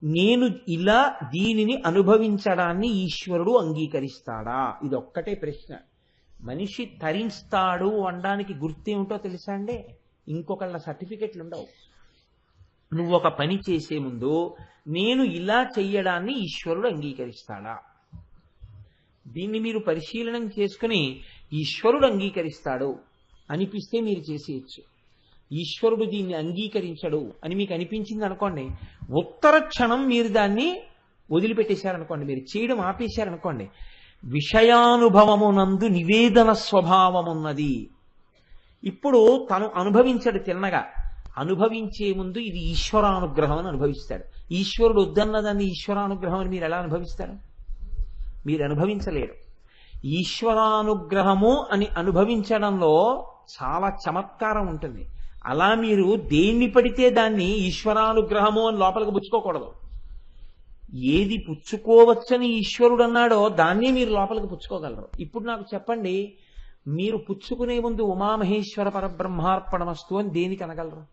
నేను ఇలా దీనిని అనుభవించడాన్ని ఈశ్వరుడు అంగీకరిస్తాడా? ఇదొక్కటే ప్రశ్న. మనిషి తరిస్తాడు అనడానికి గుర్తేమిటో తెలుసా అండి? ఇంకొకళ్ళ సర్టిఫికెట్లు ఉండవు. నువ్వు ఒక పని చేసే ముందు నేను ఇలా చెయ్యడాన్ని ఈశ్వరుడు అంగీకరిస్తాడా? దీన్ని మీరు పరిశీలనం చేసుకుని ఈశ్వరుడు అంగీకరిస్తాడు అనిపిస్తే మీరు చేసేయచ్చు. ఈశ్వరుడు దీన్ని అంగీకరించడు అని మీకు అనిపించింది అనుకోండి, ఉత్తర క్షణం మీరు దాన్ని వదిలిపెట్టేశారనుకోండి, మీరు చేయడం ఆపేశారనుకోండి, విషయానుభవమునందు నివేదన స్వభావమున్నది. ఇప్పుడు తను అనుభవించడు తిన్నగా, అనుభవించే ముందు ఇది ఈశ్వరానుగ్రహం అని అనుభవిస్తాడు. ఈశ్వరుడు వద్దన్నదాన్ని ఈశ్వరానుగ్రహం అని మీరు ఎలా అనుభవిస్తారు? మీరు అనుభవించలేరు. ఈశ్వరానుగ్రహము అని అనుభవించడంలో చాలా చమత్కారం ఉంటుంది. అలా మీరు దేన్ని పడితే దాన్ని ఈశ్వరానుగ్రహము అని లోపలికి పుచ్చుకోకూడదు. ఏది పుచ్చుకోవచ్చని ఈశ్వరుడు అన్నాడో దాన్ని మీరు లోపలికి పుచ్చుకోగలరు. ఇప్పుడు నాకు చెప్పండి, మీరు పుచ్చుకునే ముందు ఉమామహేశ్వర పరబ్రహ్మార్పణమస్తు అని దేనికి అనగలరు?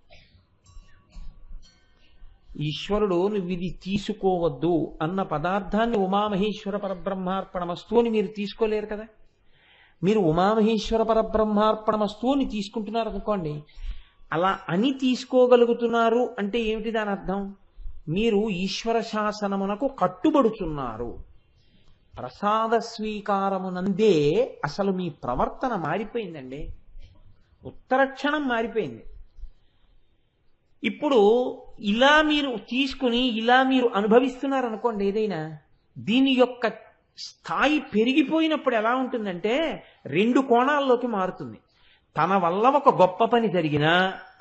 ఈశ్వరుడు నువ్వు ఇది తీసుకోవద్దు అన్న పదార్థాన్ని ఉమామహేశ్వర పరబ్రహ్మార్పణమస్తు అని మీరు తీసుకోలేరు కదా. మీరు ఉమామహేశ్వర పరబ్రహ్మార్పణమస్తు అని తీసుకుంటున్నారు అనుకోండి, అలా అని తీసుకోగలుగుతున్నారు అంటే ఏమిటి దాని అర్థం? మీరు ఈశ్వర శాసనమునకు కట్టుబడుతున్నారు. ప్రసాద స్వీకారమునందే అసలు మీ ప్రవర్తన మారిపోయిందండి. ఉత్తర క్షణం మారిపోయింది. ఇప్పుడు ఇలా మీరు తీసుకుని ఇలా మీరు అనుభవిస్తున్నారు అనుకోండి, ఏదైనా దీని యొక్క స్థాయి పెరిగిపోయినప్పుడు ఎలా ఉంటుందంటే రెండు కోణాల్లోకి మారుతుంది. తన వల్ల ఒక గొప్ప పని జరిగినా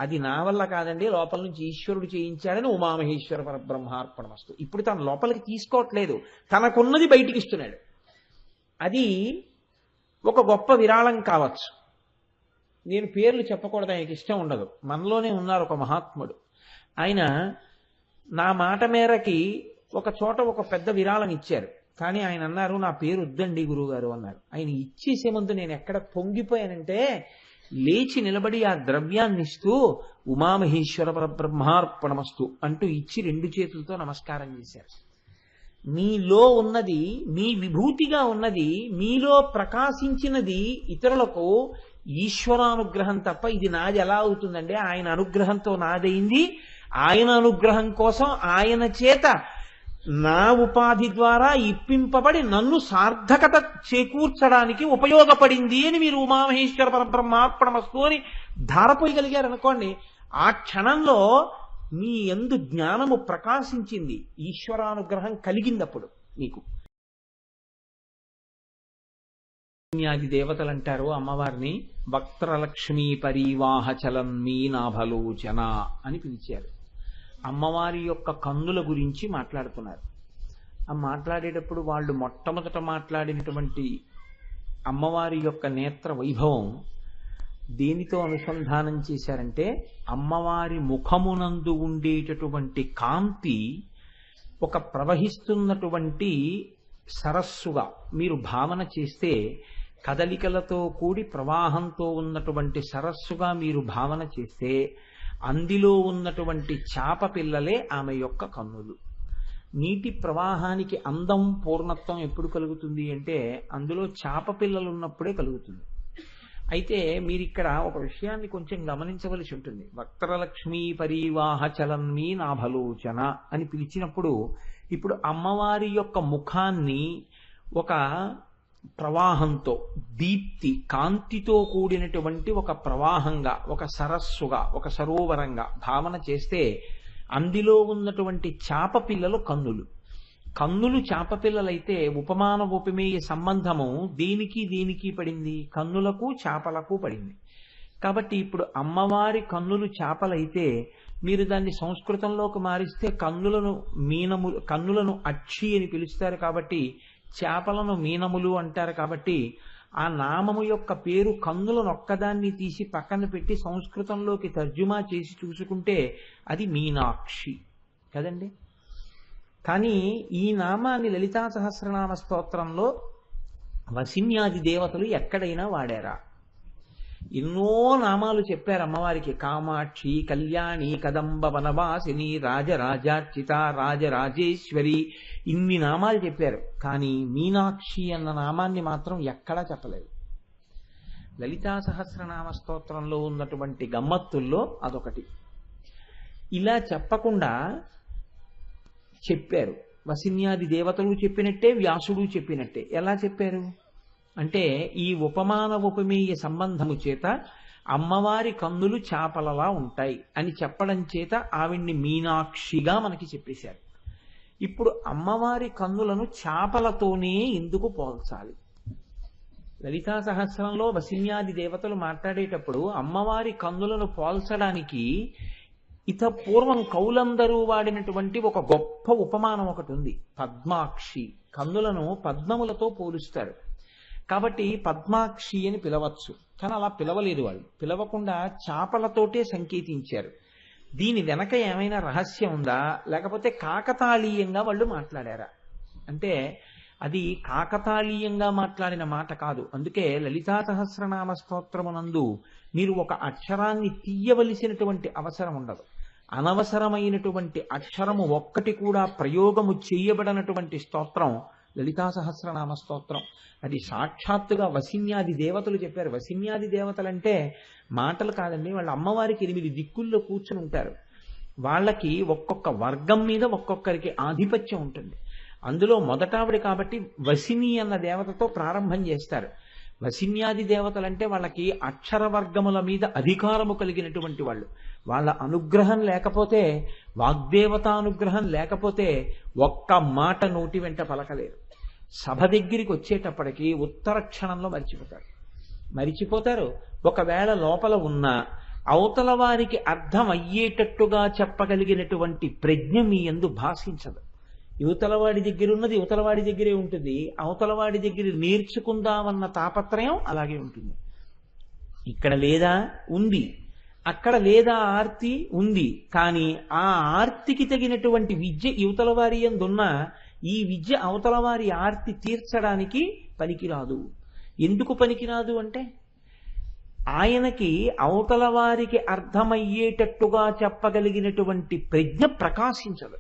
అది నా వల్ల కాదండి, లోపల నుంచి ఈశ్వరుడు చేయించాడని ఉమామహేశ్వర పరబ్రహ్మార్పణమస్తు. ఇప్పుడు తన లోపలికి తీసుకోవట్లేదు, తనకున్నది బయటికి ఇస్తున్నాడు. అది ఒక గొప్ప విరాళం కావచ్చు. నేను పేర్లు చెప్పకూడదు, ఆయనకి ఇష్టం ఉండదు. మనలోనే ఉన్నారు ఒక మహాత్ముడు. ఆయన నా మాట మేరకి ఒక చోట ఒక పెద్ద విరాళం ఇచ్చారు. కానీ ఆయన అన్నారు, నా పేరు వద్దండి గురువుగారు అన్నారు. ఆయన ఇచ్చేసే ముందు నేను ఎక్కడ పొంగిపోయానంటే లేచి నిలబడి ఆ ద్రవ్యాన్ని ఇస్తూ ఉమామహేశ్వర పరబ్రహ్మార్పణమస్తు అంటూ ఇచ్చి రెండు చేతులతో నమస్కారం చేశారు. మీలో ఉన్నది, మీ విభూతిగా ఉన్నది, మీలో ప్రకాశించినది ఇతరులకు ఈశ్వరానుగ్రహం తప్ప ఇది నాది ఎలా అవుతుందండి? ఆయన అనుగ్రహంతో నాదైంది. ఆయన అనుగ్రహం కోసం ఆయన చేత నా ఉపాధి ద్వారా ఇప్పింపబడి నన్ను సార్థకత చేకూర్చడానికి ఉపయోగపడింది అని మీరు ఉమామహేశ్వర పరబ్రహ్మార్పణమస్తు అని ధారపోయగలిగారు అనుకోండి, ఆ క్షణంలో మీ యందు జ్ఞానము ప్రకాశించింది, ఈశ్వరానుగ్రహం కలిగిందప్పుడు మీకు. న్యాది దేవతలు అంటారు అమ్మవారిని వక్త్రలక్ష్మీ పరీవాహ చలన్మీ నాభలోచన అని పిలిచారు. అమ్మవారి యొక్క కన్నుల గురించి మాట్లాడుతున్నారు. ఆ మాట్లాడేటప్పుడు వాళ్ళు మొట్టమొదట మాట్లాడినటువంటి అమ్మవారి యొక్క నేత్ర వైభవం దేనితో అనుసంధానం చేశారంటే, అమ్మవారి ముఖమునందు ఉండేటటువంటి కాంతి ఒక ప్రవహిస్తున్నటువంటి సరస్సుగా మీరు భావన చేస్తే, కదలికలతో కూడి ప్రవాహంతో ఉన్నటువంటి సరస్సుగా మీరు భావన చేస్తే, అందులో ఉన్నటువంటి చాప పిల్లలే ఆమె యొక్క కన్నులు. నీటి ప్రవాహానికి అందం పూర్ణత్వం ఎప్పుడు కలుగుతుంది అంటే అందులో చాప పిల్లలు ఉన్నప్పుడే కలుగుతుంది. అయితే మీరు ఇక్కడ ఒక విషయాన్ని కొంచెం గమనించవలసి ఉంటుంది. వక్త్రలక్ష్మీ పరీవాహ చలన్మీ నాభలోచన అని పిలిచినప్పుడు ఇప్పుడు అమ్మవారి యొక్క ముఖాన్ని ఒక ప్రవాహంతో, దీప్తి కాంతితో కూడినటువంటి ఒక ప్రవాహంగా, ఒక సరస్సుగా, ఒక సరోవరంగా భావన చేస్తే అందులో ఉన్నటువంటి చాప పిల్లలు కన్నులు. కన్నులు చాప పిల్లలైతే ఉపమాన ఉపమేయ సంబంధము దేనికి దేనికి పడింది? కన్నులకు చాపలకు పడింది. కాబట్టి ఇప్పుడు అమ్మవారి కన్నులు చాపలైతే మీరు దాన్ని సంస్కృతంలోకి మారిస్తే కన్నులను అక్షి అని పిలుస్తారు. కాబట్టి చేపలను మీనములు అంటారు. కాబట్టి ఆ నామము యొక్క పేరు కన్నులను ఒక్కదాన్ని తీసి పక్కన పెట్టి సంస్కృతంలోకి తర్జుమా చేసి చూసుకుంటే అది మీనాక్షి కదండి. కానీ ఈ నామాన్ని లలితా సహస్రనామ స్తోత్రంలో వసిన్యాది దేవతలు ఎక్కడైనా వాడారా? ఎన్నో నామాలు చెప్పారు అమ్మవారికి. కామాక్షి, కళ్యాణి, కదంబ వనవాసిని, రాజరాజార్చిత, రాజరాజేశ్వరి, ఇన్ని నామాలు చెప్పారు. కానీ మీనాక్షి అన్న నామాన్ని మాత్రం ఎక్కడా చెప్పలేదు. లలితా సహస్రనామ స్తోత్రంలో ఉన్నటువంటి గమ్మత్తుల్లో అదొకటి. ఇలా చెప్పకుండా చెప్పారు. వసిన్యాది దేవతలు చెప్పినట్టే, వ్యాసుడు చెప్పినట్టే. ఎలా చెప్పారు అంటే, ఈ ఉపమాన ఉపమేయ సంబంధము చేత అమ్మవారి కన్నులు చాపలలా ఉంటాయి అని చెప్పడం చేత ఆవిడ్ని మీనాక్షిగా మనకి చెప్పేశారు. ఇప్పుడు అమ్మవారి కన్నులను చాపలతోనే ఎందుకు పోల్చాలి? లలితా సహస్రంలో వసిన్యాది దేవతలు మాట్లాడేటప్పుడు అమ్మవారి కన్నులను పోల్చడానికి పూర్వం కవులందరూ వాడినటువంటి ఒక గొప్ప ఉపమానం ఒకటి ఉంది. పద్మాక్షి. కన్నులను పద్మములతో పోలుస్తారు కాబట్టి పద్మాక్షి అని పిలవచ్చు. కానీ అలా పిలవలేదు వాళ్ళు. పిలవకుండా చాపలతోటే సంకేతించారు. దీని వెనక ఏమైనా రహస్యం ఉందా, లేకపోతే కాకతాళీయంగా వాళ్ళు మాట్లాడారా అంటే అది కాకతాళీయంగా మాట్లాడిన మాట కాదు. అందుకే లలితా సహస్రనామ స్తోత్రమునందు మీరు ఒక అక్షరాన్ని తీయవలసినటువంటి అవసరం ఉండదు. అనవసరమైనటువంటి అక్షరము ఒక్కటి కూడా ప్రయోగము చేయబడినటువంటి స్తోత్రం లలితా సహస్రనామ స్తోత్రం. అది సాక్షాత్తుగా వసిన్యాది దేవతలు చెప్పారు. వసిన్యాది దేవతలంటే మాటలు కాదండి, వాళ్ళ అమ్మవారికి 8 దిక్కుల్లో కూర్చుని ఉంటారు. వాళ్ళకి ఒక్కొక్క వర్గం మీద ఒక్కొక్కరికి ఆధిపత్యం ఉంటుంది. అందులో మొదటావిడ కాబట్టి వసిని అన్న దేవతతో ప్రారంభం చేస్తారు. వసిన్యాది దేవతలంటే వాళ్ళకి అక్షర వర్గముల మీద అధికారము కలిగినటువంటి వాళ్ళు. వాళ్ళ అనుగ్రహం లేకపోతే, వాగ్దేవతానుగ్రహం లేకపోతే ఒక్క మాట నోటి వెంట పలకలేరు. సభ దగ్గరికి వచ్చేటప్పటికి ఉత్తర క్షణంలో మరిచిపోతారు. ఒకవేళ లోపల ఉన్న అవతల వారికి అర్థం అయ్యేటట్టుగా చెప్పగలిగినటువంటి ప్రజ్ఞ మీ యందు భాషించదు. యువతలవాడి దగ్గర ఉన్నది యువతలవాడి దగ్గరే ఉంటుంది. అవతలవాడి దగ్గర నేర్చుకుందామన్న తాపత్రయం అలాగే ఉంటుంది. ఇక్కడ లేదా ఉంది, అక్కడ లేదా ఆర్తి ఉంది. కానీ ఆ ఆర్తికి తగినటువంటి విద్య యువతలవారి యందున్న ఈ విద్య అవతలవారి ఆర్తి తీర్చడానికి పనికిరాదు. ఎందుకు పనికిరాదు అంటే, ఆయనకి అవతల వారికి అర్థమయ్యేటట్టుగా చెప్పగలిగినటువంటి ప్రజ్ఞ ప్రకాశించదు.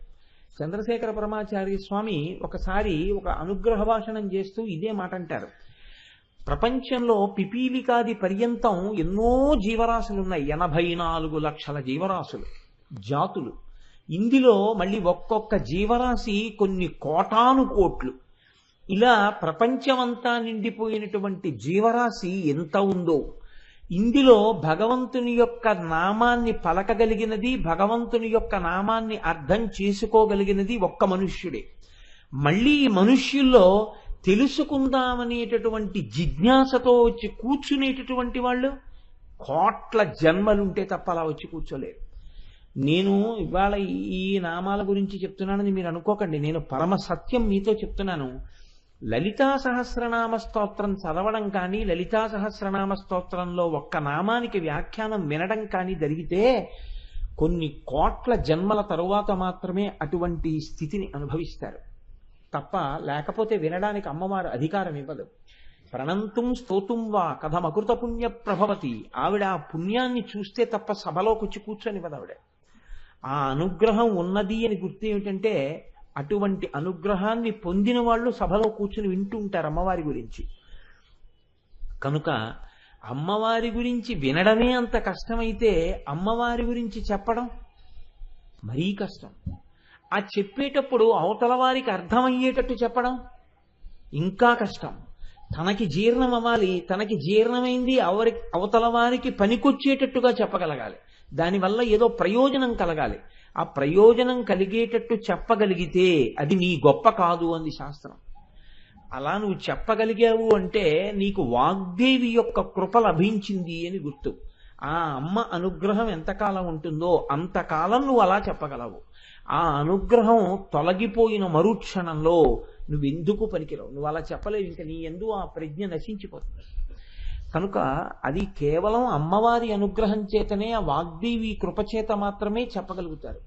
చంద్రశేఖర పరమాచార్య స్వామి ఒకసారి ఒక అనుగ్రహ భాషణం చేస్తూ ఇదే మాట అంటారు. ప్రపంచంలో పిపీలికాది పర్యంతం ఎన్నో జీవరాశులు ఉన్నాయి. 84 లక్షల జీవరాశులు, జాతులు. ఇందులో మళ్ళీ ఒక్కొక్క జీవరాశి కొన్ని కోటాను కోట్లు. ఇలా ప్రపంచమంతా నిండిపోయినటువంటి జీవరాశి ఎంత ఉందో, ఇందులో భగవంతుని యొక్క నామాన్ని పలకగలిగినది, భగవంతుని యొక్క నామాన్ని అర్థం చేసుకోగలిగినది ఒక్క మనుష్యుడే. మళ్ళీ ఈ మనుష్యుల్లో తెలుసుకుందామనేటటువంటి జిజ్ఞాసతో వచ్చి కూర్చునేటటువంటి వాళ్ళు కోట్ల జన్మలుంటే తప్ప అలా వచ్చి కూర్చోలేరు. నేను ఇవాళ ఈ నామాల గురించి చెప్తున్నానని మీరు అనుకోకండి. నేను పరమ సత్యం మీతో చెప్తున్నాను. లలితా సహస్రనామ స్తోత్రం చదవడం కానీ, లలితా సహస్రనామ స్తోత్రంలో ఒక్క నామానికి వ్యాఖ్యానం వినడం కానీ జరిగితే కొన్ని కోట్ల జన్మల తరువాత మాత్రమే అటువంటి స్థితిని అనుభవిస్తారు తప్ప, లేకపోతే వినడానికి అమ్మవారు అధికారం ఇవ్వదు. ప్రణంతుం స్తోతుం వా కథమకృత పుణ్య ప్రభవతి. ఆవిడ ఆ పుణ్యాన్ని చూస్తే తప్ప సభలోకి వచ్చి కూర్చొనివ్వదు ఆవిడ. ఆ అనుగ్రహం ఉన్నది అని గుర్తు ఏమిటంటే, అటువంటి అనుగ్రహాన్ని పొందిన వాళ్ళు సభలో కూర్చుని వింటూ ఉంటారు అమ్మవారి గురించి. కనుక అమ్మవారి గురించి వినడమే అంత కష్టమైతే అమ్మవారి గురించి చెప్పడం మరీ కష్టం. ఆ చెప్పేటప్పుడు అవతల వారికి అర్థమయ్యేటట్టు చెప్పడం ఇంకా కష్టం. తనకి జీర్ణం అవ్వాలి, తనకి జీర్ణమైంది అవతల వారికి పనికొచ్చేటట్టుగా చెప్పగలగాలి. దానివల్ల ఏదో ప్రయోజనం కలగాలి. ఆ ప్రయోజనం కలిగేటట్టు చెప్పగలిగితే అది నీ గొప్ప కాదు అంది శాస్త్రం. అలా నువ్వు చెప్పగలిగావు అంటే నీకు వాగ్దేవి యొక్క కృప లభించింది అని గుర్తు. ఆ అమ్మ అనుగ్రహం ఎంతకాలం ఉంటుందో అంతకాలం నువ్వు అలా చెప్పగలవు. ఆ అనుగ్రహం తొలగిపోయిన మరుక్షణంలో నువ్వెందుకు పనికిరావు, నువ్వు అలా చెప్పలేవు. ఇంకా నీ యందు ఆ ప్రజ్ఞ నశించిపోతుంది. కనుక అది కేవలం అమ్మవారి అనుగ్రహం చేతనే, ఆ వాగ్దేవి కృపచేత మాత్రమే చెప్పగలుగుతారు.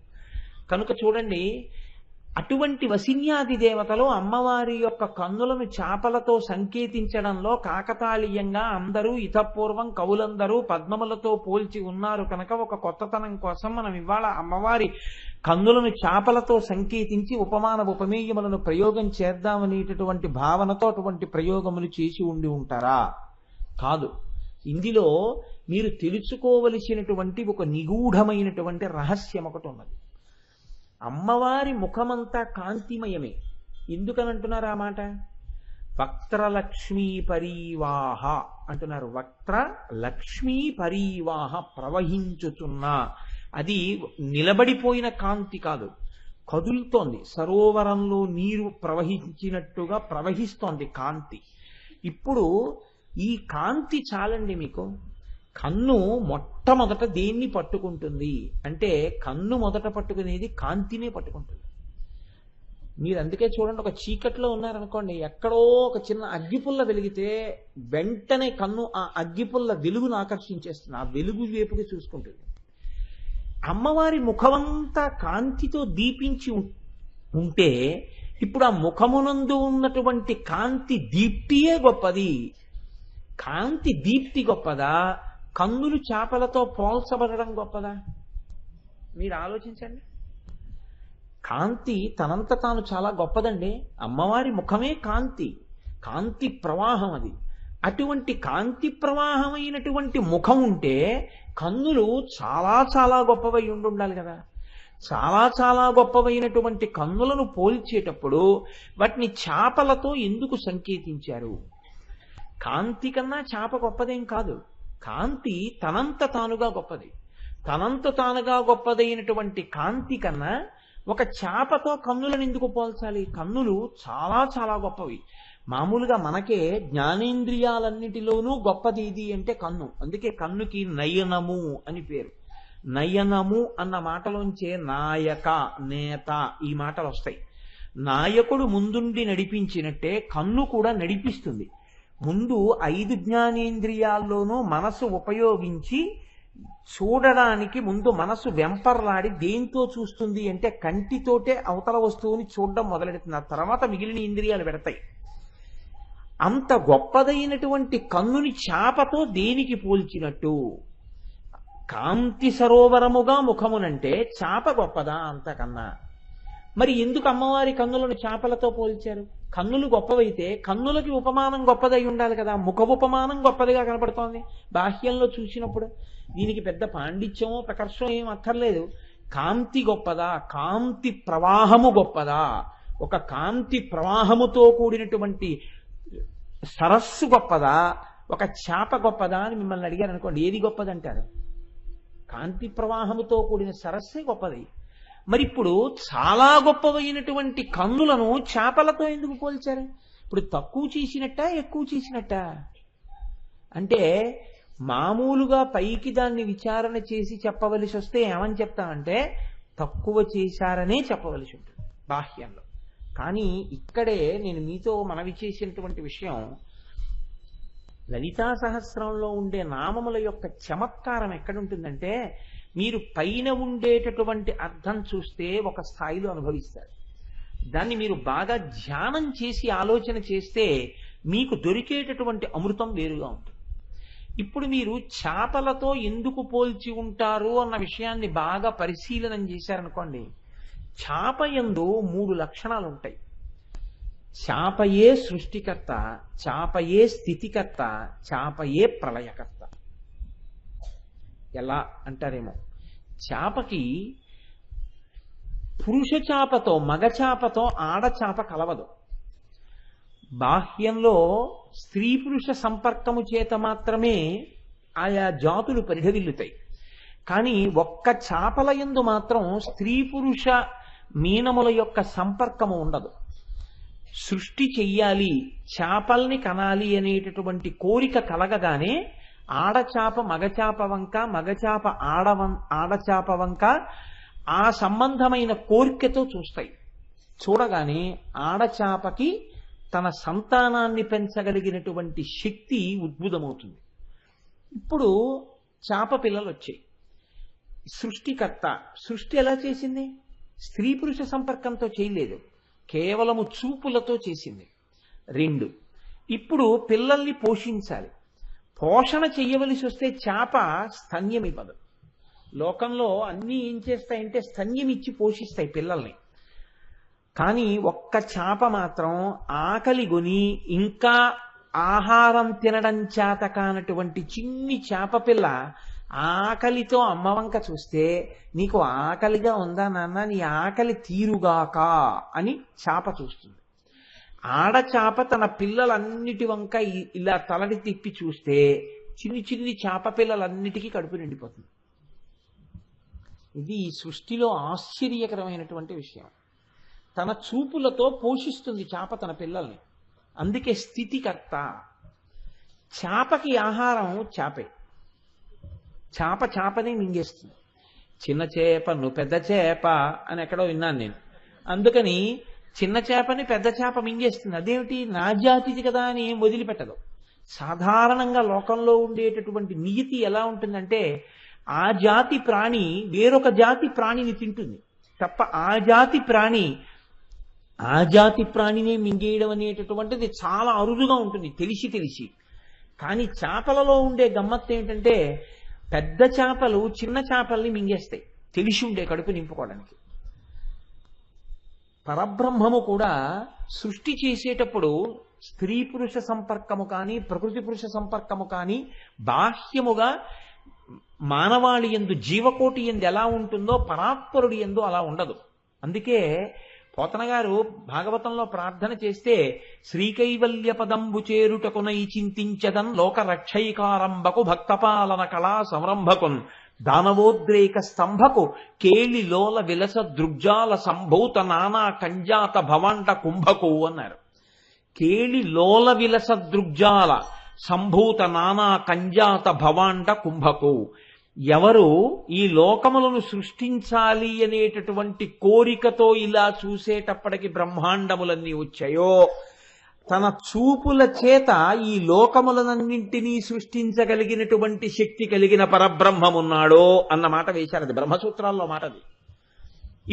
కనుక చూడండి, అటువంటి వసిన్యాది దేవతలు అమ్మవారి యొక్క కన్నులను చాపలతో సంకేతించడంలో కాకతాళీయంగా అందరూ ఇతపూర్వం కవులందరూ పద్మములతో పోల్చి ఉన్నారు కనుక ఒక కొత్తతనం కోసం మనం ఇవాళ అమ్మవారి కన్నులను చాపలతో సంకేతించి ఉపమాన ఉపమేయములను ప్రయోగం చేద్దామనేటటువంటి భావనతో అటువంటి ప్రయోగములు చేసి ఉండి ఉంటారా? కాదు. ఇందులో మీరు తెలుసుకోవలసినటువంటి ఒక నిగూఢమైనటువంటి రహస్యం ఒకటి ఉన్నది. అమ్మవారి ముఖమంతా కాంతిమయమే. ఎందుకనంటున్నారు ఆ మాట? వక్త్రలక్ష్మీ పరీవాహ అంటున్నారు. వక్త్ర లక్ష్మీ పరీవాహ, ప్రవహించుతున్న, అది నిలబడిపోయిన కాంతి కాదు, కదులుతోంది. సరోవరంలో నీరు ప్రవహించినట్టుగా ప్రవహిస్తోంది కాంతి. ఇప్పుడు ఈ కాంతి చాలండి మీకు. కన్ను మొట్టమొదట దేన్ని పట్టుకుంటుంది అంటే, కన్ను మొదట పట్టుకునేది కాంతినే పట్టుకుంటుంది. మీరు అందుకే చూడండి, ఒక చీకట్లో ఉన్నారనుకోండి, ఎక్కడో ఒక చిన్న అగ్గిపుల్ల వెలిగితే వెంటనే కన్ను ఆ అగ్గిపుల్ల వెలుగును ఆకర్షించేస్తుంది, ఆ వెలుగు వైపుకి చూసుకుంటుంది. అమ్మవారి ముఖమంతా కాంతితో దీపించి ఉంటే, ఇప్పుడు ఆ ముఖమునందు ఉన్నటువంటి కాంతి దీప్తియే గొప్పది. కాంతి దీప్తి గొప్పదా, కన్నులు చాపలతో పోల్చబడడం గొప్పదా? మీరు ఆలోచించండి. కాంతి తనంత తాను చాలా గొప్పదండి. అమ్మవారి ముఖమే కాంతి, కాంతి ప్రవాహం అది. అటువంటి కాంతి ప్రవాహమైనటువంటి ముఖం ఉంటే కన్నులు చాలా చాలా గొప్పవై ఉండాలి కదా. చాలా చాలా గొప్పవైనటువంటి కన్నులను పోల్చేటప్పుడు వాటిని చాపలతో ఎందుకు సంకేతించారు? కాంతి కన్నా చాప గొప్పదేం కాదు. కాంతి తనంత తానుగా గొప్పది. తనంత తానుగా గొప్పదైనటువంటి కాంతి కన్నా ఒక చాపతో కన్నులను ఎందుకు పోల్చాలి? కన్నులు చాలా చాలా గొప్పవి. మామూలుగా మనకే జ్ఞానేంద్రియాలన్నిటిలోనూ గొప్పది ఇది అంటే కన్ను. అందుకే కన్నుకి నయనము అని పేరు. నయనము అన్న మాటలోంచే నాయక, నేత ఈ మాటలు వస్తాయి. నాయకుడు ముందుండి నడిపించినట్టే కన్ను కూడా నడిపిస్తుంది. ముందు 5 జ్ఞానేంద్రియాల్లోనూ మనసు ఉపయోగించి చూడడానికి ముందు మనసు వెంపర్లాడి దేంతో చూస్తుంది అంటే కంటితోటే అవతల వస్తువుని చూడడం మొదలెడుతుంది. ఆ తర్వాత మిగిలిన ఇంద్రియాలు పెడతాయి. అంత గొప్పదైనటువంటి కన్నుని చాపతో దేనికి పోల్చినట్టు? కాంతి సరోవరముగా ముఖమునంటే చాప గొప్పదా అంతకన్నా? మరి ఎందుకు అమ్మవారి కన్నులను చాపలతో పోల్చారు? కన్నులు గొప్పవైతే కన్నులకి ఉపమానం గొప్పదై ఉండాలి కదా. ముఖ ఉపమానం గొప్పదిగా కనపడుతోంది బాహ్యంలో చూసినప్పుడు. దీనికి పెద్ద పాండిత్యమో ప్రకర్షం ఏం అక్కర్లేదు. కాంతి గొప్పదా, కాంతి ప్రవాహము గొప్పదా? ఒక కాంతి ప్రవాహముతో కూడినటువంటి సరస్సు గొప్పదా, ఒక చాప గొప్పదా అని మిమ్మల్ని అడిగారు అనుకోండి, ఏది గొప్పదంటారు? కాంతి ప్రవాహముతో కూడిన సరస్సే గొప్పది. మరి ఇప్పుడు చాలా గొప్పవైనటువంటి కన్నులను చేపలతో ఎందుకు పోల్చారు? ఇప్పుడు తక్కువ చేసినట్ట ఎక్కువ చేసినట్ట? అంటే మామూలుగా పైకి దాన్ని విచారణ చేసి చెప్పవలసి వస్తే ఏమని చెప్తామంటే తక్కువ చేశారనే చెప్పవలసి ఉంటుంది బాహ్యంలో. కానీ ఇక్కడే నేను మీతో మనవి చేసినటువంటి విషయం, లలితా సహస్రంలో ఉండే నామముల యొక్క చమత్కారం ఎక్కడుంటుందంటే, మీరు పైన ఉండేటటువంటి అర్థం చూస్తే ఒక స్థాయిలో అనుభవిస్తారు. దాన్ని మీరు బాగా ధ్యానం చేసి ఆలోచన చేస్తే మీకు దొరికేటటువంటి అమృతం వేరుగా ఉంటుంది. ఇప్పుడు మీరు చేపలతో ఎందుకు పోల్చి ఉంటారు అన్న విషయాన్ని బాగా పరిశీలనం చేశారనుకోండి, చేప యందు 3 లక్షణాలు ఉంటాయి. చేపయే సృష్టికర్త, చేపయే స్థితికర్త, చేపయే ప్రళయకర్త. ఎలా అంటారేమో, చేపకి పురుష చేపతో మగ చేపతో ఆడచేప కలవదు. బాహ్యంలో స్త్రీ పురుష సంపర్కము చేత మాత్రమే ఆయా జాతులు పరిఢవిల్లుతాయి. కానీ ఒక్క చేపల యందు మాత్రం స్త్రీ పురుష మీనముల యొక్క సంపర్కము ఉండదు. సృష్టి చెయ్యాలి, చేపల్ని కనాలి అనేటటువంటి కోరిక కలగగానే ఆడచాప మగచాప వంక, మగచాప ఆడచాప వంక ఆ సంబంధమైన కోరికతో చూస్తాయి. చూడగానే ఆడచాపకి తన సంతానాన్ని పెంచగలిగినటువంటి శక్తి ఉద్భుతమవుతుంది. ఇప్పుడు చేప పిల్లలు వచ్చాయి. సృష్టికర్త సృష్టి ఎలా చేసింది? స్త్రీ పురుష సంపర్కంతో చేయలేదు, కేవలము చూపులతో చేసింది. 2, ఇప్పుడు పిల్లల్ని పోషించాలి. పోషణ చెయ్యవలసి వస్తే చేప స్తన్యం ఇవ్వదు. లోకంలో అన్నీ ఏం చేస్తాయంటే స్తన్యం ఇచ్చి పోషిస్తాయి పిల్లల్ని. కానీ ఒక్క చేప మాత్రం ఆకలి గొని ఇంకా ఆహారం తినడం చేత కానటువంటి చిన్ని చేప పిల్ల ఆకలితో అమ్మవంక చూస్తే, నీకు ఆకలిగా ఉందా నాన్న, నీ ఆకలి తీరుగాక అని చేప చూస్తుంది. ఆడచాప తన పిల్లలన్నిటి వంక ఇలా తలడి తిప్పి చూస్తే చిన్ని చిన్ని చేప పిల్లలన్నిటికీ కడుపు నిండిపోతుంది. ఇది ఈ సృష్టిలో ఆశ్చర్యకరమైనటువంటి విషయం. తన చూపులతో పోషిస్తుంది చేప తన పిల్లల్ని. అందుకే స్థితికర్త. చేపకి ఆహారం చేపే. చేపని మింగేస్తుంది. చిన్న చేప నువ్వు పెద్ద చేప అని ఎక్కడో విన్నాను నేను. అందుకని చిన్న చేపని పెద్ద చేప మింగేస్తుంది. అదేమిటి, నా జాతిది కదా అని ఏం వదిలిపెట్టదు. సాధారణంగా లోకంలో ఉండేటటువంటి నియతి ఎలా ఉంటుందంటే, ఆ జాతి ప్రాణి వేరొక జాతి ప్రాణిని తింటుంది తప్ప ఆ జాతి ప్రాణిని మింగేయడం అనేటటువంటిది చాలా అరుదుగా ఉంటుంది తెలిసి. కానీ చేపలలో ఉండే గమ్మత్తు ఏమిటంటే, పెద్ద చేపలు చిన్న చేపల్ని మింగేస్తాయి తెలిసి ఉండే కడుపు నింపుకోవడానికి. పరబ్రహ్మము కూడా సృష్టి చేసేటప్పుడు స్త్రీ పురుష సంపర్కము కానీ ప్రకృతి పురుష సంపర్కము కానీ బాహ్యముగా మానవాళి యందు జీవకోటి యందు ఎలా ఉంటుందో పరాత్పరుడి యందు అలా ఉండదు. అందుకే పోతన గారు భాగవతంలో ప్రార్థన చేస్తే, శ్రీకైవల్య పదంబు చేరుటకునై చింతించదన్ లోక రక్షైకారంభకు భక్తపాలన కళా సంరంభకున్ దానవోద్రేక స్తంభకు కేళి లోల విలస దృగ్జాల సంభూత నానా కంజాత భవాండ కుంభకు అన్నారు. కేళి లోల విలస దృగ్జాల సంభూత నానా కంజాత భవాండ కుంభకు. ఎవరు ఈ లోకములను సృష్టించాలి అనేటటువంటి కోరికతో ఇలా చూసేటప్పటికి బ్రహ్మాండములన్నీ వచ్చాయో, తన చూపుల చేత ఈ లోకములనన్నింటినీ సృష్టించగలిగినటువంటి శక్తి కలిగిన పరబ్రహ్మమున్నాడో అన్న మాట వేశారు. అది బ్రహ్మసూత్రాల్లో మాట. అది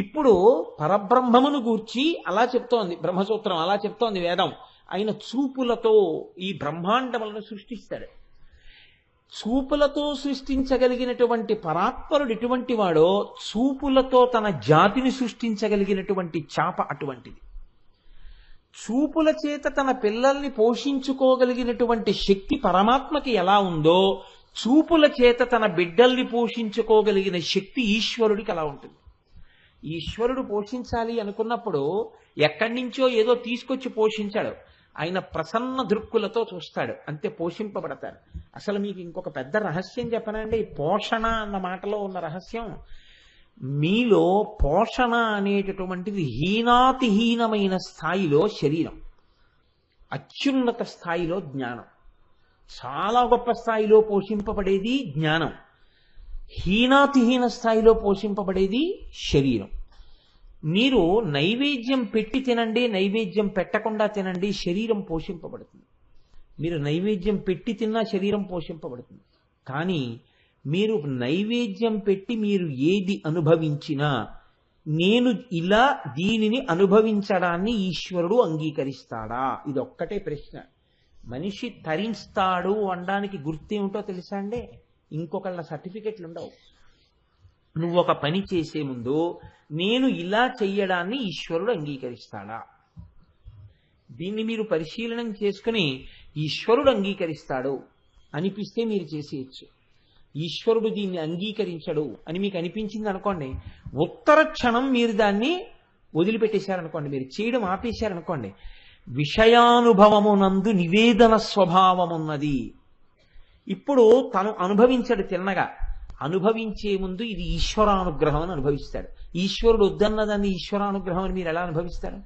ఇప్పుడు పరబ్రహ్మమును గూర్చి అలా చెప్తోంది బ్రహ్మసూత్రం, అలా చెప్తోంది వేదం. ఆయన చూపులతో ఈ బ్రహ్మాండములను సృష్టిస్తాడు. చూపులతో సృష్టించగలిగినటువంటి పరాత్పరుడు ఎటువంటి వాడో, చూపులతో తన జాతిని సృష్టించగలిగినటువంటి చేప అటువంటిది. చూపుల చేత తన పిల్లల్ని పోషించుకోగలిగినటువంటి శక్తి పరమాత్మకి ఎలా ఉందో, చూపుల చేత తన బిడ్డల్ని పోషించుకోగలిగిన శక్తి ఈశ్వరుడికి అలా ఉంటుంది. ఈశ్వరుడు పోషించాలి అనుకున్నప్పుడు ఎక్కడి నుంచో ఏదో తీసుకొచ్చి పోషించాడు. ఆయన ప్రసన్న దృక్కులతో చూస్తాడు, అంతే పోషింపబడతారు. అసలు మీకు ఇంకొక పెద్ద రహస్యం చెప్పనండి. పోషణ అన్న మాటలో ఉన్న రహస్యం, మీలో పోషణ అనేటటువంటిది హీనాతిహీనమైన స్థాయిలో శరీరం, అత్యున్నత స్థాయిలో జ్ఞానం. చాలా గొప్ప స్థాయిలో పోషింపబడేది జ్ఞానం, హీనాతిహీన స్థాయిలో పోషింపబడేది శరీరం. మీరు నైవేద్యం పెట్టి తినండి, నైవేద్యం పెట్టకుండా తినండి, శరీరం పోషింపబడుతుంది. మీరు నైవేద్యం పెట్టి తిన్నా శరీరం పోషింపబడుతుంది. కానీ మీరు నైవేద్యం పెట్టి మీరు ఏది అనుభవించినా, నేను ఇలా దీనిని అనుభవించడాన్ని ఈశ్వరుడు అంగీకరిస్తాడా? ఇదొక్కటే ప్రశ్న. మనిషి తరిస్తాడు అనడానికి గుర్తేమిటో తెలుసా అండి? ఇంకొకళ్ళ సర్టిఫికెట్లు ఉండవు. నువ్వు ఒక పని చేసే ముందు నేను ఇలా చెయ్యడాన్ని ఈశ్వరుడు అంగీకరిస్తాడా? దీన్ని మీరు పరిశీలనం చేసుకుని ఈశ్వరుడు అంగీకరిస్తాడు అనిపిస్తే మీరు చేసేయచ్చు. ఈశ్వరుడు దీన్ని అంగీకరించడు అని మీకు అనిపించింది అనుకోండి, ఉత్తర క్షణం మీరు దాన్ని వదిలిపెట్టేశారనుకోండి, మీరు చేయడం ఆపేశారనుకోండి, విషయానుభవమునందు నివేదన స్వభావమున్నది. ఇప్పుడు తను అనుభవించడు తిన్నగా, అనుభవించే ముందు ఇది ఈశ్వరానుగ్రహం అని అనుభవిస్తాడు. ఈశ్వరుడు వద్దన్నదాన్ని ఈశ్వరానుగ్రహం అని మీరు ఎలా అనుభవిస్తారు?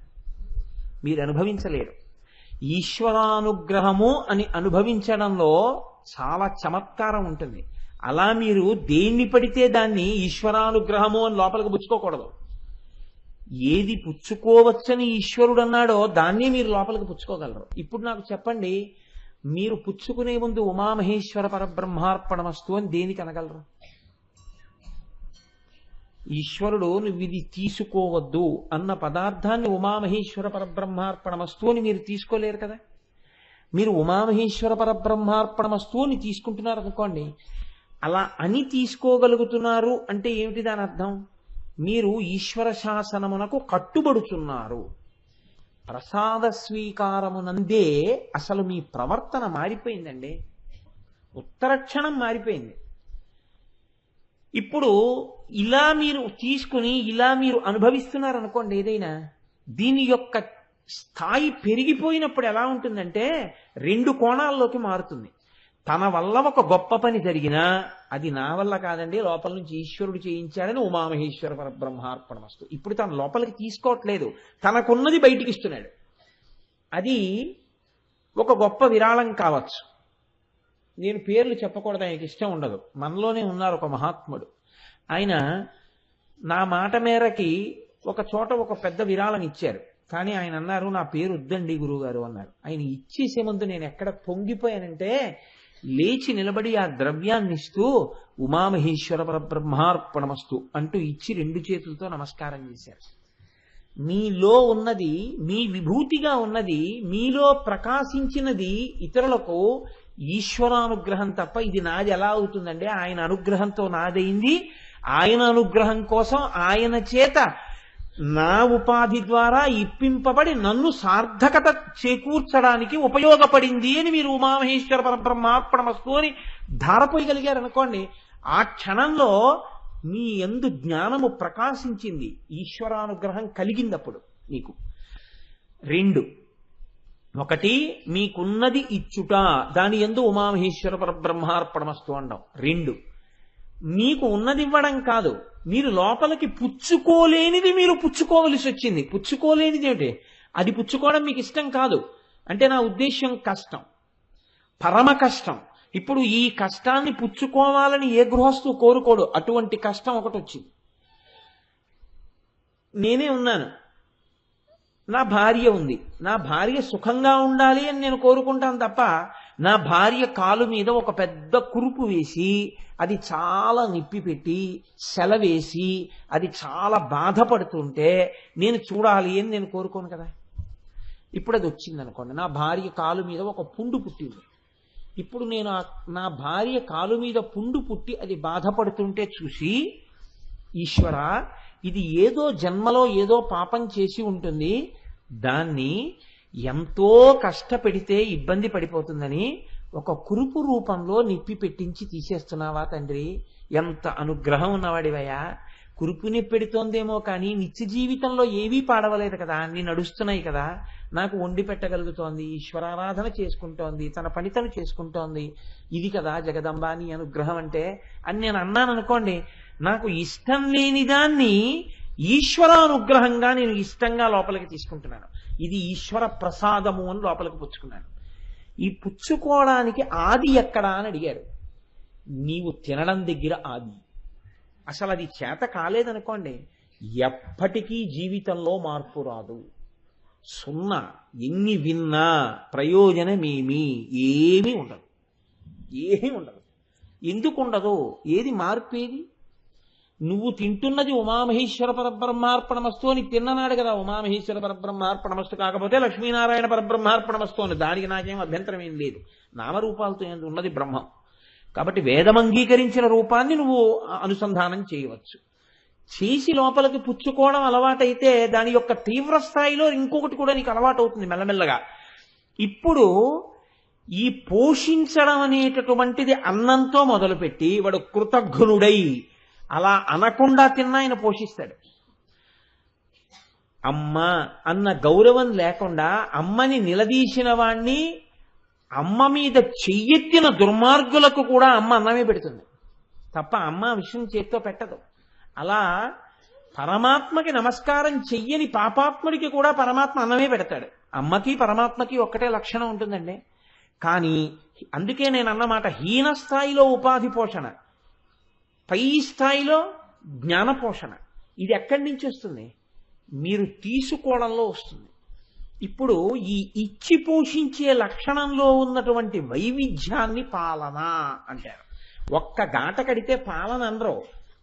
మీరు అనుభవించలేరు. ఈశ్వరానుగ్రహము అని అనుభవించడంలో చాలా చమత్కారం ఉంటుంది. అలా మీరు దేన్ని పడితే దాన్ని ఈశ్వరానుగ్రహము అని లోపలికి పుచ్చుకోకూడదు. ఏది పుచ్చుకోవచ్చని ఈశ్వరుడు అన్నాడో దాన్నే మీరు లోపలికి పుచ్చుకోగలరు. ఇప్పుడు నాకు చెప్పండి, మీరు పుచ్చుకునే ముందు ఉమామహేశ్వర పరబ్రహ్మార్పణమస్తు అని దేనికి అనగలరు? ఈశ్వరుడు నువ్వు ఇది తీసుకోవద్దు అన్న పదార్థాన్ని ఉమామహేశ్వర పరబ్రహ్మార్పణమస్తు అని మీరు తీసుకోలేరు కదా. మీరు ఉమామహేశ్వర పరబ్రహ్మార్పణమస్తు అని తీసుకుంటున్నారు అనుకోండి, అలా అని తీసుకోగలుగుతున్నారు అంటే ఏమిటి దాని అర్థం? మీరు ఈశ్వర శాసనమునకు కట్టుబడుతున్నారు. ప్రసాద స్వీకారమునందే అసలు మీ ప్రవర్తన మారిపోయిందండి, ఉత్తరక్షణం మారిపోయింది. ఇప్పుడు ఇలా మీరు తీసుకుని ఇలా మీరు అనుభవిస్తున్నారు అనుకోండి ఏదైనా, దీని యొక్క స్థాయి పెరిగిపోయినప్పుడు ఎలా ఉంటుందంటే రెండు కోణాల్లోకి మారుతుంది. తన వల్ల ఒక గొప్ప పని జరిగినా అది నా వల్ల కాదండి, లోపల నుంచి ఈశ్వరుడు చేయించాడని ఉమామహేశ్వర పరబ్రహ్మార్పణమస్తు. ఇప్పుడు తన లోపలికి తీసుకోవట్లేదు, తనకున్నది బయటికి ఇస్తున్నాడు. అది ఒక గొప్ప విరాళం కావచ్చు. నేను పేర్లు చెప్పకూడదు, ఆయనకి ఇష్టం ఉండదు. మనలోనే ఉన్నారు ఒక మహాత్ముడు, ఆయన నా మాట మేరకి ఒక చోట ఒక పెద్ద విరాళం ఇచ్చారు. కానీ ఆయన అన్నారు, నా పేరు వద్దండి గురువుగారు అన్నారు. ఆయన ఇచ్చేసే ముందు నేను ఎక్కడ పొంగిపోయానంటే, లేచి నిలబడి ఆ ద్రవ్యాన్ని ఇస్తూ ఉమామహేశ్వర పరబ్రహ్మార్పణమస్తు అంటూ ఇచ్చి రెండు చేతులతో నమస్కారం చేశారు. మీలో ఉన్నది, మీ విభూతిగా ఉన్నది, మీలో ప్రకాశించినది ఇతరులకు ఈశ్వరానుగ్రహం తప్ప ఇది నాది ఎలా అవుతుందండి? ఆయన అనుగ్రహంతో నాదైంది. ఆయన అనుగ్రహం కోసం ఆయన చేత నా ఉపాధి ద్వారా ఇప్పింపబడి నన్ను సార్థకత చేకూర్చడానికి ఉపయోగపడింది అని మీరు ఉమామహేశ్వర పరబ్రహ్మార్పణమస్తు అని ధారపోయగలిగారు అనుకోండి, ఆ క్షణంలో మీ యందు జ్ఞానము ప్రకాశించింది, ఈశ్వరానుగ్రహం కలిగిందప్పుడు మీకు. రెండు, ఒకటి మీకున్నది ఇచ్చుట, దాని యందు ఉమామహేశ్వర పరబ్రహ్మార్పణమస్తు అండం. రెండు, మీకు ఉన్నది ఇవ్వడం కాదు, మీరు లోపలికి పుచ్చుకోలేనిది మీరు పుచ్చుకోవలసి వచ్చింది. పుచ్చుకోలేనిది ఏమిటి? అది పుచ్చుకోవడం మీకు ఇష్టం కాదు అంటే నా ఉద్దేశ్యం కష్టం, పరమ కష్టం. ఇప్పుడు ఈ కష్టాన్ని పుచ్చుకోవాలని ఏ గృహస్థు కోరుకోడు, అటువంటి కష్టం ఒకటి వచ్చింది. నేనే ఉన్నాను, నా భార్య ఉంది, నా భార్య సుఖంగా ఉండాలి అని నేను కోరుకుంటాను తప్ప, నా భార్య కాలు మీద ఒక పెద్ద కురుపు వేసి అది చాలా నిప్పి పెట్టి సెలవేసి అది చాలా బాధపడుతుంటే నేను చూడాలి అని నేను కోరుకోను కదా. ఇప్పుడు అది వచ్చింది అనుకోండి, నా భార్య కాలు మీద ఒక పుండు పుట్టింది. ఇప్పుడు నేను నా భార్య కాలు మీద పుండు పుట్టి అది బాధపడుతుంటే చూసి, ఈశ్వర ఇది ఏదో జన్మలో ఏదో పాపం చేసి ఉంటుంది, దాన్ని ఎంతో కష్టపెడితే ఇబ్బంది పడిపోతుందని ఒక కురుపు రూపంలో నిప్పి పెట్టించి తీసేస్తున్నావా తండ్రి? ఎంత అనుగ్రహం ఉన్నవాడివయ్యా. కురుపుని పెడుతోందేమో కానీ నిత్య జీవితంలో ఏవీ పాడవలేదు కదా, అన్ని నడుస్తున్నాయి కదా, నాకు వండి పెట్టగలుగుతోంది, ఈశ్వరారాధన చేసుకుంటోంది, తన పని తను చేసుకుంటోంది, ఇది కదా జగదంబ నీ అనుగ్రహం అంటే అని నేను అన్నాను అనుకోండి, నాకు ఇష్టం లేని దాన్ని ఈశ్వరానుగ్రహంగా నేను ఇష్టంగా లోపలికి తీసుకుంటున్నాను. ఇది ఈశ్వర ప్రసాదము అని లోపలికి పుచ్చుకున్నాను. ఈ పుచ్చుకోవడానికి ఆది ఎక్కడా అని అడిగాడు. నీవు తినడం దగ్గర ఆది. అసలు అది చేత కాలేదనుకోండి, ఎప్పటికీ జీవితంలో మార్పు రాదు. సున్నా. ఎన్ని విన్నా ప్రయోజనమేమీ ఏమీ ఉండదు, ఏమీ ఉండదు. ఎందుకు ఉండదు? ఏది మార్పేది? నువ్వు తింటున్నది ఉమామహేశ్వర పరబ్రహ్మార్పణమస్తు అని తిన్ననాడు కదా ఉమామహేశ్వర పరబ్రహ్మార్పణమస్తు, కాకపోతే లక్ష్మీనారాయణ పరబ్రహ్మార్పణమస్తు అని. దానికి నాకేం అభ్యంతరం ఏం లేదు. నామరూపాలతో ఉన్నది బ్రహ్మం కాబట్టి వేదం అంగీకరించిన రూపాన్ని నువ్వు అనుసంధానం చేయవచ్చు. చేసి లోపలికి పుచ్చుకోవడం అలవాటైతే దాని యొక్క తీవ్ర స్థాయిలో ఇంకొకటి కూడా నీకు అలవాటు అవుతుంది మెల్లమెల్లగా. ఇప్పుడు ఈ పోషించడం అనేటటువంటిది అన్నంతో మొదలుపెట్టి వాడు కృతజ్ఞుడై అలా అనకుండా తిన్నా ఆయన పోషిస్తాడు. అమ్మ అన్న గౌరవం లేకుండా అమ్మని నిలదీసిన వాణ్ణి, అమ్మ మీద చెయ్యెత్తిన దుర్మార్గులకు కూడా అమ్మ అన్నమే పెడుతుంది తప్ప అమ్మ విషయం చేత్తో పెట్టదు. అలా పరమాత్మకి నమస్కారం చెయ్యని పాపాత్ముడికి కూడా పరమాత్మ అన్నమే పెడతాడు. అమ్మకి పరమాత్మకి ఒక్కటే లక్షణం ఉంటుందండి. కానీ అందుకే నేను అన్నమాట, హీన స్థాయిలో ఉపాధి పోషణ, పై స్థాయిలో జ్ఞాన పోషణ. ఇది ఎక్కడి నుంచి వస్తుంది? మీరు తీసుకోవడంలో వస్తుంది. ఇప్పుడు ఈ ఇచ్చి పోషించే లక్షణంలో ఉన్నటువంటి వైవిధ్యాన్ని పాలన అంటారు. ఒక్క గాట కడితే పాలన అనరు.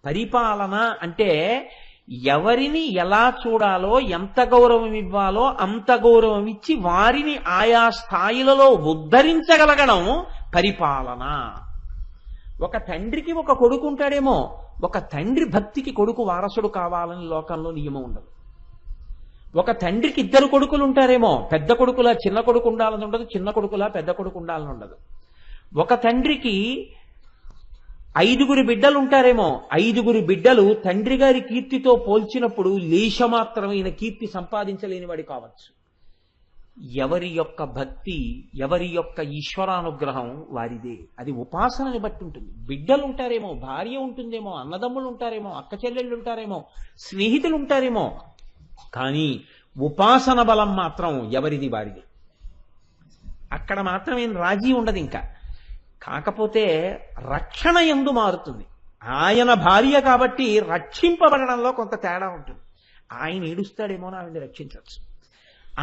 పరిపాలన అంటే ఎవరిని ఎలా చూడాలో, ఎంత గౌరవం ఇవ్వాలో అంత గౌరవం ఇచ్చి వారిని ఆయా స్థాయిలలో ఉద్ధరించగలగడం పరిపాలన. ఒక తండ్రికి ఒక కొడుకు ఉంటాడేమో, ఒక తండ్రి భక్తికి కొడుకు వారసుడు కావాలని లోకంలో నియమం ఉండదు. ఒక తండ్రికి ఇద్దరు కొడుకులు ఉంటారేమో, పెద్ద కొడుకులా చిన్న కొడుకు ఉండాలని ఉండదు, చిన్న కొడుకులా పెద్ద కొడుకు ఉండాలని ఉండదు. ఒక తండ్రికి 5 బిడ్డలు ఉంటారేమో, 5 బిడ్డలు తండ్రి గారి కీర్తితో పోల్చినప్పుడు లేశమాత్రమైన కీర్తి సంపాదించలేని వాడి కావచ్చు. ఎవరి యొక్క భక్తి, ఎవరి యొక్క ఈశ్వరానుగ్రహం వారిదే. అది ఉపాసనని బట్టి ఉంటుంది. బిడ్డలు ఉంటారేమో, భార్య ఉంటుందేమో, అన్నదమ్ములు ఉంటారేమో, అక్క చెల్లెళ్ళు ఉంటారేమో, స్నేహితులు ఉంటారేమో, కానీ ఉపాసన బలం మాత్రం ఎవరిది వారిది. అక్కడ మాత్రం ఏం రాజీ ఉండదు. ఇంకా కాకపోతే రక్షణ యందు మారుతుంది. ఆయన భార్య కాబట్టి రక్షింపబడడంలో కొంత తేడా ఉంటుంది. ఆయన ఏడుస్తాడేమో నా ఆవిడని రక్షించవచ్చు,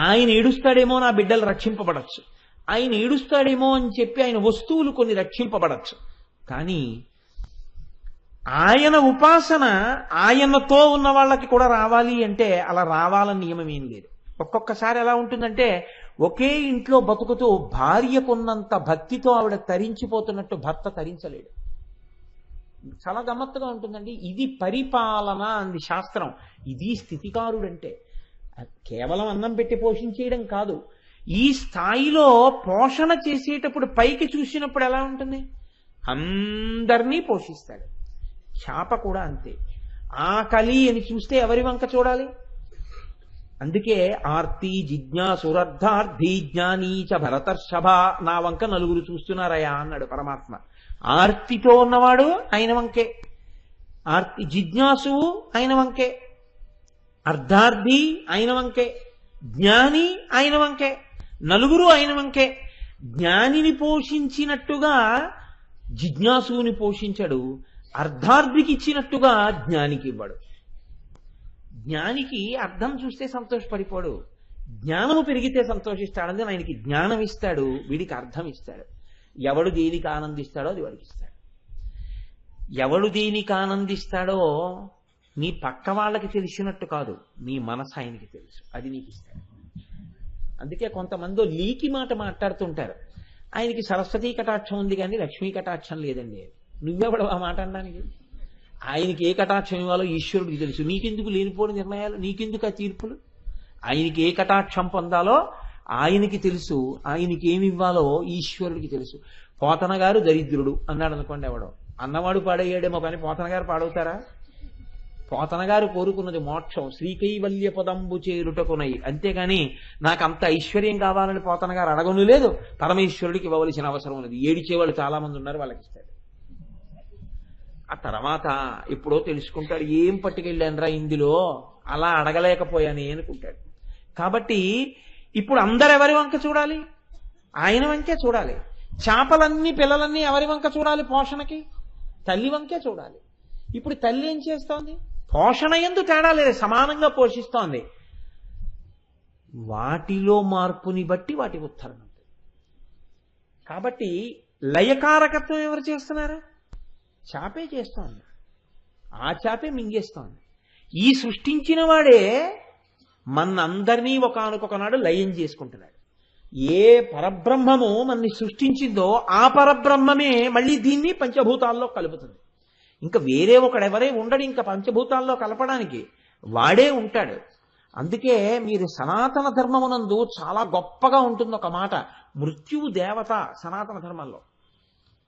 ఆయన ఏడుస్తాడేమో నా బిడ్డలు రక్షింపబడచ్చు, ఆయన ఏడుస్తాడేమో అని చెప్పి ఆయన వస్తువులు కొన్ని రక్షింపబడచ్చు. కానీ ఆయన ఉపాసన ఆయనతో ఉన్న వాళ్ళకి కూడా రావాలి అంటే అలా రావాలని నియమం ఏం లేదు. ఒక్కొక్కసారి ఎలా ఉంటుందంటే ఒకే ఇంట్లో బతుకుతూ భార్యకున్నంత భక్తితో ఆవిడ తరించిపోతున్నట్టు భర్త తరించలేడు. చాలా గమ్మత్తుగా ఉంటుందండి. ఇది పరిపాలన అంది శాస్త్రం. ఇది స్థితికారుడంటే కేవలం అన్నం పెట్టి పోషించేయడం కాదు. ఈ స్థాయిలో పోషణ చేసేటప్పుడు పైకి చూసినప్పుడు ఎలా ఉంటుంది? అందరినీ పోషిస్తాడు. చేప కూడా అంతే. ఆకలి అని చూస్తే ఎవరి వంక చూడాలి? అందుకే ఆర్తి జిజ్ఞాసురర్థార్థి జ్ఞానీచ భరతర్షభ, నా వంక నలుగురు చూస్తున్నారయా అన్నాడు పరమాత్మ. ఆర్తితో ఉన్నవాడు ఆయన వంకే, ఆర్తి జిజ్ఞాసువు ఆయన వంకే, అర్ధార్థి ఆయన వంకే, జ్ఞాని ఆయన వంకే, నలుగురు ఆయన వంకే. జ్ఞానిని పోషించినట్టుగా జిజ్ఞాసువుని పోషించడు, అర్ధార్థికి ఇచ్చినట్టుగా జ్ఞానికి ఇవ్వడు. జ్ఞానికి అర్థం చూస్తే సంతోషపడిపోడు, జ్ఞానము పెరిగితే సంతోషిస్తాడు. అందుకని ఆయనకి జ్ఞానం ఇస్తాడు, వీడికి అర్థం ఇస్తాడు. ఎవడు దేనికి ఆనందిస్తాడో అది వాడికి ఇస్తాడు. ఎవడు దేనికి ఆనందిస్తాడో నీ పక్క వాళ్ళకి తెలిసినట్టు కాదు, నీ మనసు ఆయనకి తెలుసు, అది నీకు ఇస్తాడు. అందుకే కొంతమంది లీకి మాట మాట్లాడుతుంటారు, ఆయనకి సరస్వతీ కటాక్షం ఉంది కానీ లక్ష్మీ కటాక్షం లేదండి. నువ్వెవడు ఆ మాట అనడానికి? ఆయనకి ఏ కటాక్షం ఇవ్వాలో ఈశ్వరుడికి తెలుసు. నీకెందుకు లేనిపోని నిర్ణయాలు, నీకెందుకు ఆ తీర్పులు? ఆయనకి ఏ కటాక్షం పొందాలో ఆయనకి తెలుసు, ఆయనకి ఏమి ఇవ్వాలో ఈశ్వరుడికి తెలుసు. పోతన గారు దరిద్రుడు అన్నాడు అనుకోండి, ఎవడో అన్నవాడు పాడయ్యాడేమో కానీ పోతన గారు పాడవుతారా? పోతన గారు కోరుకున్నది మోక్షం, శ్రీకైవల్య పదంబు చేరుటకునై. అంతేగాని నాకు అంత ఐశ్వర్యం కావాలని పోతన గారు అడగను లేదు, పరమేశ్వరుడికి ఇవ్వవలసిన అవసరం ఉన్నది. ఏడిచేవాళ్ళు చాలా మంది ఉన్నారు, వాళ్ళకి ఇస్తాడు. ఆ తర్వాత ఎప్పుడో తెలుసుకుంటాడు, ఏం పట్టుకెళ్ళానరా ఇందులో, అలా అడగలేకపోయానే అనుకుంటాడు. కాబట్టి ఇప్పుడు అందరెవరి వంక చూడాలి? ఆయన వంకే చూడాలి. చేపలన్నీ పిల్లలన్నీ ఎవరి వంక చూడాలి? పోషణకి తల్లి వంకే చూడాలి. ఇప్పుడు తల్లి ఏం చేస్తోంది? పోషణ యందు తేడా లేదు, సమానంగా పోషిస్తోంది. వాటిలో మార్పుని బట్టి వాటి ఉత్తరం ఉంటుంది. కాబట్టి లయకారకత్వం ఎవరు చేస్తున్నారు? చేపే చేస్తోంది, ఆ చేపే మింగేస్తోంది. ఈ సృష్టించిన వాడే మనందరినీ ఒకానొకనాడు లయం చేసుకుంటున్నాడు. ఏ పరబ్రహ్మము మనని సృష్టించిందో ఆ పరబ్రహ్మమే మళ్ళీ దీన్ని పంచభూతాల్లో కలుపుతుంది. ఇంకా వేరే ఒకడెవరే ఉండడు ఇంకా పంచభూతాల్లో కలపడానికి, వాడే ఉంటాడు. అందుకే మీరు సనాతన ధర్మమునందు చాలా గొప్పగా ఉంటుంది ఒక మాట, మృత్యువు దేవత. సనాతన ధర్మంలో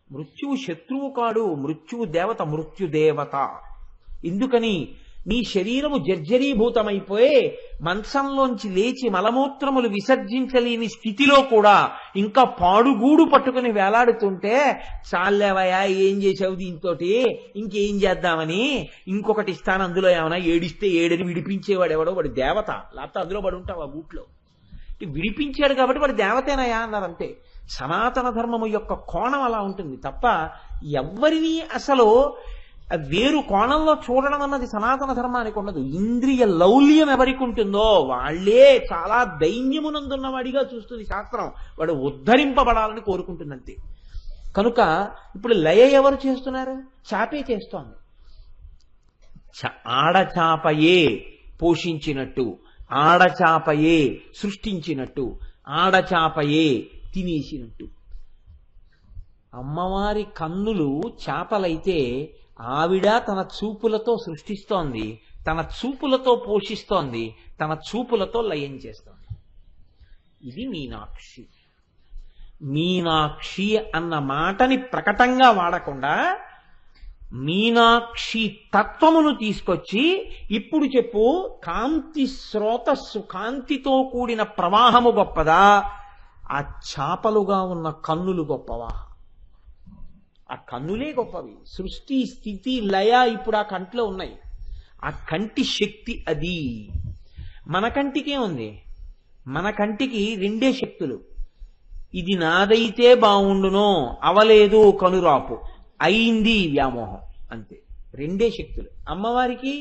మృత్యువు శత్రువు కాడు, మృత్యువు దేవత, మృత్యుదేవత. ఎందుకని? నీ శరీరము జర్జరీభూతమైపోయి మంచంలోంచి లేచి మలమూత్రములు విసర్జించలేని స్థితిలో కూడా ఇంకా పాడుగూడు పట్టుకుని వేలాడుతుంటే, చాలేవయా ఏం చేసావు దీంతోటి, ఇంకేం చేద్దామని ఇంకొకటి ఇస్తాను, అందులో ఏమైనా ఏడిస్తే ఏడని విడిపించేవాడు ఎవడో, వాడు దేవత. లేకపోతే అందులో పడి ఉంటావు ఆ గూట్లో. విడిపించాడు కాబట్టి వాడు దేవతేనయా అన్నారు అంతే. సనాతన ధర్మము యొక్క కోణం అలా ఉంటుంది తప్ప ఎవ్వరినీ అసలు వేరు కోణంలో చూడడం అన్నది సనాతన ధర్మానికి ఉండదు. ఇంద్రియ లౌల్యం ఎవరికి ఉంటుందో వాళ్లే చాలా దైన్యమునందున్నవాడిగా చూస్తుంది శాస్త్రం. వాడు ఉద్ధరింపబడాలని కోరుకుంటుందంతే. కనుక ఇప్పుడు లయ ఎవరు చేస్తున్నారు? చాపే చేస్తోంది. ఆడచాపయే పోషించినట్టు, ఆడచాపయే సృష్టించినట్టు, ఆడచాపయే తినేసినట్టు. అమ్మవారి కన్నులు చేపలైతే ఆవిడ తన చూపులతో సృష్టిస్తోంది, తన చూపులతో పోషిస్తోంది, తన చూపులతో లయం చేస్తోంది. ఇది మీనాక్షి. మీనాక్షి అన్న మాటని ప్రకటంగా వాడకుండా మీనాక్షి తత్వమును తీసుకొచ్చి ఇప్పుడు చెప్పు, కాంతి స్రోతస్సు, కాంతితో కూడిన ప్రవాహము గొప్పదా, ఆ చాపలుగా ఉన్న కన్నులు గొప్పవా? ఆ కన్నులే గొప్పవి. సృష్టి స్థితి లయ ఇప్పుడు ఆ కంటిలో ఉన్నాయి. ఆ కంటి శక్తి అది. మన కంటికే ఉంది. మన కంటికి రెండే శక్తులు. ఇది నాదైతే బాగుండునో, అవలేదు కనురాపు, అయింది వ్యామోహం, అంతే. రెండే శక్తులు. అమ్మవారికి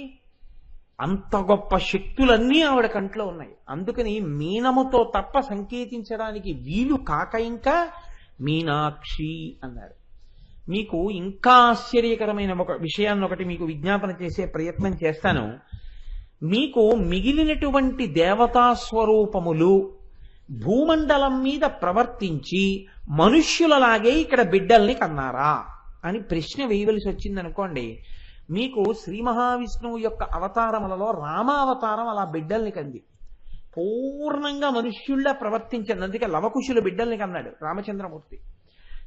అంత గొప్ప శక్తులన్నీ ఆవిడ కంట్లో ఉన్నాయి. అందుకని మీనముతో తప్ప సంకేతించడానికి వీలు కాక ఇంకా మీనాక్షి అన్నారు. మీకు ఇంకా ఆశ్చర్యకరమైన ఒక విషయాన్ని ఒకటి మీకు విజ్ఞాపన చేసే ప్రయత్నం చేస్తాను. మీకు మిగిలినటువంటి దేవతా స్వరూపములు భూమండలం మీద ప్రవర్తించి మనుష్యులలాగే ఇక్కడ బిడ్డల్ని కన్నారా అని ప్రశ్న వేయవలసి వచ్చిందనుకోండి. మీకు శ్రీ మహావిష్ణువు యొక్క అవతారములలో రామావతారం అలా బిడ్డల్ని కంది. పూర్ణంగా మనుష్యుల్లా ప్రవర్తించింది. అందుకే లవకుశుల బిడ్డల్ని కన్నాడు రామచంద్రమూర్తి.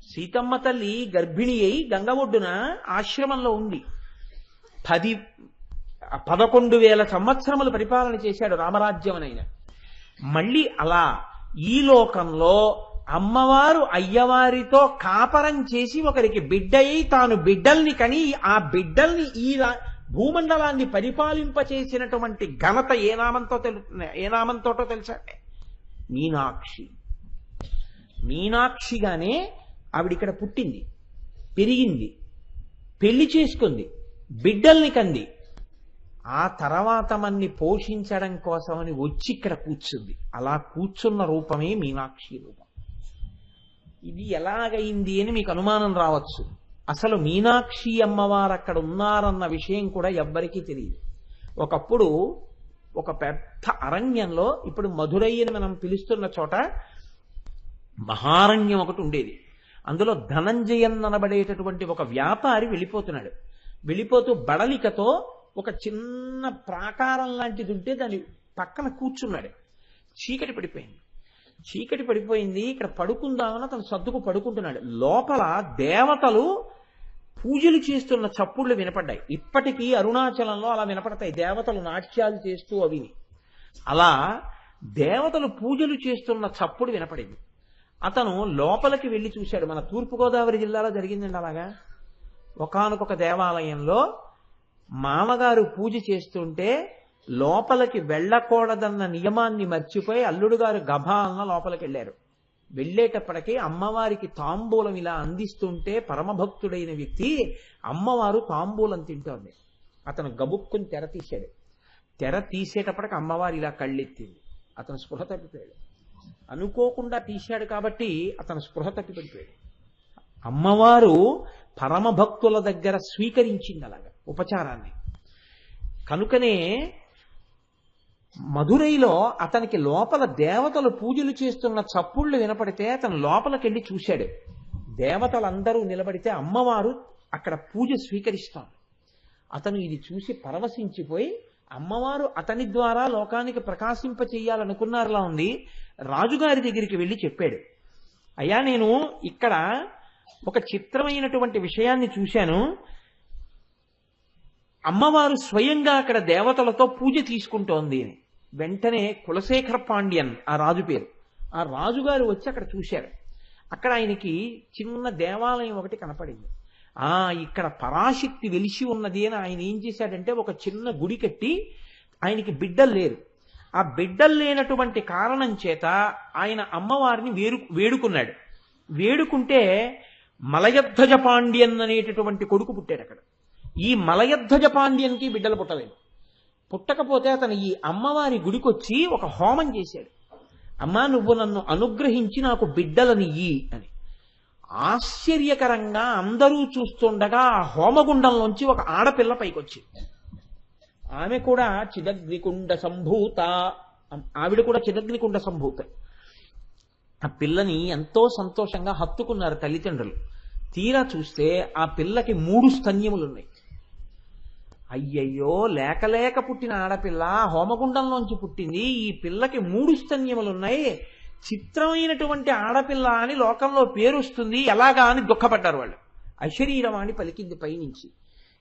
సీతమ్మ తల్లి గర్భిణి అయి గంగ ఒడ్డున ఆశ్రమంలో ఉంది. 11,000 సంవత్సరములు పరిపాలన చేశాడు రామరాజ్యమనైన. మళ్ళీ అలా ఈ లోకంలో అమ్మవారు అయ్యవారితో కాపరం చేసి ఒకరికి బిడ్డయి తాను బిడ్డల్ని కని ఆ బిడ్డల్ని ఈ భూమండలాన్ని పరిపాలింపచేసినటువంటి ఘనత ఏ నామంతోటో తెలుసా? మీనాక్షి. మీనాక్షిగానే ఆవిడిక్కడ పుట్టింది, పెరిగింది, పెళ్లి చేసుకుంది, బిడ్డల్ని కంది. ఆ తర్వాత మన్ని పోషించడం కోసమని వచ్చి ఇక్కడ కూర్చుంది. అలా కూర్చున్న రూపమే మీనాక్షి రూపం. ఇది ఎలాగైంది అని మీకు అనుమానం రావచ్చు. అసలు మీనాక్షి అమ్మవారు అక్కడ ఉన్నారన్న విషయం కూడా ఎవ్వరికీ తెలియదు. ఒకప్పుడు ఒక పెద్ద అరణ్యంలో, ఇప్పుడు మధురై అని మనం పిలుస్తున్న చోట మహారణ్యం ఒకటి ఉండేది. అందులో ధనంజయన్ అనబడేటటువంటి ఒక వ్యాపారి వెళ్ళిపోతున్నాడు. వెళ్ళిపోతూ బడలికతో ఒక చిన్న ప్రాకారం లాంటిది ఉంటే దాని పక్కన కూర్చున్నాడు. చీకటి పడిపోయింది. చీకటి పడిపోయింది. ఇక్కడ పడుకుందామని అతను సర్దుకు పడుకుంటున్నాడు. లోపల దేవతలు పూజలు చేస్తున్న చప్పుళ్ళు వినపడ్డాయి. ఇప్పటికీ అరుణాచలంలో అలా వినపడతాయి, దేవతలు నాట్యాలు చేస్తూ అవిని. అలా దేవతలు పూజలు చేస్తున్న చప్పుడు వినపడింది. అతను లోపలికి వెళ్ళి చూశాడు. మన తూర్పుగోదావరి జిల్లాలో జరిగిందండి అలాగా. ఒకానొక దేవాలయంలో మామగారు పూజ చేస్తుంటే లోపలికి వెళ్ళకూడదన్న నియమాన్ని మర్చిపోయి అల్లుడు గారు గభాలన లోపలికి వెళ్ళారు. వెళ్ళేటప్పటికీ అమ్మవారికి తాంబూలం ఇలా అందిస్తుంటే పరమభక్తుడైన వ్యక్తి అమ్మవారు తాంబూలం తింటోంది. అతను గబుక్కుని తెర తీశాడు. తెర తీసేటప్పటికి అమ్మవారు ఇలా కళ్ళెత్తింది. అతను స్పృహ తప్పిపోయాడు. అనుకోకుండా తీశాడు కాబట్టి అతను స్పృహ తప్పిపడిపోయాడు. అమ్మవారు పరమభక్తుల దగ్గర స్వీకరించింది అలాగా ఉపచారాన్ని. కనుకనే మధురైలో అతనికి లోపల దేవతలు పూజలు చేస్తున్న చప్పుళ్ళు వినపడితే అతను లోపలికెళ్ళి చూశాడు. దేవతలందరూ నిలబడితే అమ్మవారు అక్కడ పూజ స్వీకరిస్తాడు. అతను ఇది చూసి పరవశించిపోయి అమ్మవారు అతని ద్వారా లోకానికి ప్రకాశింప చెయ్యాలనుకున్నారులా ఉంది. రాజుగారి దగ్గరికి వెళ్ళి చెప్పాడు, అయ్యా నేను ఇక్కడ ఒక చిత్రమైనటువంటి విషయాన్ని చూశాను. అమ్మవారు స్వయంగా అక్కడ దేవతలతో పూజ తీసుకుంటోంది అని. వెంటనే కులశేఖర పాండ్యన్ ఆ రాజు పేరు. ఆ రాజుగారు వచ్చి అక్కడ చూశారు. అక్కడ ఆయనకి చిన్న దేవాలయం ఒకటి కనపడింది. ఇక్కడ పరాశక్తి వెలిసి ఉన్నది అని ఆయన ఏం చేశాడంటే ఒక చిన్న గుడి కట్టి, ఆయనకి బిడ్డలు లేరు. ఆ బిడ్డలు లేనటువంటి కారణం చేత ఆయన అమ్మవారిని వేడుకున్నాడు. వేడుకుంటే మలయధ్వజ పాండ్యన్ అనేటటువంటి కొడుకు పుట్టాడు అక్కడ. ఈ మలయధ్వజ పాండ్యన్కి బిడ్డలు పుట్టలేదు. పుట్టకపోతే అతను ఈ అమ్మవారి గుడికొచ్చి ఒక హోమం చేశాడు. అమ్మా నువ్వు నన్ను అనుగ్రహించి నాకు బిడ్డలనియ్యి అని. ఆశ్చర్యకరంగా అందరూ చూస్తుండగా ఆ హోమగుండంలోంచి ఒక ఆడపిల్ల పైకొచ్చింది. ఆమె కూడా చిదగ్నికుండ సంభూత, ఆవిడ కూడా చిదగ్నికుండ సంభూత. ఆ పిల్లని ఎంతో సంతోషంగా హత్తుకున్నారు తల్లిదండ్రులు. తీరా చూస్తే ఆ పిల్లకి 3 స్తన్యములున్నాయి. అయ్యయ్యో, లేక లేక పుట్టిన ఆడపిల్ల హోమగుండంలోంచి పుట్టింది, ఈ పిల్లకి 3 స్తన్యములున్నాయి, చిత్రమైనటువంటి ఆడపిల్ల అని లోకంలో పేరు వస్తుంది, ఎలాగా అని దుఃఖపడ్డారు వాళ్ళు. అశరీరవాణి పలికింది పైనుంచి,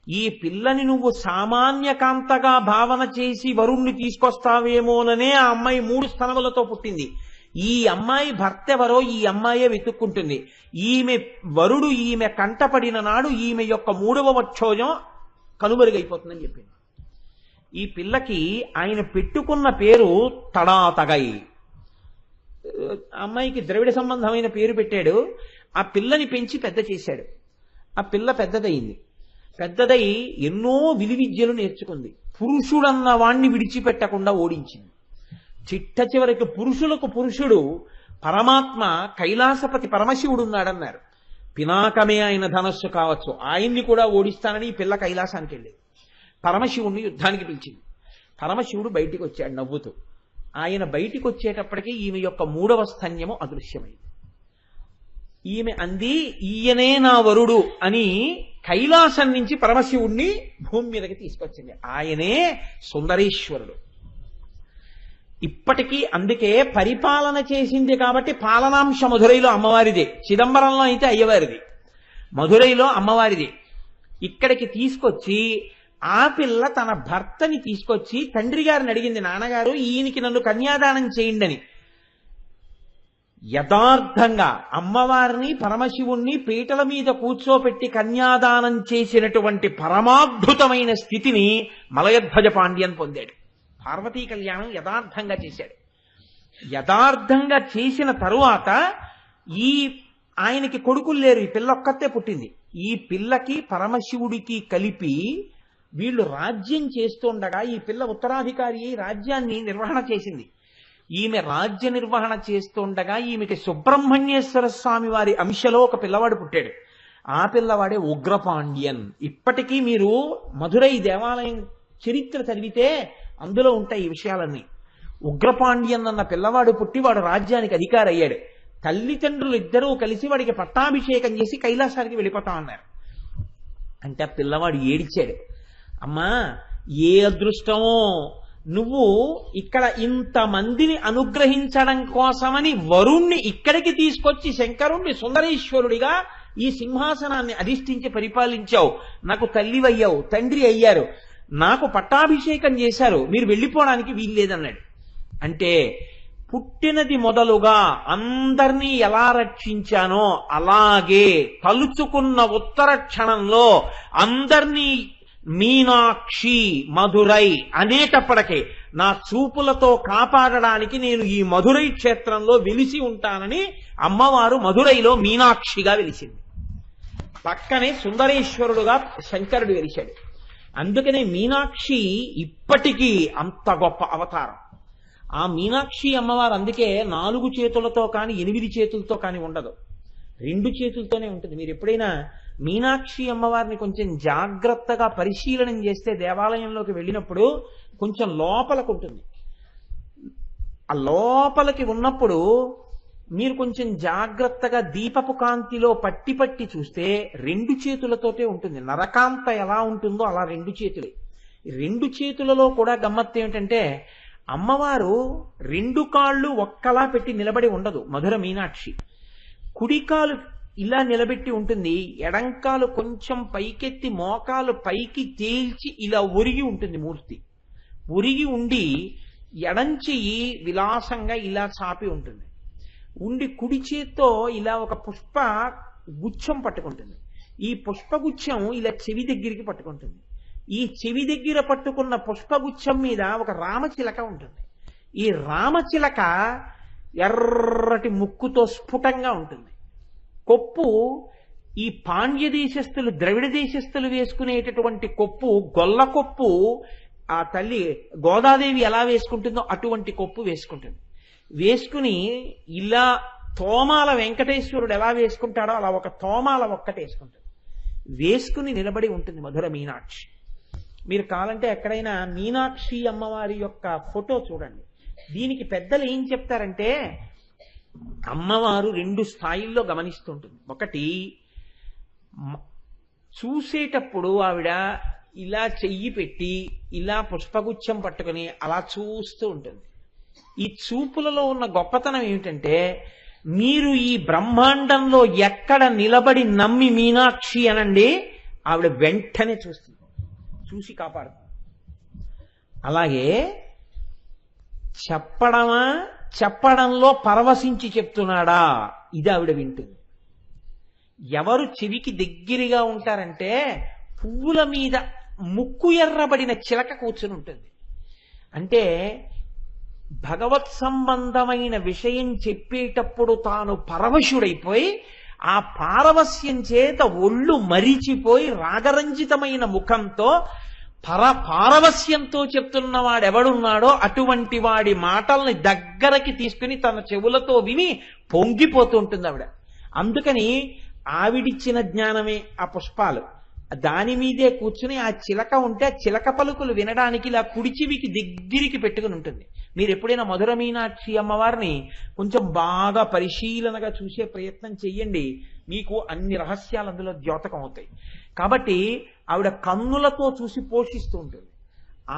ఈ పిల్లని నువ్వు సామాన్య కాంతగా భావన చేసి వరుణ్ణి తీసుకొస్తావేమోననే ఆ అమ్మాయి 3 స్తనములతో పుట్టింది. ఈ అమ్మాయి భర్త ఎవరో ఈ అమ్మాయే వెతుక్కుంటుంది. ఈమె వరుడు ఈమె కంటపడిన నాడు ఈమె యొక్క 3వ వచ్చోజం కనుమరుగైపోతుందని చెప్పింది. ఈ పిల్లకి ఆయన పెట్టుకున్న పేరు తడాతగై. అమ్మాయికి ద్రవిడ సంబంధమైన పేరు పెట్టాడు. ఆ పిల్లని పెంచి పెద్ద చేశాడు. ఆ పిల్ల పెద్దదై ఎన్నో విలువిద్యలు నేర్చుకుంది. పురుషుడన్న వాణ్ణి విడిచిపెట్టకుండా ఓడించింది. చిట్ట చివరికి పురుషులకు పురుషుడు పరమాత్మ కైలాసపతి పరమశివుడు ఉన్నాడన్నారు. పినాకమే ఆయన ధనస్సు కావచ్చు, ఆయన్ని కూడా ఓడిస్తానని ఈ పిల్ల కైలాసానికి వెళ్ళేది. పరమశివుణ్ణి యుద్ధానికి పిలిచింది. పరమశివుడు బయటికి వచ్చాడు నవ్వుతూ. ఆయన బయటికి వచ్చేటప్పటికీ ఈమె యొక్క 3వ స్తన్యము అదృశ్యమైంది. ఈమె అంది, ఈయనే నా వరుడు అని కైలాసం నుంచి పరమశివుణ్ణి భూమి మీదకి తీసుకొచ్చింది. ఆయనే సుందరేశ్వరుడు. ఇప్పటికీ అందుకే పరిపాలన చేసింది కాబట్టి పాలనాంశ మధురైలో అమ్మవారిదే, చిదంబరంలో అయితే అయ్యవారిది, మధురైలో అమ్మవారిది. ఇక్కడికి తీసుకొచ్చి ఆ పిల్ల తన భర్తని తీసుకొచ్చి తండ్రి గారిని అడిగింది, నాన్నగారు ఈయనకి నన్ను కన్యాదానం చేయండి అని. యథార్థంగా అమ్మవారిని పరమశివుణ్ణి పీటల మీద కూర్చోపెట్టి కన్యాదానం చేసినటువంటి పరమాద్భుతమైన స్థితిని మలయధ్వజ పాండ్యన్ పొందాడు. పార్వతీ కళ్యాణం యథార్థంగా చేశాడు. యథార్థంగా చేసిన తరువాత ఆయనకి కొడుకులు లేరు, ఈ పిల్ల ఒక్కతే పుట్టింది. ఈ పిల్లకి పరమశివుడికి కలిపి వీళ్ళు రాజ్యం చేస్తుండగా ఈ పిల్ల ఉత్తరాధికారి రాజ్యాన్ని నిర్వహణ చేసింది. ఈమె రాజ్య నిర్వహణ చేస్తుండగా ఈమెకి సుబ్రహ్మణ్యేశ్వర స్వామి వారి అంశలో ఒక పిల్లవాడు పుట్టాడు. ఆ పిల్లవాడే ఉగ్రపాండ్యన్. ఇప్పటికీ మీరు మధురై దేవాలయం చరిత్ర చదివితే అందులో ఉంటాయి ఈ విషయాలన్నీ. ఉగ్రపాండ్యన్ అన్న పిల్లవాడు పుట్టి వాడు రాజ్యానికి అధికారి అయ్యాడు. తల్లిదండ్రులు ఇద్దరూ కలిసి వాడికి పట్టాభిషేకం చేసి కైలాసానికి వెళ్ళిపోతామన్నారు. అంటే ఆ పిల్లవాడు ఏడిచాడు, అమ్మా ఏ అదృష్టమో, నువ్వు ఇక్కడ ఇంతమందిని అనుగ్రహించడం కోసమని వరుణ్ణి ఇక్కడికి తీసుకొచ్చి శంకరుణ్ణి సుందరేశ్వరుడిగా ఈ సింహాసనాన్ని అధిష్ఠించి పరిపాలించావు, నాకు తల్లివయ్యావు, తండ్రి అయ్యారు, నాకు పట్టాభిషేకం చేశారు, మీరు వెళ్ళిపోవడానికి వీల్లేదన్నాడు. అంటే పుట్టినది మొదలుగా అందర్నీ ఎలా రక్షించానో అలాగే తలుచుకున్న ఉత్తర క్షణంలో అందర్నీ మీనాక్షి మధురై అనేటప్పటికే నా చూపులతో కాపాడడానికి నేను ఈ మధురై క్షేత్రంలో వెలిసి ఉంటానని అమ్మవారు మధురైలో మీనాక్షిగా వెలిసింది. పక్కనే సుందరేశ్వరుడుగా శంకరుడు వెలిశాడు. అందుకనే మీనాక్షి ఇప్పటికీ అంత గొప్ప అవతారం. ఆ మీనాక్షి అమ్మవారు అందుకే 4 చేతులతో కానీ 8 చేతులతో కానీ ఉండదు, 2 చేతులతోనే ఉంటుంది. మీరు ఎప్పుడైనా మీనాక్షి అమ్మవారిని కొంచెం జాగ్రత్తగా పరిశీలనం చేస్తే దేవాలయంలోకి వెళ్ళినప్పుడు కొంచెం లోపలకు ఉంటుంది. ఆ లోపలికి ఉన్నప్పుడు మీరు కొంచెం జాగ్రత్తగా దీపపు కాంతిలో పట్టి పట్టి చూస్తే 2 చేతులతోటే ఉంటుంది. నరకాంత ఎలా ఉంటుందో అలా 2 చేతులే. 2 చేతులలో కూడా గమ్మత్తు ఏమిటంటే అమ్మవారు 2 కాళ్ళు ఒక్కలా పెట్టి నిలబడి ఉండదు. మధుర మీనాక్షి కుడికాలు ఇలా నిలబెట్టి ఉంటుంది, ఎడంకాలు కొంచెం పైకెత్తి మోకాలు పైకి తేల్చి ఇలా ఒరిగి ఉంటుంది. మూర్తి ఒరిగి ఉండి ఎడంచెయ్యి విలాసంగా ఇలా చాపి ఉంటుంది. ఉండి కుడి చేత్తో ఇలా ఒక పుష్ప గుచ్చం పట్టుకుంటుంది. ఈ పుష్పగుచ్చం ఇలా చెవి దగ్గరికి పట్టుకుంటుంది. ఈ చెవి దగ్గర పట్టుకున్న పుష్పగుచ్చం మీద ఒక రామచిలక ఉంటుంది. ఈ రామచిలక ఎర్రటి ముక్కుతో స్ఫుటంగా ఉంటుంది. కొప్పు ఈ పాండ్య దేశస్థులు ద్రవిడ దేశస్థులు వేసుకునేటటువంటి కొప్పు, గొల్ల కొప్పు ఆ తల్లి గోదాదేవి ఎలా వేసుకుంటుందో అటువంటి కొప్పు వేసుకుంటుంది. వేసుకుని ఇలా తోమాల వెంకటేశ్వరుడు ఎలా వేసుకుంటాడో అలా ఒక తోమాల ఒక్కటి వేసుకుంటుంది. వేసుకుని నిలబడి ఉంటుంది మధుర మీనాక్షి. మీరు కావాలంటే ఎక్కడైనా మీనాక్షి అమ్మవారి యొక్క ఫోటో చూడండి. దీనికి పెద్దలు ఏం చెప్తారంటే, అమ్మవారు 2 స్థాయిల్లో గమనిస్తుంటుంది. ఒకటి, చూసేటప్పుడు ఆవిడ ఇలా చెయ్యి పెట్టి ఇలా పుష్పగుచ్చం పట్టుకుని అలా చూస్తూ ఉంటుంది. ఈ చూపులలో ఉన్న గొప్పతనం ఏమిటంటే, మీరు ఈ బ్రహ్మాండంలో ఎక్కడ నిలబడి నమ్మి మీనాక్షి అనండి, ఆవిడ వెంటనే చూస్తుంది, చూసి కాపాడుతుంది. అలాగే చెప్పడంలో పరవశించి చెప్తున్నాడా, ఇది ఆవిడ వింటుంది. ఎవరు చెవికి దగ్గరగా ఉంటారంటే, పువ్వుల మీద ముక్కు ఎర్రబడిన చిలక కూర్చుని ఉంటుంది. అంటే భగవత్ సంబంధమైన విషయం చెప్పేటప్పుడు తాను పరవశుడైపోయి, ఆ పారవస్యం చేత ఒళ్ళు మరిచిపోయి రాగరంజితమైన ముఖంతో పారవస్యంతో చెప్తున్నవాడెవడున్నాడో అటువంటి వాడి మాటల్ని దగ్గరకి తీసుకుని తన చెవులతో విని పొంగిపోతూ ఉంటుంది ఆవిడ. అందుకని ఆవిడిచ్చిన జ్ఞానమే ఆ పుష్పాలు. దాని మీదే కూర్చుని ఆ చిలక ఉంటే ఆ చిలక పలుకులు వినడానికి ఇలా కుడిచివికి దగ్గరికి పెట్టుకుని ఉంటుంది. మీరు ఎప్పుడైనా మధుర మీనాక్షి అమ్మవారిని కొంచెం బాగా పరిశీలనగా చూసే ప్రయత్నం చెయ్యండి, మీకు అన్ని రహస్యాలు అందులో ద్యోతకం అవుతాయి. కాబట్టి ఆవిడ కన్నులతో చూసి పోషిస్తూ ఉంటుంది.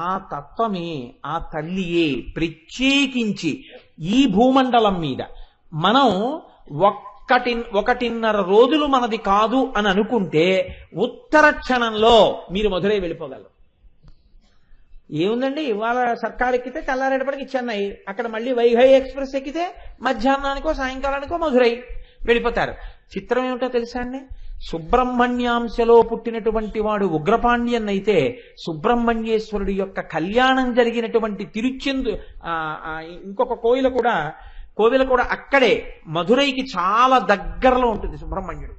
ఆ తత్వమే, ఆ తల్లియే ప్రత్యేకించి ఈ భూమండలం మీద మనం 1.5 రోజులు మనది కాదు అని అనుకుంటే ఉత్తర క్షణంలో మీరు మధురై వెళ్ళిపోగలరు. ఏముందండి, ఇవాళ సర్కార్ ఎక్కితే తెల్లారేపటికి చెన్నై, అక్కడ మళ్ళీ వైఘై ఎక్స్ప్రెస్ ఎక్కితే మధ్యాహ్నానికో సాయంకాలానికో మధురై వెళ్ళిపోతారు. చిత్రం ఏమిటో తెలుసా అండి, సుబ్రహ్మణ్యాంశలో పుట్టినటువంటి వాడు ఉగ్రపాండ్యన్ అయితే సుబ్రహ్మణ్యేశ్వరుడి యొక్క కళ్యాణం జరిగినటువంటి తిరుచెందు ఇంకొక కోవిల కూడా అక్కడే మధురైకి చాలా దగ్గరలో ఉంటుంది. సుబ్రహ్మణ్యుడు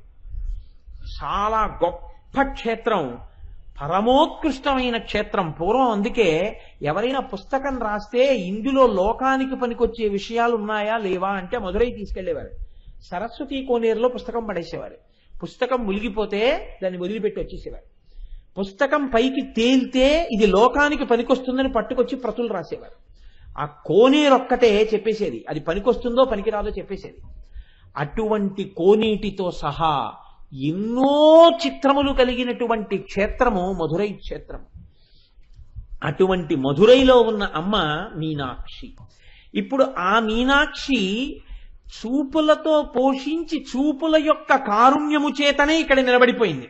చాలా గొప్ప క్షేత్రం, పరమోత్కృష్టమైన క్షేత్రం. పూర్వం అందుకే ఎవరైనా పుస్తకం రాస్తే ఇందులో లోకానికి పనికొచ్చే విషయాలు ఉన్నాయా లేవా అంటే మధురై తీసుకెళ్లేవారు. సరస్వతి కోనేరులో పుస్తకం పడేసేవారు. పుస్తకం మునిగిపోతే దాన్ని వదిలిపెట్టి వచ్చేసేవారు. పుస్తకం పైకి తేలితే ఇది లోకానికి పనికొస్తుందని పట్టుకొచ్చి ప్రతులు రాసేవారు. ఆ కోనేరొక్కటే చెప్పేసేది, అది పనికొస్తుందో పనికిరాదో చెప్పేసేది. అటువంటి కోనేటితో సహా ఎన్నో చిత్రములు కలిగినటువంటి క్షేత్రము మధురై క్షేత్రం. అటువంటి మధురైలో ఉన్న అమ్మ మీనాక్షి. ఇప్పుడు ఆ మీనాక్షి చూపులతో పోషించి చూపుల యొక్క కారుణ్యము చేతనే ఇక్కడ నిలబడిపోయింది.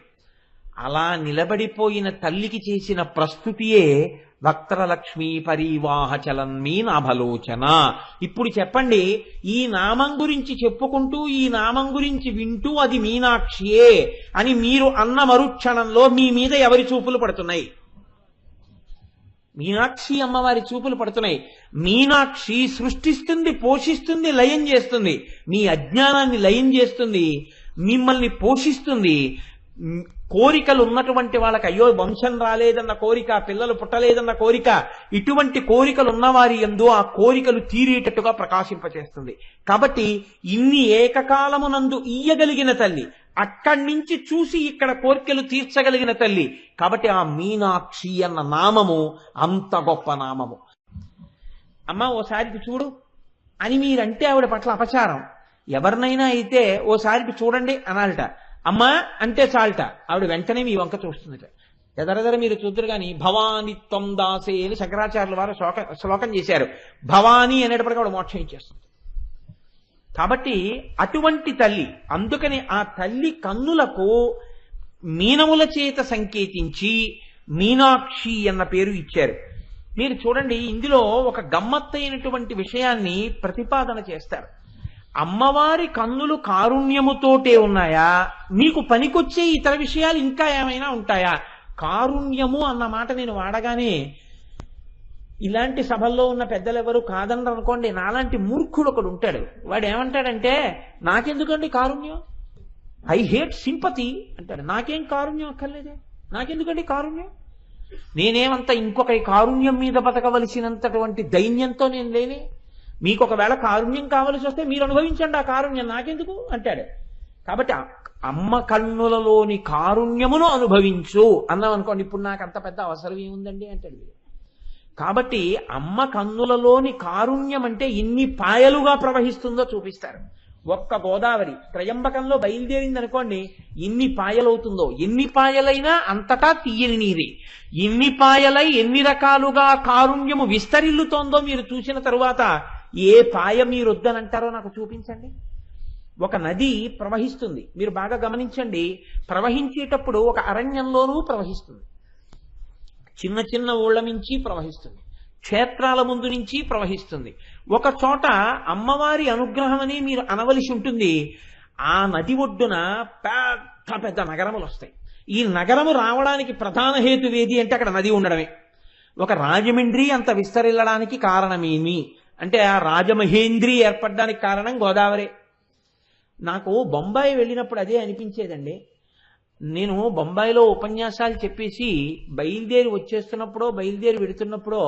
అలా నిలబడిపోయిన తల్లికి చేసిన ప్రస్తుతియే వక్త్రలక్ష్మీ పరివాహ చలన్మీ నాభలోచన. ఇప్పుడు చెప్పండి, ఈ నామం గురించి చెప్పుకుంటూ ఈ నామం గురించి వింటూ అది మీనాక్షియే అని మీరు అన్న మరుక్షణంలో మీ మీద ఎవరి చూపులు పడుతున్నాయి? మీనాక్షి అమ్మవారి చూపులు పడుతున్నాయి. మీనాక్షి సృష్టిస్తుంది, పోషిస్తుంది, లయం చేస్తుంది. మీ అజ్ఞానాన్ని లయం చేస్తుంది, మిమ్మల్ని పోషిస్తుంది. కోరికలు ఉన్నటువంటి వాళ్ళకి అయ్యో వంశం రాలేదన్న కోరిక, పిల్లలు పుట్టలేదన్న కోరిక, ఇటువంటి కోరికలు ఉన్నవారి యందు ఆ కోరికలు తీరేటట్టుగా ప్రకాశింపచేస్తుంది. కాబట్టి ఇన్ని ఏకకాలమునందు ఇయ్యగలిగిన తల్లి, అక్కడి నుంచి చూసి ఇక్కడ కోరికలు తీర్చగలిగిన తల్లి. కాబట్టి ఆ మీనాక్షి అన్న నామము అంత గొప్ప నామము. అమ్మ ఓసారికి చూడు అని మీరంటే ఆవిడ పట్ల అపచారం. ఎవరినైనా అయితే ఓసారికి చూడండి అనాలట. అమ్మ అంటే చాలట, ఆవిడ వెంటనే మీ వంక చూస్తుందట. ఎదరెదర మీరు చూద్దరు కానీ భవాని త్వం దాసే అని శంకరాచార్యుల వారు శ్లోకం చేశారు. భవాని అనేటప్పటికీ ఆవిడ మోక్షం ఇచ్చేస్తుంది. కాబట్టి అటువంటి తల్లి, అందుకని ఆ తల్లి కన్నులకు మీనముల చేత సంకేతించి మీనాక్షి అన్న పేరు ఇచ్చారు. మీరు చూడండి, ఇందులో ఒక గమ్మత్తైనటువంటి విషయాన్ని ప్రతిపాదన చేస్తారు. అమ్మవారి కన్నులు కారుణ్యముతోటే ఉన్నాయా, మీకు పనికొచ్చే ఇతర విషయాలు ఇంకా ఏమైనా ఉంటాయా? కారుణ్యము అన్న మాట నేను వాడగానే ఇలాంటి సభల్లో ఉన్న పెద్దలెవరు కాదనరు అనుకోండి. నాలాంటి మూర్ఖుడు ఒకడు ఉంటాడు. వాడు ఏమంటాడంటే, నాకెందుకండి కారుణ్యం, ఐ హేట్ సింపతి అంటాడు. నాకేం కారుణ్యం అక్కర్లేదే, నాకెందుకండి కారుణ్యం, నేనేమంత ఇంకొక కారుణ్యం మీద బతకవలసినంతటువంటి దైన్యంతో నేను లేనే. మీకు ఒకవేళ కారుణ్యం కావలసి వస్తే మీరు అనుభవించండి ఆ కారుణ్యం, నాకెందుకు అంటాడు. కాబట్టి అమ్మ కన్నులలోని కారుణ్యమును అనుభవించు అన్నాం అనుకోండి. ఇప్పుడు నాకు అంత పెద్ద అవసరం ఏముందండి అంటాడు వీడు. కాబట్టి అమ్మ కన్నులలోని కారుణ్యం అంటే ఇన్ని పాయలుగా ప్రవహిస్తుందో చూపిస్తారు. ఒక్క గోదావరి త్రయంబకంలో బయలుదేరింది అనుకోండి, ఇన్ని పాయలవుతుందో. ఎన్ని పాయలైనా అంతటా తీయని నీరే. ఇన్ని పాయలై ఎన్ని రకాలుగా కారుణ్యము విస్తరిల్లుతోందో మీరు చూసిన తరువాత ఏ పాయ మీరు వద్దనంటారో నాకు చూపించండి. ఒక నది ప్రవహిస్తుంది, మీరు బాగా గమనించండి. ప్రవహించేటప్పుడు ఒక అరణ్యంలోనూ ప్రవహిస్తుంది, చిన్న చిన్న ఊళ్ళ నుంచి ప్రవహిస్తుంది, క్షేత్రాల ముందు నుంచి ప్రవహిస్తుంది. ఒక చోట అమ్మవారి అనుగ్రహం అని మీరు అనవలసి ఉంటుంది. ఆ నది ఒడ్డున పెద్ద పెద్ద నగరములు వస్తాయి. ఈ నగరము రావడానికి ప్రధాన హేతువేది అంటే అక్కడ నది ఉండడమే. ఒక రాజమండ్రి అంత విస్తరిల్లడానికి కారణమేమి అంటే ఆ రాజమహేంద్రి ఏర్పడడానికి కారణం గోదావరి. నాకు బొంబాయి వెళ్ళినప్పుడు అదే అనిపించేదండి. నేను బొంబాయిలో ఉపన్యాసాలు చెప్పేసి బయలుదేరి వచ్చేస్తున్నప్పుడో బయలుదేరి వెడుతున్నప్పుడో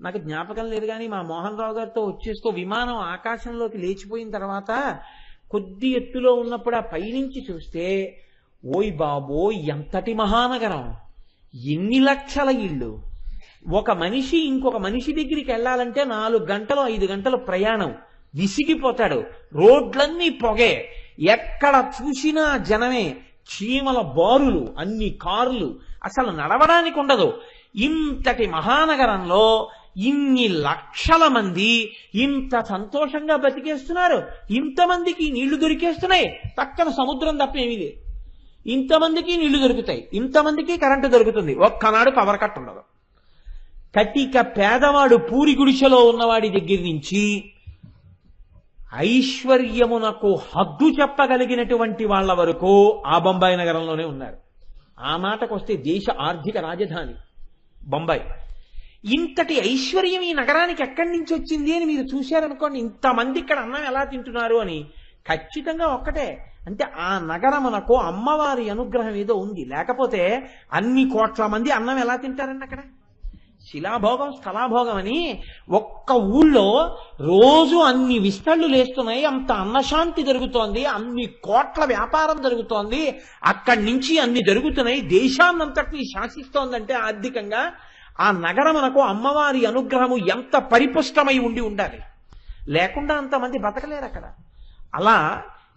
నాకు జ్ఞాపకం లేదు, కానీ మా మోహన్ రావు గారితో వచ్చేస్తూ విమానం ఆకాశంలోకి లేచిపోయిన తర్వాత కొద్ది ఎత్తులో ఉన్నప్పుడు ఆ పైనుంచి చూస్తే, ఓయ్ బాబోయ్ ఎంతటి మహానగరం, ఎన్ని లక్షల ఇళ్ళు. ఒక మనిషి ఇంకొక మనిషి దగ్గరికి వెళ్ళాలంటే 4 గంటలు 5 గంటలు ప్రయాణం, విసిగిపోతాడు. రోడ్లన్నీ పొగే, ఎక్కడ చూసినా జనమే, చీమల బారులు, అన్ని కార్లు, అసలు నడవడానికి ఉండదు. ఇంతటి మహానగరంలో ఇన్ని లక్షల మంది ఇంత సంతోషంగా బతికేస్తున్నారు. ఇంతమందికి నీళ్లు దొరికేస్తున్నాయి, పక్కన సముద్రం తప్ప ఏమీ లేదు. ఇంతమందికి నీళ్లు దొరుకుతాయి, ఇంతమందికి కరెంటు దొరుకుతుంది, ఒక్కనాడు పవర్ కట్ ఉండదు. కటిక పేదవాడు పూరి గుడిసెలో ఉన్నవాడి దగ్గర నుంచి ఐశ్వర్యమునకు హద్దు చెప్పగలిగినటువంటి వాళ్ళ వరకు ఆ బొంబాయి నగరంలోనే ఉన్నారు. ఆ మాటకొస్తే దేశ ఆర్థిక రాజధాని బొంబాయి. ఇంతటి ఐశ్వర్యం ఈ నగరానికి ఎక్కడి నుంచి వచ్చింది అని మీరు చూశారనుకోండి, ఇంతమంది ఇక్కడ అన్నం ఎలా తింటున్నారు అని. ఖచ్చితంగా ఒక్కటే, అంటే ఆ నగరమునకు అమ్మవారి అనుగ్రహం ఏదో ఉంది. లేకపోతే అన్ని కోట్ల మంది అన్నం ఎలా తింటారండి అక్కడ? శిలాభోగం స్థలాభోగం అని ఒక్క ఊళ్ళో రోజు అన్ని విస్తళ్ళు లేస్తున్నాయి, అంత అన్నశాంతి జరుగుతోంది, అన్ని కోట్ల వ్యాపారం జరుగుతోంది, అక్కడి నుంచి అన్ని జరుగుతున్నాయి, దేశాన్నంతటినీ శాసిస్తోందంటే ఆర్థికంగా ఆ నగరమునకు అమ్మవారి అనుగ్రహము ఎంత పరిపుష్టమై ఉండాలి. లేకుండా అంతమంది బతకలేరు అక్కడ. అలా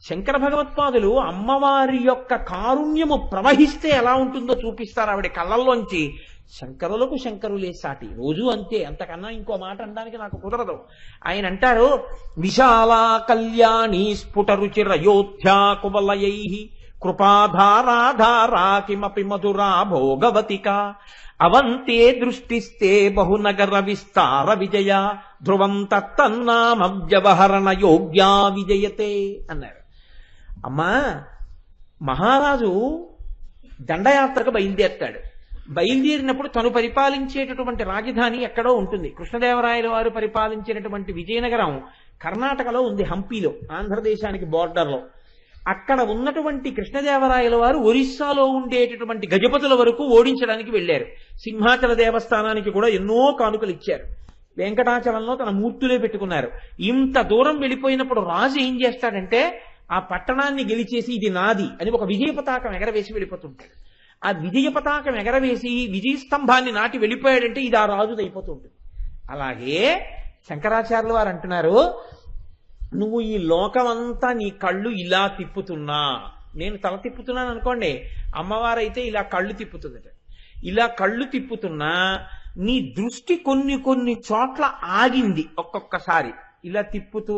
శంకర భగవత్పాదులు అమ్మవారి యొక్క కారుణ్యము ప్రవహిస్తే ఎలా ఉంటుందో చూపిస్తారు ఆవిడ కళ్ళల్లోంచి. శంకరులకు శంకరులే సాటి, రోజు అంతే, అంతకన్నా ఇంకో మాట అనడానికి నాకు కుదరదు. ఆయన అంటారు, విశాలా కళ్యాణి స్ఫుటరుచిరయోధ్యా కువలయై కృపాధారాధారా కిమపి మధురా భోగవతిక అవంతే దృష్టిస్తే బహునగర విస్తార విజయ ధ్రువం తత్తన్నామ వ్యవహరణ యోగ్యా విజయతే అన్నారు. అమ్మా, మహారాజు దండయాత్రకు బయలుదేరుతాడు. బయలుదేరినప్పుడు తను పరిపాలించేటటువంటి రాజధాని ఎక్కడో ఉంటుంది. కృష్ణదేవరాయల వారు పరిపాలించినటువంటి విజయనగరం కర్ణాటకలో ఉంది, హంపీలో, ఆంధ్రదేశానికి బోర్డర్లో. అక్కడ ఉన్నటువంటి కృష్ణదేవరాయల వారు ఒరిస్సాలో ఉండేటటువంటి గజపతుల వరకు ఓడించడానికి వెళ్ళారు. సింహాచల దేవస్థానానికి కూడా ఎన్నో కానుకలు ఇచ్చారు. వెంకటాచలంలో తన మూర్తులే పెట్టుకున్నారు. ఇంత దూరం వెళ్ళిపోయినప్పుడు రాజు ఏం చేస్తాడంటే ఆ పట్టణాన్ని గెలిచేసి ఇది నాది అని ఒక విజయ పతాకం ఎగరవేసి వెళ్ళిపోతుంటాడు. ఆ విజయ పతాకం ఎగరవేసి విజయ స్తంభాన్ని నాటి వెళ్ళిపోయాడంటే ఇది ఆ రాజుది అయిపోతుంటుంది. అలాగే శంకరాచార్యుల వారు అంటున్నారు, నువ్వు ఈ లోకమంతా నీ కళ్ళు ఇలా తిప్పుతున్నా, నేను తల తిప్పుతున్నాను అనుకోండి, అమ్మవారైతే ఇలా కళ్ళు తిప్పుతుందట. ఇలా కళ్ళు తిప్పుతున్నా నీ దృష్టి కొన్ని చోట్ల ఆగింది. ఒక్కొక్కసారి ఇలా తిప్పుతూ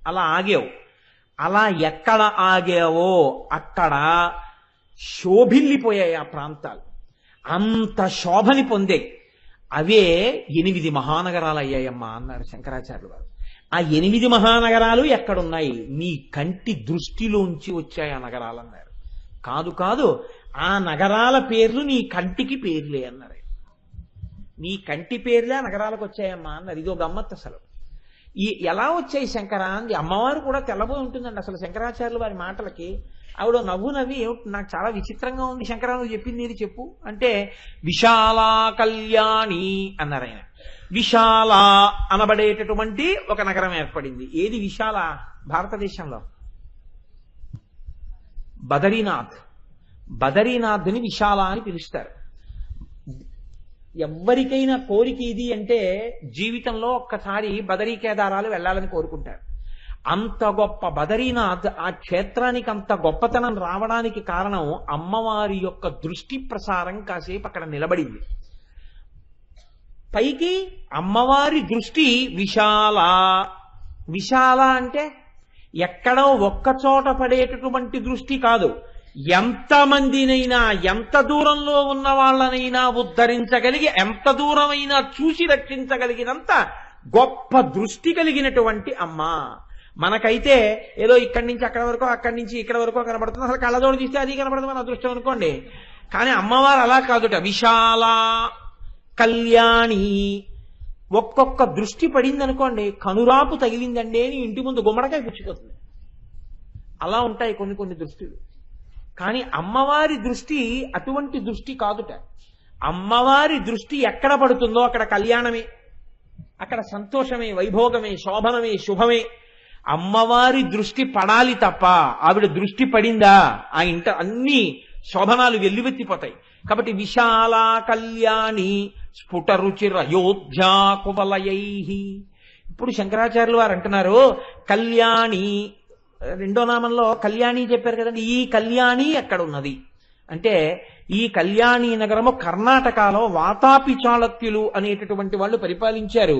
అలా ఆగావు. అలా ఎక్కడ ఆగావో అక్కడ శోభిల్లిపోయాయి ఆ ప్రాంతాలు, అంత శోభని పొందాయి. అవే 8 మహానగరాలు అయ్యాయమ్మా అన్నారు శంకరాచార్యులు వారు. ఆ 8 మహానగరాలు ఎక్కడున్నాయి? నీ కంటి దృష్టిలోంచి వచ్చాయి ఆ నగరాలు అన్నారు. కాదు, ఆ నగరాల పేర్లు నీ కంటికి పేర్లే అన్నారు. నీ కంటి పేర్లే ఆ నగరాలకు వచ్చాయమ్మా అన్నారు. ఇదో గమ్మత్తు. అసలు ఎలా వచ్చాయి శంకర అంది. అమ్మవారు కూడా తెల్లబోయి ఉంటుందండి అసలు శంకరాచార్యులు వారి మాటలకి. ఆవిడ నవ్వు నవ్వి, ఏమిటి నాకు చాలా విచిత్రంగా ఉంది శంకర, నువ్వు చెప్పింది ఏది చెప్పు అంటే, విశాలా కళ్యాణి అన్నారు ఆయన. విశాల అనబడేటటువంటి ఒక నగరం ఏర్పడింది. ఏది విశాల? భారతదేశంలో బదరీనాథ్. బదరీనాథ్ని విశాల అని పిలుస్తారు. ఎవ్వరికైనా కోరిక ఇది అంటే జీవితంలో ఒక్కసారి బదరీ కేదారాలు వెళ్ళాలని కోరుకుంటారు. అంత గొప్ప బదరీనాథ్, ఆ క్షేత్రానికి అంత గొప్పతనం రావడానికి కారణం అమ్మవారి యొక్క దృష్టి ప్రసారం కాసేపు అక్కడ నిలబడింది. పైకి అమ్మవారి దృష్టి విశాల. విశాల అంటే ఎక్కడో ఒక్క చోట పడేటటువంటి దృష్టి కాదు. ఎంతమందినైనా, ఎంత దూరంలో ఉన్న వాళ్ళనైనా ఉద్ధరించగలిగి, ఎంత దూరమైనా చూసి రక్షించగలిగినంత గొప్ప దృష్టి కలిగినటువంటి అమ్మ. మనకైతే ఏదో ఇక్కడి నుంచి అక్కడ వరకు, అక్కడి నుంచి ఇక్కడ వరకు కనబడుతుంది. అసలు కళ్ళజోడు తీస్తే అది కనబడుతుంది, మన అదృష్టం అనుకోండి. కానీ అమ్మవారు అలా కాదుట. విశాల, కళ్యాణి. ఒక్కొక్క దృష్టి పడింది అనుకోండి, కనురాపు తగిలిందండి అని ఇంటి ముందు గుమ్మడికాయ పుచ్చిపోతుంది. అలా ఉంటాయి కొన్ని కొన్ని దృష్టిలు. కానీ అమ్మవారి దృష్టి అటువంటి దృష్టి కాదుట. అమ్మవారి దృష్టి ఎక్కడ పడుతుందో అక్కడ కళ్యాణమే, అక్కడ సంతోషమే, వైభోగమే, శోభనమే, శుభమే. అమ్మవారి దృష్టి పడాలి తప్ప ఆవిడ దృష్టి పడిందా ఆ ఇంట అన్ని శోభనాలు వెల్లువెత్తిపోతాయి. కాబట్టి విశాల కళ్యాణి స్ఫుటరుచిర అయోధ్యా కువలయై. ఇప్పుడు శంకరాచార్యులు వారు అంటున్నారు కళ్యాణి, రెండో నామంలో కళ్యాణి చెప్పారు కదండి. ఈ కళ్యాణి ఎక్కడ ఉన్నది అంటే, ఈ కళ్యాణి నగరము కర్ణాటకలో వాతాపి చాళుక్యులు అనేటటువంటి వాళ్ళు పరిపాలించారు.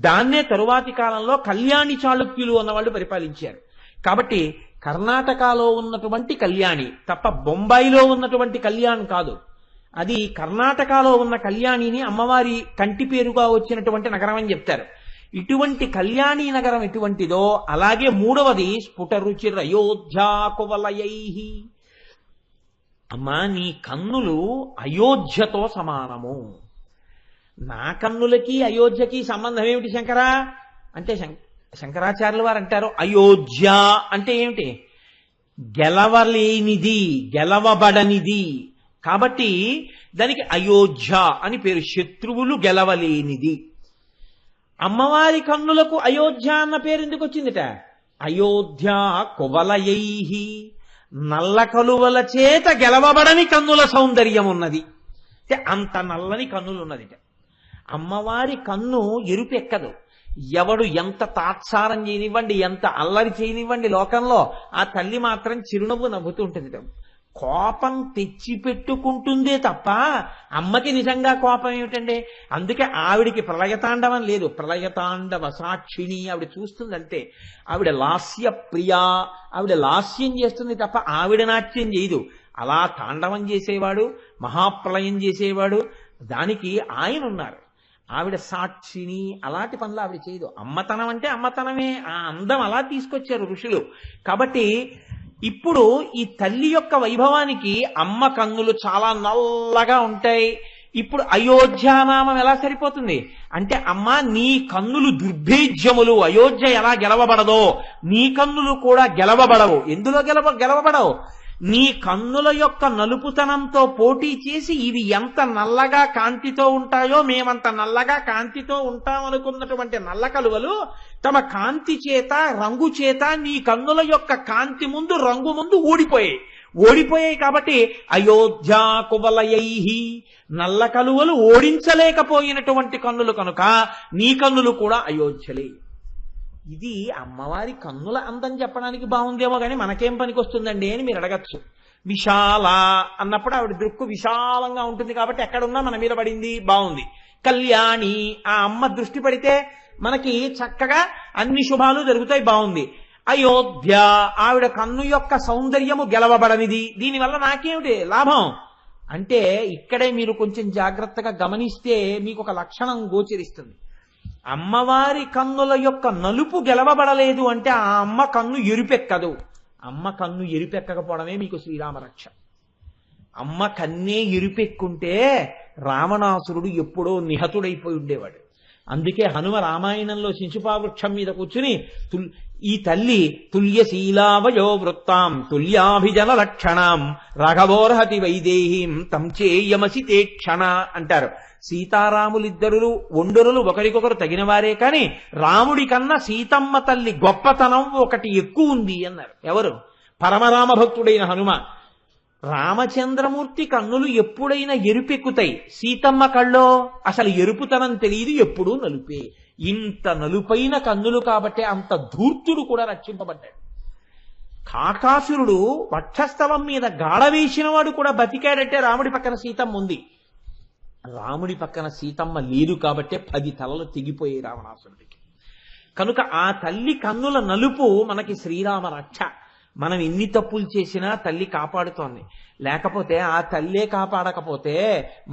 దాన్నే తరువాతి కాలంలో కళ్యాణి చాళుక్యులు అన్న వాళ్ళు పరిపాలించారు. కాబట్టి కర్ణాటకలో ఉన్నటువంటి కళ్యాణి తప్ప బొంబాయిలో ఉన్నటువంటి కళ్యాణ్ కాదు. అది కర్ణాటకలో ఉన్న కళ్యాణిని అమ్మవారి కంటి పేరుగా వచ్చినటువంటి నగరం అని చెప్తారు. ఇటువంటి కళ్యాణి నగరం ఎటువంటిదో అలాగే మూడవది స్ఫుటరుచిర అయోధ్యా కువలయై. అమ్మా, నీ కన్నులు అయోధ్యతో సమానము. నా కన్నులకి అయోధ్యకి సంబంధం ఏమిటి శంకరా అంటే, శంకరాచార్యుల వారు అంటారు అయోధ్య అంటే ఏమిటి? గెలవలేనిది, గెలవబడనిది. కాబట్టి దానికి అయోధ్య అని పేరు. శత్రువులు గెలవలేనిది. అమ్మవారి కన్నులకు అయోధ్య అన్న పేరు ఎందుకు వచ్చిందిట? అయోధ్య కువలయై, నల్ల కలువల చేత గెలవబడని కన్నుల సౌందర్యం ఉన్నది. అంటే అంత నల్లని కన్నులు ఉన్నదిట. అమ్మవారి కన్ను ఎరుపెక్కదు. ఎవడు ఎంత తాత్సారం చేయనివ్వండి, ఎంత అల్లరి చేయనివ్వండి లోకంలో, ఆ తల్లి మాత్రం చిరునవ్వు నవ్వుతూ ఉంటుంది. కోపం తెచ్చిపెట్టుకుంటుందే తప్ప అమ్మకి నిజంగా కోపం ఏమిటండి? అందుకే ఆవిడికి ప్రళయతాండవం లేదు. ప్రళయతాండవ సాక్షిణి ఆవిడ చూస్తుంది అంతే. ఆవిడ లాస్య ప్రియా, ఆవిడ లాస్యం చేస్తుంది తప్ప ఆవిడ నాట్యం చేయదు. అలా తాండవం చేసేవాడు, మహాప్రళయం చేసేవాడు, దానికి ఆయన ఉన్నారు. ఆవిడ సాక్షిని, అలాంటి పనులు ఆవిడ చేయదు. అమ్మతనం అంటే అమ్మతనమే. ఆ అందం అలా తీసుకొచ్చారు ఋషులు. కాబట్టి ఇప్పుడు ఈ తల్లి యొక్క వైభవానికి అమ్మ కన్నులు చాలా నల్లగా ఉంటాయి. ఇప్పుడు అయోధ్యానామం ఎలా సరిపోతుంది అంటే, అమ్మ నీ కన్నులు దుర్భేద్యములు. అయోధ్య ఎలా గెలవబడదో నీ కన్నులు కూడా గెలవబడవు. ఎందులో గెలవబడవు? నీ కన్నుల యొక్క నలుపుతనంతో పోటీ చేసి ఇవి ఎంత నల్లగా కాంతితో ఉంటాయో మేమంత నల్లగా కాంతితో ఉంటామనుకున్నటువంటి నల్ల కలువలు తమ కాంతి చేత, రంగు చేత నీ కన్నుల యొక్క కాంతి ముందు, రంగు ముందు ఓడిపోయాయి. కాబట్టి అయోధ్య కువలయై, నల్ల కలువలు ఓడించలేకపోయినటువంటి కన్నులు కనుక నీ కన్నులు కూడా అయోధ్యలే. ఇది అమ్మవారి కన్నుల అందం చెప్పడానికి బాగుందేమో కానీ మనకేం పనికొస్తుందండి అని మీరు అడగచ్చు. విశాల అన్నప్పుడు ఆవిడ దృక్కు విశాలంగా ఉంటుంది కాబట్టి ఎక్కడున్నా మన మీద పడింది, బాగుంది. కళ్యాణి, ఆ అమ్మ దృష్టి పడితే మనకి చక్కగా అన్ని శుభాలు జరుగుతాయి, బాగుంది. అయోధ్య, ఆవిడ కన్ను యొక్క సౌందర్యము గెలవబడనిది. దీనివల్ల నాకేమిటి లాభం అంటే, ఇక్కడే మీరు కొంచెం జాగ్రత్తగా గమనిస్తే మీకు ఒక లక్షణం గోచరిస్తుంది. అమ్మవారి కన్నుల యొక్క నలుపు గెలవబడలేదు అంటే ఆ అమ్మ కన్ను ఎరుపెక్కదు. అమ్మ కన్ను ఎరుపెక్కకపోవడమే మీకు శ్రీరామరక్ష. అమ్మ కన్నే ఎరుపెక్కుంటే రావణాసురుడు ఎప్పుడో నిహతుడైపోయి ఉండేవాడు. అందుకే హనుమ రామాయణంలో శిశుపావృక్షం మీద కూర్చుని ఈ తల్లి తుల్యశీలావయో వృత్తాం తుల్యాభిజన లక్షణాం రాఘవోర్హతి వైదేహీం తం చేయమసి తే క్షణ అంటారు. సీతారాములిద్దరు ఒండరులు ఒకరికొకరు తగినవారే కానీ రాముడి కన్నా సీతమ్మ తల్లి గొప్పతనం ఒకటి ఎక్కువ ఉంది అన్నారు. ఎవరు? పరమరామ భక్తుడైన హనుమ. రామచంద్రమూర్తి కన్నులు ఎప్పుడైనా ఎరుపెక్కుతాయి, సీతమ్మ కళ్ళో అసలు ఎరుపుతనం తెలియదు, ఎప్పుడూ నలుపే. ఇంత నలుపైన కన్నులు కాబట్టే అంత ధూర్తుడు కూడా రక్షింపబడ్డాడు. కాకాసురుడు వక్షస్థలం మీద గాఢ వేసిన వాడు కూడా బతికాడంటే రాముడి పక్కన సీతమ్మ ఉంది. రాముడి పక్కన సీతమ్మ లేదు కాబట్టే 10 తలలు తెగిపోయాయి రావణాసురుడికి. కనుక ఆ తల్లి కన్నుల నలుపు మనకి శ్రీరామ రక్ష. మనం ఎన్ని తప్పులు చేసినా తల్లి కాపాడుతోంది. లేకపోతే ఆ తల్లే కాపాడకపోతే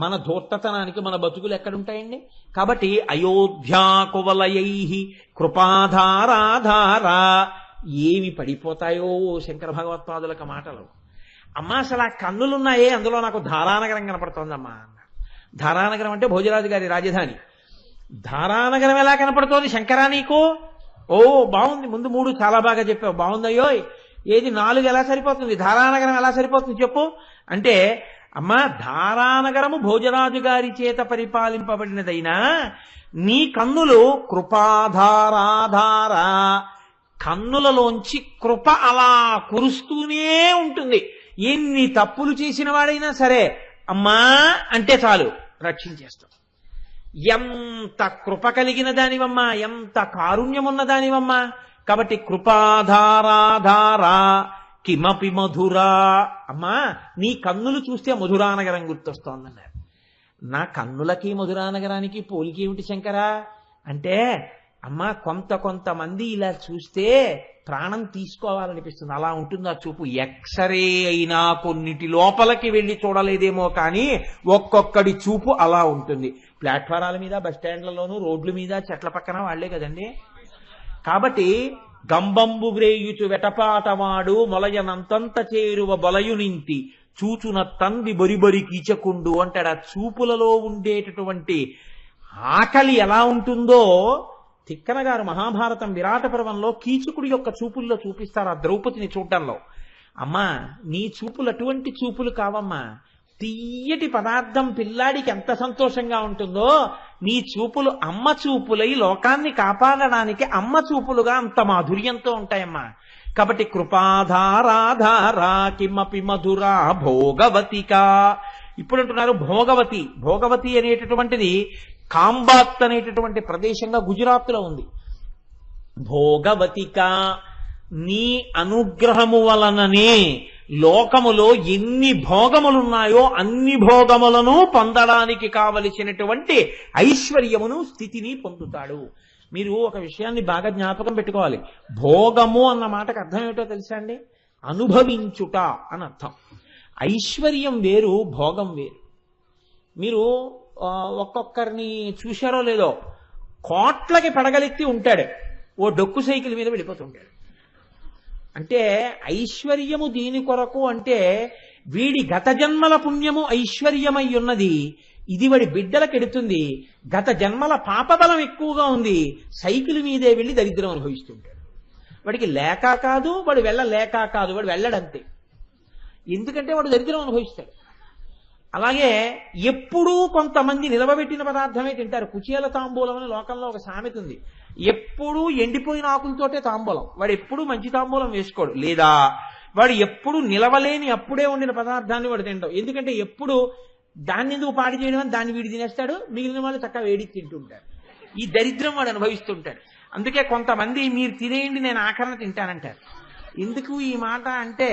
మన ధూర్తతనానికి మన బతుకులు ఎక్కడుంటాయండి? కాబట్టి అయోధ్యా కువలయై కృపాధారాధారా ఏమి పడిపోతాయో శంకర భగవత్పాదులకు మాటలు. అమ్మా అసలు ఆ కన్నులున్నాయే, అందులో నాకు ధారానగరం కనపడుతోందమ్మా అన్న. ధారానగరం అంటే భోజరాజు గారి రాజధాని. ధారానగరం ఎలా కనపడుతోంది శంకరా నీకు? ఓ బాగుంది, ముందు 3 చాలా బాగా చెప్పావు, బాగుందయ్యో. ఏది 4 ఎలా సరిపోతుంది, ధారానగరం ఎలా సరిపోతుంది చెప్పు అంటే, అమ్మా ధారానగరము భోజరాజు గారి చేత పరిపాలింపబడినదైనా నీ కన్నులు కృపాధారాధార, కన్నులలోంచి కృప అలా కురుస్తూనే ఉంటుంది. ఎన్ని తప్పులు చేసిన వాడైనా సరే అమ్మా అంటే చాలు రక్షించేస్తాం. ఎంత కృప కలిగిన దానివమ్మా, ఎంత కారుణ్యమున్న దానివమ్మా. కాబట్టి కృపాధారాధారా కిమపి మధురా. అమ్మా నీ కన్నులు చూస్తే మధురానగరం గుర్తొస్తోందన్నారు. నా కన్నులకి మధురానగరానికి పోలికి ఏమిటి శంకరా అంటే, అమ్మా కొంతమంది ఇలా చూస్తే ప్రాణం తీసుకోవాలనిపిస్తుంది. అలా ఉంటుంది ఆ చూపు. ఎక్సరే అయినా కొన్నిటి లోపలికి వెళ్ళి చూడలేదేమో కానీ ఒక్కొక్కడి చూపు అలా ఉంటుంది. ప్లాట్ఫారాల మీద, బస్టాండ్లలోనూ, రోడ్ల మీద, చెట్ల పక్కన వాళ్లే కదండి. కాబట్టి గంబంబు వ్రేయుచు వెటపాటవాడు మొలయనంతంత చేరువ బొలయునింటి చూచున తంది బొరిబొరి కీచకుండు అంటాడు. ఆ చూపులలో ఉండేటటువంటి ఆకలి ఎలా ఉంటుందో తిక్కన గారు మహాభారతం విరాట పర్వంలో కీచకుడి యొక్క చూపుల్లో చూపిస్తారు ఆ ద్రౌపదిని చూడటంలో. అమ్మా నీ చూపులు అటువంటి చూపులు కావమ్మా. తీయటి పదార్థం పిల్లాడికి ఎంత సంతోషంగా ఉంటుందో నీ చూపులు అమ్మ చూపులై లోకాన్ని కాపాడడానికి అమ్మ చూపులుగా అంత మాధుర్యంతో ఉంటాయమ్మా. కాబట్టి కృపాధారాధారా కిమపి మధురా భోగవతికా. ఇప్పుడు అంటున్నారు భోగవతి. భోగవతి అనేటటువంటిది కాంబాత్ అనేటటువంటి ప్రదేశంగా గుజరాత్లో ఉంది. భోగవతిక నీ అనుగ్రహము వలననే లోకములో ఎన్ని భోగములున్నాయో అన్ని భోగములను పొందడానికి కావలసినటువంటి ఐశ్వర్యమును స్థితిని పొందుతాడు. మీరు ఒక విషయాన్ని బాగా జ్ఞాపకం పెట్టుకోవాలి. భోగము అన్న మాటకు అర్థం ఏమిటో తెలుసా అండి? అనుభవించుట అని అర్థం. ఐశ్వర్యం వేరు, భోగం వేరు. మీరు ఒక్కొక్కరిని చూశారో లేదో, కోట్లకి పడగలెత్తి ఉంటాడు, ఓ డొక్కు సైకిల్ మీద వెళ్ళిపోతుంటాడు. అంటే ఐశ్వర్యము దీని కొరకు అంటే వీడి గత జన్మల పుణ్యము ఐశ్వర్యమై ఉన్నది, ఇది వాడి బిడ్డలకు ఎడుతుంది. గత జన్మల పాపబలం ఎక్కువగా ఉంది, సైకిల్ మీదే వెళ్ళి దరిద్రం అనుభవిస్తుంటాడు. వాడికి లేక కాదు, వాడు వెళ్ళలేక కాదు, వాడు వెళ్ళడంతే. ఎందుకంటే వాడు దరిద్రం అనుభవిస్తాడు. అలాగే ఎప్పుడూ కొంతమంది నిలవబెట్టిన పదార్థమే తింటారు. కుచేల తాంబూలం అని లోకంలో ఒక సామెత ఉంది. ఎప్పుడూ ఎండిపోయిన ఆకులతోటే తాంబూలం, వాడు ఎప్పుడూ మంచి తాంబూలం వేసుకోడు. లేదా వాడు ఎప్పుడు నిలవలేని అప్పుడే వండిన పదార్థాన్ని వాడు తింటాడు. ఎందుకంటే ఎప్పుడు దాన్ని ఎందుకు పాడు చేయడం అని దాన్ని వీడి తినేస్తాడు, మిగిలిన వాళ్ళు చక్కగా వేడి తింటుంటారు. ఈ దరిద్రం వాడు అనుభవిస్తుంటాడు. అందుకే కొంతమంది మీరు తినేయండి నేను ఆఖరణ తింటానంటారు. ఎందుకు ఈ మాట అంటే,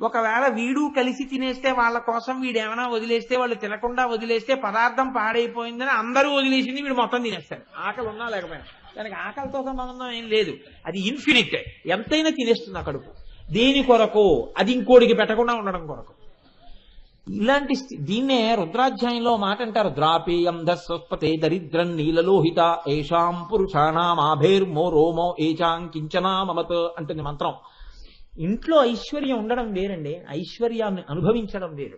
ఒకవేళ వీడు కలిసి తినేస్తే వాళ్ళ కోసం వీడు ఏమైనా వదిలేస్తే, వాళ్ళు తినకుండా వదిలేస్తే పదార్థం పాడైపోయిందని అందరూ వదిలేసింది వీడు మొత్తం తినేస్తాడు. ఆకలి ఉన్నా లేకపోయినా దానికి ఆకలితో సంబంధం ఏం లేదు. అది ఇన్ఫినిట్, ఎంతైనా తినేస్తుంది ఆ కడుపు. దేని కొరకు? అది ఇంకోడికి పెట్టకుండా ఉండడం కొరకు. ఇలాంటి దీన్నే రుద్రాధ్యాయంలో మాట అంటారు, ద్రాపేయం ధస్వస్పతే దరిద్రం నీలలోహిత ఏషాం పురుషాణాం ఆభేర్మో రోమో ఏచాం కించనా మమత్ అంటుంది మంత్రం. ఇంట్లో ఐశ్వర్యం ఉండడం వేరండి, ఐశ్వర్యాన్ని అనుభవించడం వేరు.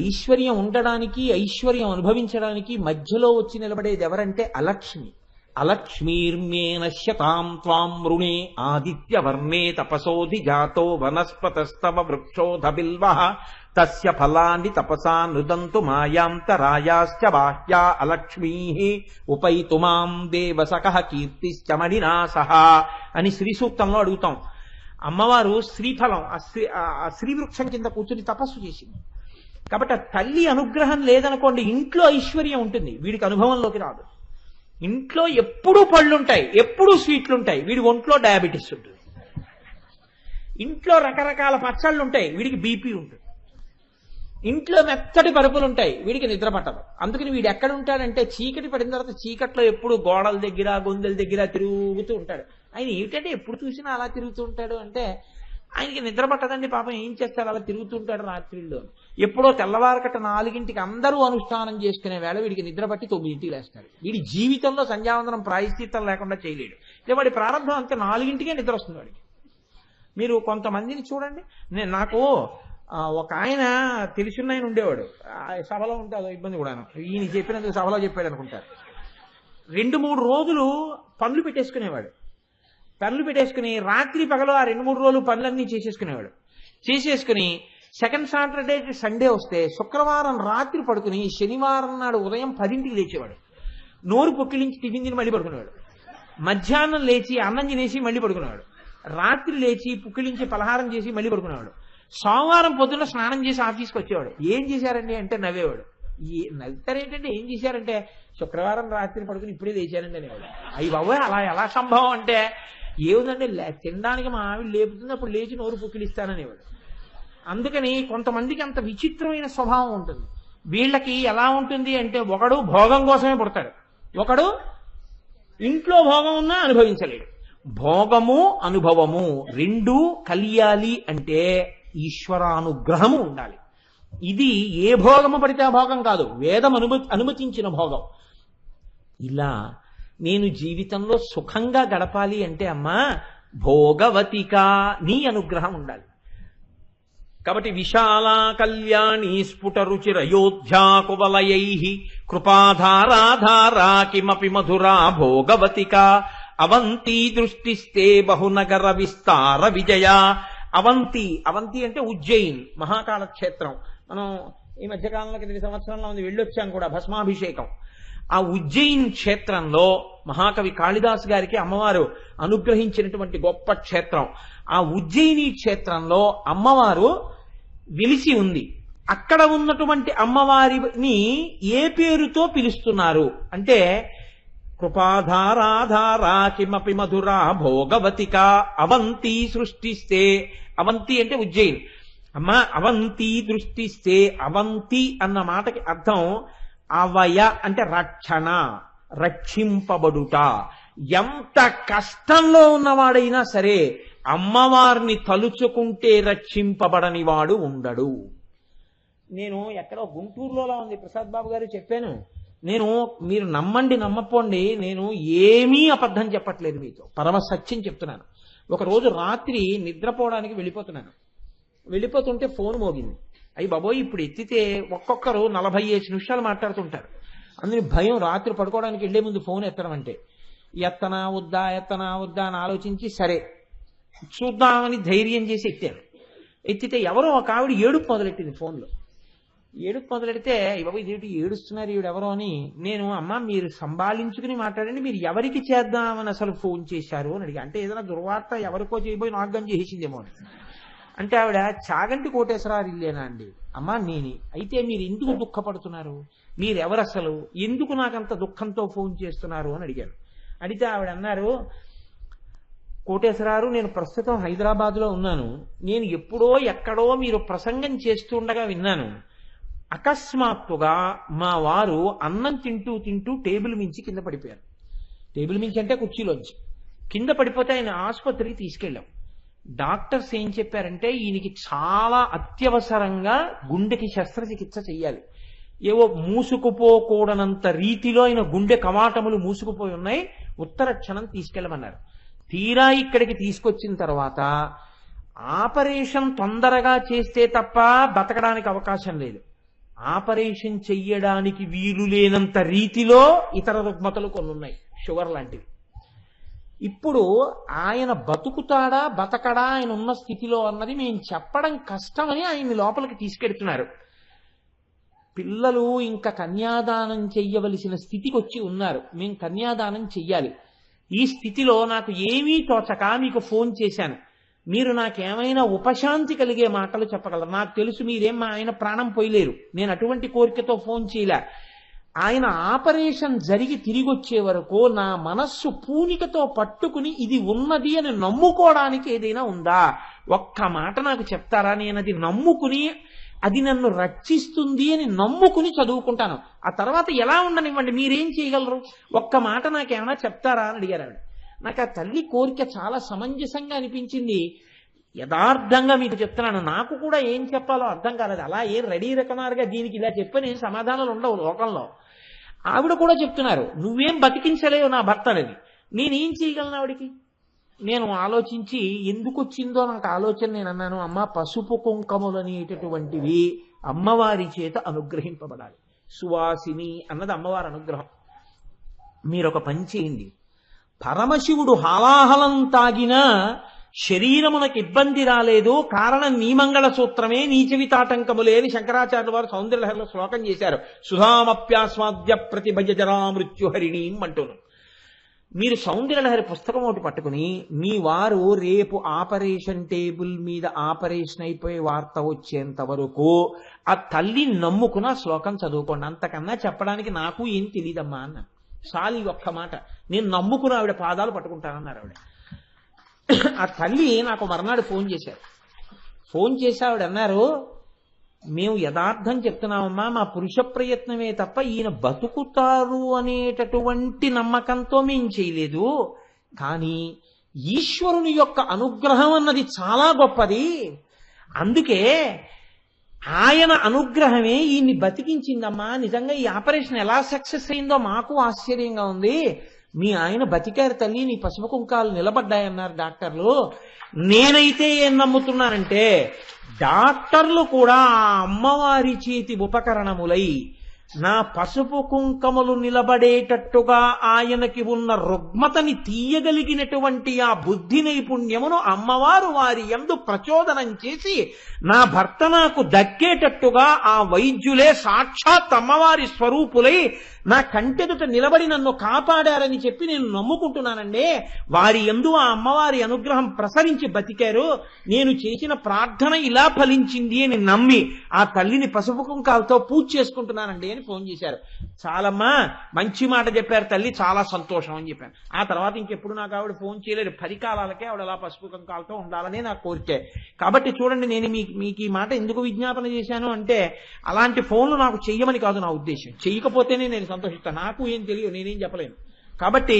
ఐశ్వర్యం ఉండడానికి, ఐశ్వర్యం అనుభవించడానికి మధ్యలో వచ్చి నిలబడేది ఎవరంటే అలక్ష్మి. అలక్ష్మీర్మేనశ్యతాం త్వాం రుణే ఆదిత్యవర్ణే తపసోధి జాతో వనస్పతస్తవ వృక్షోధ బిల్వః తస్య ఫలాని తపసా నుదంతు మాయాంతరాయాశ్చ బాహ్యా అలక్ష్మీః ఉపైతుమాం దేవసకః కీర్తిశ్చ మణినాసః అని శ్రీ సూక్తంలో అడుగుతాం. అమ్మవారు శ్రీఫలం ఆ శ్రీవృక్షం కింద కూర్చుని తపస్సు చేసింది. కాబట్టి ఆ తల్లి అనుగ్రహం లేదనుకోండి, ఇంట్లో ఐశ్వర్యం ఉంటుంది, వీడికి అనుభవంలోకి రాదు. ఇంట్లో ఎప్పుడూ పళ్ళుంటాయి, ఎప్పుడూ స్వీట్లుంటాయి, వీడి ఒంట్లో డయాబెటీస్ ఉంటుంది. ఇంట్లో రకరకాల పచ్చళ్ళు ఉంటాయి, వీడికి బీపీ ఉంటుంది. ఇంట్లో మెత్తటి పరుపులు ఉంటాయి, వీడికి నిద్ర పట్టదు. అందుకని వీడు ఎక్కడ ఉంటాడంటే చీకటి పడిన తర్వాత చీకట్లో ఎప్పుడు గోడల దగ్గర గొంతుల దగ్గర తిరుగుతూ ఉంటాడు. ఆయన ఏమిటంటే ఎప్పుడు చూసినా అలా తిరుగుతూ ఉంటాడు అంటే, ఆయనకి నిద్ర పట్టదండి పాపం, ఏం చేస్తాడు అలా తిరుగుతూ ఉంటాడు రాత్రిళ్ళు. ఎప్పుడో తెల్లవారకట 4ంటికి అందరూ అనుష్ఠానం చేసుకునే వేళ వీడికి నిద్ర పట్టి 9ంటికి లేస్తాడు. వీడి జీవితంలో సంధ్యావందనం ప్రాయశ్చిత్తం లేకుండా చేయలేడు. ఇదే వాడి ప్రారంభం అంతే, 4ంటికే నిద్ర వస్తుంది వాడికి. మీరు కొంతమందిని చూడండి. నాకు ఒక ఆయన తెలిసిన ఆయన ఉండేవాడు, సభలో ఉంటే అదో ఇబ్బంది కూడాను, ఈయన చెప్పినందుకు సభలో చెప్పాడు అనుకుంటారు. 2-3 రోజులు పనులు పెట్టేసుకునేవాడు. పనులు పెట్టేసుకుని రాత్రి పగలు ఆ 2-3 రోజులు పనులన్నీ చేసేసుకుని సెకండ్ సాటర్డే సండే వస్తే శుక్రవారం రాత్రి పడుకుని శనివారం నాడు ఉదయం 10ంటికి లేచేవాడు. నోరు పొక్కిలించి టిఫిన్ తిని మళ్ళీ పడుకునేవాడు. మధ్యాహ్నం లేచి అన్నం తినేసి మళ్ళీ పడుకునేవాడు. రాత్రి లేచి పుక్కిలించి పలహారం చేసి మళ్ళీ పడుకునేవాడు. సోమవారం పొద్దున్న స్నానం చేసి ఆఫీస్కి వచ్చేవాడు. ఏం చేశారండి అంటే నవ్వేవాడు. నవ్వుతారేంటంటే ఏం చేశారంటే శుక్రవారం రాత్రి పడుకుని ఇప్పుడే లేచారండి అనేవాడు. అయ్యి బాబోయ్ అలా ఎలా సంభవం అంటే, ఏముందంటే తినడానికి మా ఆవిడ లేపుతుంది, అప్పుడు లేచి నోరు పుక్కిలిస్తాననేవాడు. అందుకని కొంతమందికి అంత విచిత్రమైన స్వభావం ఉంటుంది. వీళ్ళకి ఎలా ఉంటుంది అంటే, ఒకడు భోగం కోసమే పుడతాడు, ఒకడు ఇంట్లో భోగం ఉన్నా అనుభవించలేడు. భోగము అనుభవము రెండూ కలియాలి అంటే ఈశ్వరానుగ్రహము ఉండాలి. ఇది ఏ భోగము పడితే ఆ భోగం కాదు, వేదం అనుమతించిన భోగం. ఇలా నేను జీవితంలో సుఖంగా గడపాలి అంటే అమ్మా భోగవతిక నీ అనుగ్రహం ఉండాలి. కాబట్టి విశాలా కళ్యాణి స్ఫుట రుచిరయోధ్యా కువలయై కృపాధారాధారా కిమపి మధురా భోగవతిక అవంతి దృష్టిస్తే బహునగర విస్తార విజయ. అవంతి అంటే ఉజ్జయిన్ మహాకాళ క్షేత్రం. మనం ఈ మధ్యకాలంలో 2 సంవత్సరంలో వెళ్ళొచ్చాను కూడా, భస్మాభిషేకం. ఆ ఉజ్జయిన్ క్షేత్రంలో మహాకవి కాళిదాస్ గారికి అమ్మవారు అనుగ్రహించినటువంటి గొప్ప క్షేత్రం. ఆ ఉజ్జయిని క్షేత్రంలో అమ్మవారు వెలిసి ఉంది. అక్కడ ఉన్నటువంటి అమ్మవారిని ఏ పేరుతో పిలుస్తున్నారు అంటే కృపాధారాధారా కిమపి మధురా భోగవతిక అవంతి సృష్టిస్తే. అవంతి అంటే ఉజ్జయిన్. అమ్మ అవంతి దృష్టిస్తే, అవంతి అన్న మాటకి అర్థం అవయ అంటే రక్షణ, రక్షింపబడుట. ఎంత కష్టంలో ఉన్నవాడైనా సరే అమ్మవారిని తలుచుకుంటే రక్షింపబడని వాడు ఉండడు. నేను ఎక్కడో గుంటూరులో ఉంది, ప్రసాద్ బాబు గారు చెప్పాను. మీరు నమ్మండి నమ్మపోండి, నేను ఏమీ అబద్ధం చెప్పట్లేదు, మీతో పరమ సత్యం చెప్తున్నాను. ఒకరోజు రాత్రి నిద్రపోవడానికి వెళ్ళిపోతుంటే ఫోన్ మోగింది. అయ్యి బాబోయ్ ఇప్పుడు ఎత్తితే ఒక్కొక్కరు 45 నిమిషాలు మాట్లాడుతుంటారు. అందుని భయం, రాత్రి పడుకోవడానికి వెళ్లే ముందు ఫోన్ ఎత్తడం అంటే ఎత్తనా వద్దా అని ఆలోచించి సరే చూద్దామని ధైర్యం చేసి ఎత్తితే ఎవరో ఒక ఆవిడ ఏడుపు మొదలెట్టింది ఫోన్లో. ఏడుపు మొదలెడితే బాబు ఇదేంటి ఏడుస్తున్నారు ఈవిడెవరో అని, అమ్మ మీరు సంభాళించుకుని మాట్లాడండి, మీరు ఎవరికి చేద్దామని అసలు ఫోన్ చేశారు అని అడిగా. అంటే ఏదైనా దుర్వార్త ఎవరికో చేయబోయి నాగం చేసిందేమో అని. అంటే ఆవిడ చాగంటి కోటేశ్వరరావు ఇల్లేనా అండి? అమ్మా నేని. అయితే మీరు ఎందుకు దుఃఖపడుతున్నారు, మీరెవరు అసలు, ఎందుకు నాకంత దుఃఖంతో ఫోన్ చేస్తున్నారు అని అడిగారు. అడిగితే ఆవిడ అన్నారు, కోటేశ్వరరావు నేను ప్రస్తుతం హైదరాబాద్లో ఉన్నాను, నేను ఎప్పుడో ఎక్కడో మీరు ప్రసంగం చేస్తుండగా విన్నాను. అకస్మాత్తుగా మా వారు అన్నం తింటూ టేబుల్ మించి కింద పడిపోయారు. టేబుల్ మించి అంటే కుర్చీలోంచి కింద పడిపోతే ఆయన ఆసుపత్రికి తీసుకెళ్ళాం. డాక్టర్స్ ఏం చెప్పారంటే ఈయనకి చాలా అత్యవసరంగా గుండెకి శస్త్రచికిత్స చెయ్యాలి. ఏవో మూసుకుపోకూడనంత రీతిలో ఆయన గుండె కవాటములు మూసుకుపోయి ఉన్నాయి, ఉత్తర క్షణం తీసుకెళ్ళమన్నారు. తీరా ఇక్కడికి తీసుకొచ్చిన తర్వాత ఆపరేషన్ తొందరగా చేస్తే తప్ప బతకడానికి అవకాశం లేదు. ఆపరేషన్ చెయ్యడానికి వీలు లేనంత రీతిలో ఇతర రుగ్మతలు కొన్ని ఉన్నాయి, షుగర్ లాంటివి. ఇప్పుడు ఆయన బతుకుతాడా బతకడా ఆయన ఉన్న స్థితిలో అన్నది మేము చెప్పడం కష్టమని ఆయన్ని లోపలికి తీసుకెడుతున్నారు. పిల్లలు ఇంకా కన్యాదానం చెయ్యవలసిన స్థితికి వచ్చి ఉన్నారు, మేము కన్యాదానం చెయ్యాలి. ఈ స్థితిలో నాకు ఏమీ తోచక మీకు ఫోన్ చేశాను. మీరు నాకేమైనా ఉపశాంతి కలిగే మాటలు చెప్పగలరు. నాకు తెలుసు మీరేం మా ఆయన ప్రాణం పోయలేరు, నేను అటువంటి కోరికతో ఫోన్ చేయలే. ఆయన ఆపరేషన్ జరిగి తిరిగి వచ్చే వరకు నా మనస్సు పూనికతో పట్టుకుని ఇది ఉన్నది అని నమ్ముకోవడానికి ఏదైనా ఉందా? ఒక్క మాట నాకు చెప్తారా? నేను అది నమ్ముకుని అది నన్ను రక్షిస్తుంది అని నమ్ముకుని చదువుకుంటాను. ఆ తర్వాత ఎలా ఉండనివ్వండి, మీరేం చేయగలరు? ఒక్క మాట నాకేమైనా చెప్తారా అని అడిగారు ఆవిడ. నాకు ఆ తల్లి కోరిక చాలా సమంజసంగా అనిపించింది. యథార్థంగా మీకు చెప్తున్నాను, నాకు కూడా ఏం చెప్పాలో అర్థం కాలేదు. అలా ఏం రెడీ రకమారుగా దీనికి ఇలా చెప్పని సమాధానాలు ఉండవు లోకంలో. ఆవిడ కూడా చెప్తున్నారు, నువ్వేం బతికించలేవు నా భర్తనని. నేనేం చేయగలను ఆవిడికి? నేను ఆలోచించి ఎందుకు వచ్చిందో నాకు ఆలోచన, నేను అన్నాను, అమ్మ పసుపు కుంకములు అనేటటువంటివి అమ్మవారి చేత అనుగ్రహింపబడాలి. సువాసిని అన్నది అమ్మవారి అనుగ్రహం. మీరు ఒక పని చేయండి, పరమశివుడు హాలాహలం తాగినా శరీరమునకు ఇబ్బంది రాలేదు, కారణం నీ మంగళ సూత్రమే నీచవితాటంకములే అని శంకరాచార్యుల వారు సౌందర్యలహరిలో శ్లోకం చేశారు. సుధామప్యాస్వాద్య ప్రతిభజ జరా మృత్యుహరిణీం అంటూను. మీరు సౌందర్యలహరి పుస్తకం ఒకటి పట్టుకుని మీ వారు రేపు ఆపరేషన్ టేబుల్ మీద ఆపరేషన్ అయిపోయే వార్త వచ్చేంత వరకు ఆ తల్లి నమ్ముకున్న శ్లోకం చదువుకోండి. అంతకన్నా చెప్పడానికి నాకు ఏం తెలియదమ్మా అన్న. చాలు ఒక్క మాట, నేను నమ్ముకున్న ఆవిడ పాదాలు పట్టుకుంటానన్నారు ఆవిడ. ఆ తల్లి నాకు మర్నాడు ఫోన్ చేశారు. ఫోన్ చేసి ఆవిడ అన్నారు, మేము యథార్థం చెప్తున్నామమ్మా, మా పురుష ప్రయత్నమే తప్ప ఈయన బతుకుతారు అనేటటువంటి నమ్మకంతో మేం చేయలేదు. కానీ ఈశ్వరుని యొక్క అనుగ్రహం అన్నది చాలా గొప్పది. అందుకే ఆయన అనుగ్రహమే ఈయన్ని బతికించిందమ్మా. నిజంగా ఈ ఆపరేషన్ ఎలా సక్సెస్ అయిందో మాకు ఆశ్చర్యంగా ఉంది. మీ ఆయన బతికారు తల్లి, నీ పసుపు కుంకాలు నిలబడ్డాయన్నారు డాక్టర్లు. నేనైతే ఏం నమ్ముతున్నానంటే డాక్టర్లు కూడా ఆ అమ్మవారి చేతి ఉపకరణములై నా పసుపు కుంకములు నిలబడేటట్టుగా ఆయనకి ఉన్న రుగ్మతని తీయగలిగినటువంటి ఆ బుద్ధి నైపుణ్యమును అమ్మవారు వారి యందు ప్రచోదనం చేసి నా భర్త నాకు దక్కేటట్టుగా ఆ వైద్యులే సాక్షాత్ అమ్మవారి స్వరూపులై నా కంటెదుట నిలబడి నన్ను కాపాడారని చెప్పి నేను నమ్ముకుంటున్నానండి. వారి యందు ఆ అమ్మవారి అనుగ్రహం ప్రసరించి బతికారు. నేను చేసిన ప్రార్థన ఇలా ఫలించింది అని నమ్మి ఆ తల్లిని పసుపు కుంకాలతో పూజ చేసుకుంటున్నానండి అని ఫోన్ చేశారు. చాలమ్మా, మంచి మాట చెప్పారు తల్లి, చాలా సంతోషం అని చెప్పాను. ఆ తర్వాత ఇంకెప్పుడు నాకు ఆవిడ ఫోన్ చేయలేదు. 10 కాలాలకే ఆవిడ అలా పసుపు కుంకాలతో ఉండాలని నా కోరికే. కాబట్టి చూడండి, నేను మీకు ఈ మాట ఎందుకు విజ్ఞాపన చేశాను అంటే అలాంటి ఫోన్లు నాకు చెయ్యమని కాదు నా ఉద్దేశం. చెయ్యకపోతేనే నేను సంతోషిస్తాను. నాకు ఏం తెలియదు, నేనేం చెప్పలేను. కాబట్టి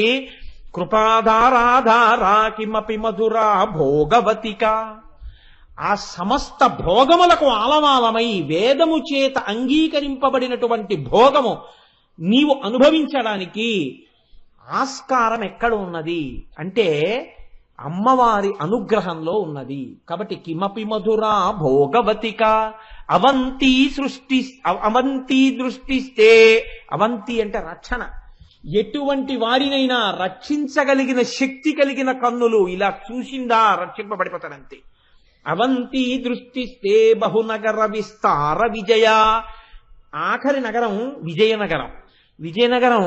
కృపాధారాధారా కిమపి మధురా భోగవతిక, ఆ సమస్త భోగములకు ఆలవాలమై వేదము చేత అంగీకరింపబడినటువంటి భోగము నీవు అనుభవించడానికి ఆస్కారం ఎక్కడ ఉన్నది అంటే అమ్మవారి అనుగ్రహంలో ఉన్నది. కాబట్టి కిమపి మధురా భోగవతిక అవంతి సృష్టి అవంతి దృష్టిస్తే, అవంతి అంటే రక్షణ, ఎటువంటి వారినైనా రక్షించగలిగిన శక్తి కలిగిన కన్నులు ఇలా చూసిందా రక్షింపబడిపోతాడంతే. అవంతి దృష్టిస్తే బహునగర విస్తార విజయ, ఆఖరి నగరం విజయనగరం. విజయనగరం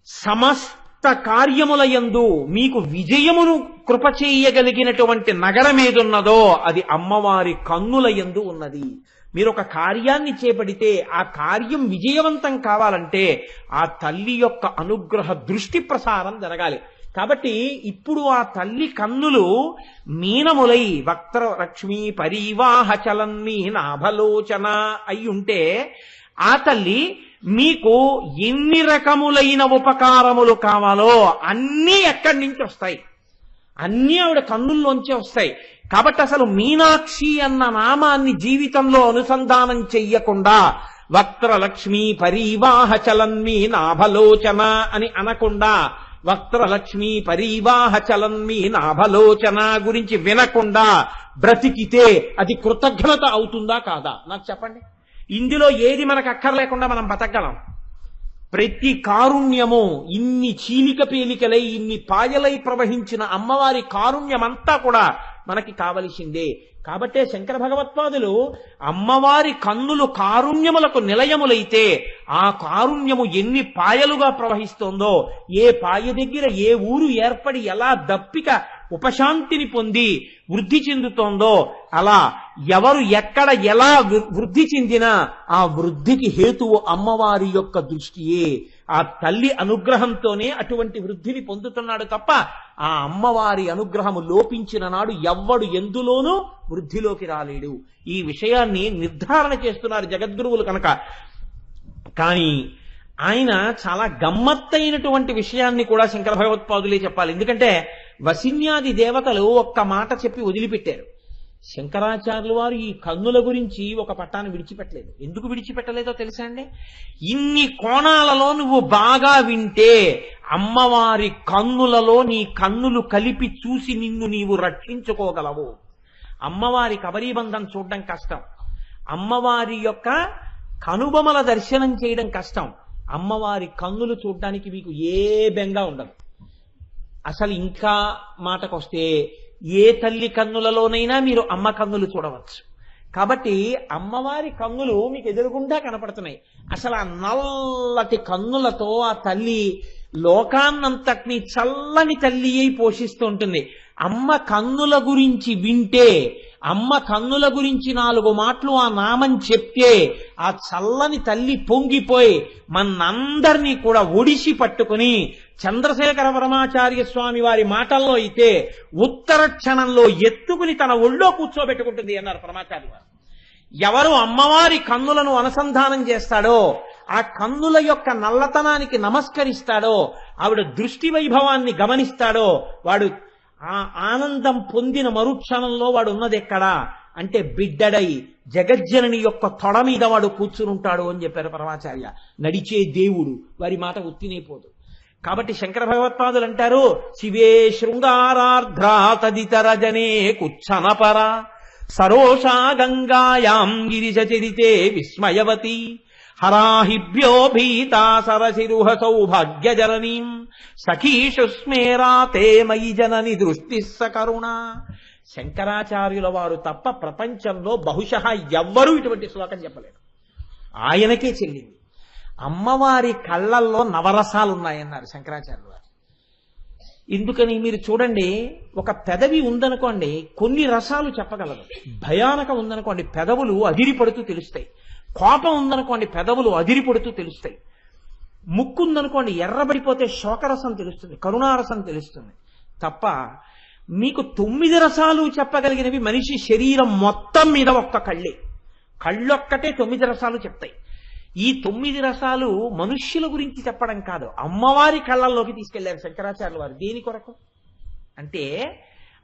సమస్త కార్యముల యందు మీకు విజయమును కృప చేయగలిగినటువంటి నగరం ఏదున్నదో అది అమ్మవారి కన్నుల యందు ఉన్నది. మీరు ఒక కార్యాన్ని చేపడితే ఆ కార్యం విజయవంతం కావాలంటే ఆ తల్లి యొక్క అనుగ్రహ దృష్టి ప్రసారం జరగాలి. కాబట్టి ఇప్పుడు ఆ తల్లి కన్నులు మీనములై వక్త్ర లక్ష్మీ పరీవాహ చలన్మీ నాభలోచన అయ్యుంటే ఆ తల్లి మీకు ఎన్ని రకములైన ఉపకారములు కావాలో అన్నీ ఎక్కడి నుంచి వస్తాయి, అన్నీ ఆవిడ కన్నుల్లోంచే వస్తాయి. కాబట్టి అసలు మీనాక్షి అన్న నామాన్ని జీవితంలో అనుసంధానం చెయ్యకుండా వక్త్రలక్ష్మీ పరీవాహ చలన్మీ నాభలోచన అని అనకుండా వక్త్రలక్ష్మీ పరీవాహ చలన్మీ నాభలోచన గురించి వినకుండా బ్రతికితే అది కృతజ్ఞత అవుతుందా కాదా నాకు చెప్పండి. ఇందులో ఏది మనకు అక్కర్లేకుండా మనం బతకగలం. ప్రతి కారుణ్యము ఇన్ని చీలిక పేలికలై ఇన్ని పాయలై ప్రవహించిన అమ్మవారి కారుణ్యమంతా కూడా మనకి కావలసిందే. కాబట్టే శంకర భగవత్పాదులు అమ్మవారి కన్నులు కారుణ్యములకు నిలయములైతే ఆ కారుణ్యము ఎన్ని పాయలుగా ప్రవహిస్తోందో, ఏ పాయ దగ్గర ఏ ఊరు ఏర్పడి ఎలా దప్పిక ఉపశాంతిని పొంది వృద్ధి చెందుతోందో అలా ఎవరు ఎక్కడ ఎలా వృద్ధి చెందినా ఆ వృద్ధికి హేతువు అమ్మవారి యొక్క దృష్టియే. ఆ తల్లి అనుగ్రహంతోనే అటువంటి వృద్ధిని పొందుతున్నాడు తప్ప ఆ అమ్మవారి అనుగ్రహము లోపించిన నాడు ఎవ్వడు ఎందులోనూ వృద్ధిలోకి రాలేడు. ఈ విషయాన్ని నిర్ధారణ చేస్తున్నారు జగద్గురువులు కనుక. కానీ ఆయన చాలా గమ్మత్తైనటువంటి విషయాన్ని కూడా శంకర భగవత్పాదులే చెప్పాలి. ఎందుకంటే వసిన్యాది దేవతలు ఒక్క మాట చెప్పి వదిలిపెట్టారు. శంకరాచార్యులు వారు ఈ కన్నుల గురించి ఒక పట్టాన్ని విడిచిపెట్టలేదు. ఎందుకు విడిచిపెట్టలేదో తెలుసా అండి? ఇన్ని కోణాలలో నువ్వు బాగా వింటే అమ్మవారి కన్నులలో నీ కన్నులు కలిపి చూసి నిన్ను నీవు రక్షించుకోగలవు. అమ్మవారి కబరీబంధం చూడడం కష్టం, అమ్మవారి యొక్క కనుబొమల దర్శనం చేయడం కష్టం, అమ్మవారి కన్నులు చూడడానికి మీకు ఏ బెంగా ఉండదు. అసలు ఇంకా మాటకొస్తే ఏ తల్లి కన్నులలోనైనా మీరు అమ్మ కన్నులు చూడవచ్చు. కాబట్టి అమ్మవారి కన్నులు మీకు ఎదురుగుండా కనపడుతున్నాయి. అసలు ఆ నల్లటి కన్నులతో ఆ తల్లి లోకాన్నంతటినీ చల్లని తల్లి అయి పోషిస్తూ ఉంటుంది. అమ్మ కన్నుల గురించి వింటే, అమ్మ కన్నుల గురించి 4 మాటలు ఆ నామం చెప్తే ఆ చల్లని తల్లి పొంగిపోయి మనందరినీ కూడా ఒడిసి పట్టుకుని చంద్రశేఖర పరమాచార్య స్వామి వారి మాటల్లో అయితే ఉత్తర క్షణంలో ఎత్తుకుని తన ఒళ్ళో కూర్చోబెట్టుకుంటుంది అన్నారు పరమాచార్య వారు. ఎవరు అమ్మవారి కన్నులను అనుసంధానం చేస్తాడో, ఆ కన్నుల యొక్క నల్లతనానికి నమస్కరిస్తాడో, ఆవిడ దృష్టి వైభవాన్ని గమనిస్తాడో, వాడు ఆ ఆనందం పొందిన మరుక్షణంలో వాడు ఉన్నది ఎక్కడా అంటే బిడ్డడై జగజ్జనని యొక్క తొడ మీద వాడు కూర్చునుంటాడు అని చెప్పారు పరమాచార్య. నడిచే దేవుడు వారి మాట ఉత్తినైపోదు. కాబట్టి శంకర భగవత్పాదులు అంటారు, శివే శృంగారార్ధ్రా తదితర జనే కుచ్చనపర సరోషా గంగాయాం గిరిజ చరితే విస్మయవతి హరాహిభ్యో భీతా సరసిరుహ సౌభాగ్య జననీం సఖీషు స్మేరాతే మయి జనని దృష్టి సకరుణ. శంకరాచార్యుల వారు తప్ప ప్రపంచంలో బహుశః ఎవ్వరూ ఇటువంటి శ్లోకం చెప్పలేరు. ఆయనకే చెల్లింది. అమ్మవారి కళ్ళల్లో నవరసాలు ఉన్నాయన్నారు శంకరాచార్యుల వారు. ఎందుకని మీరు చూడండి, ఒక పెదవి ఉందనుకోండి కొన్ని రసాలు చెప్పగలదు. భయానకం ఉందనుకోండి పెదవులు అదిరిపడుతూ తెలుస్తాయి. కోపం ఉందనుకోండి పెదవులు అదిరిపడుతూ తెలుస్తాయి. ముక్కు ఉందనుకోండి ఎర్రబడిపోతే శోకరసం తెలుస్తుంది, కరుణారసం తెలుస్తుంది. తప్ప మీకు 9 రసాలు చెప్పగలిగినవి మనిషి శరీరం మొత్తం మీద ఒక్క కళ్ళే. కళ్ళొక్కటే 9 రసాలు చెప్తాయి. ఈ 9 రసాలు మనుష్యుల గురించి చెప్పడం కాదు, అమ్మవారి కళ్ళల్లోకి తీసుకెళ్లారు శంకరాచార్యుల వారు. దేని కొరకు అంటే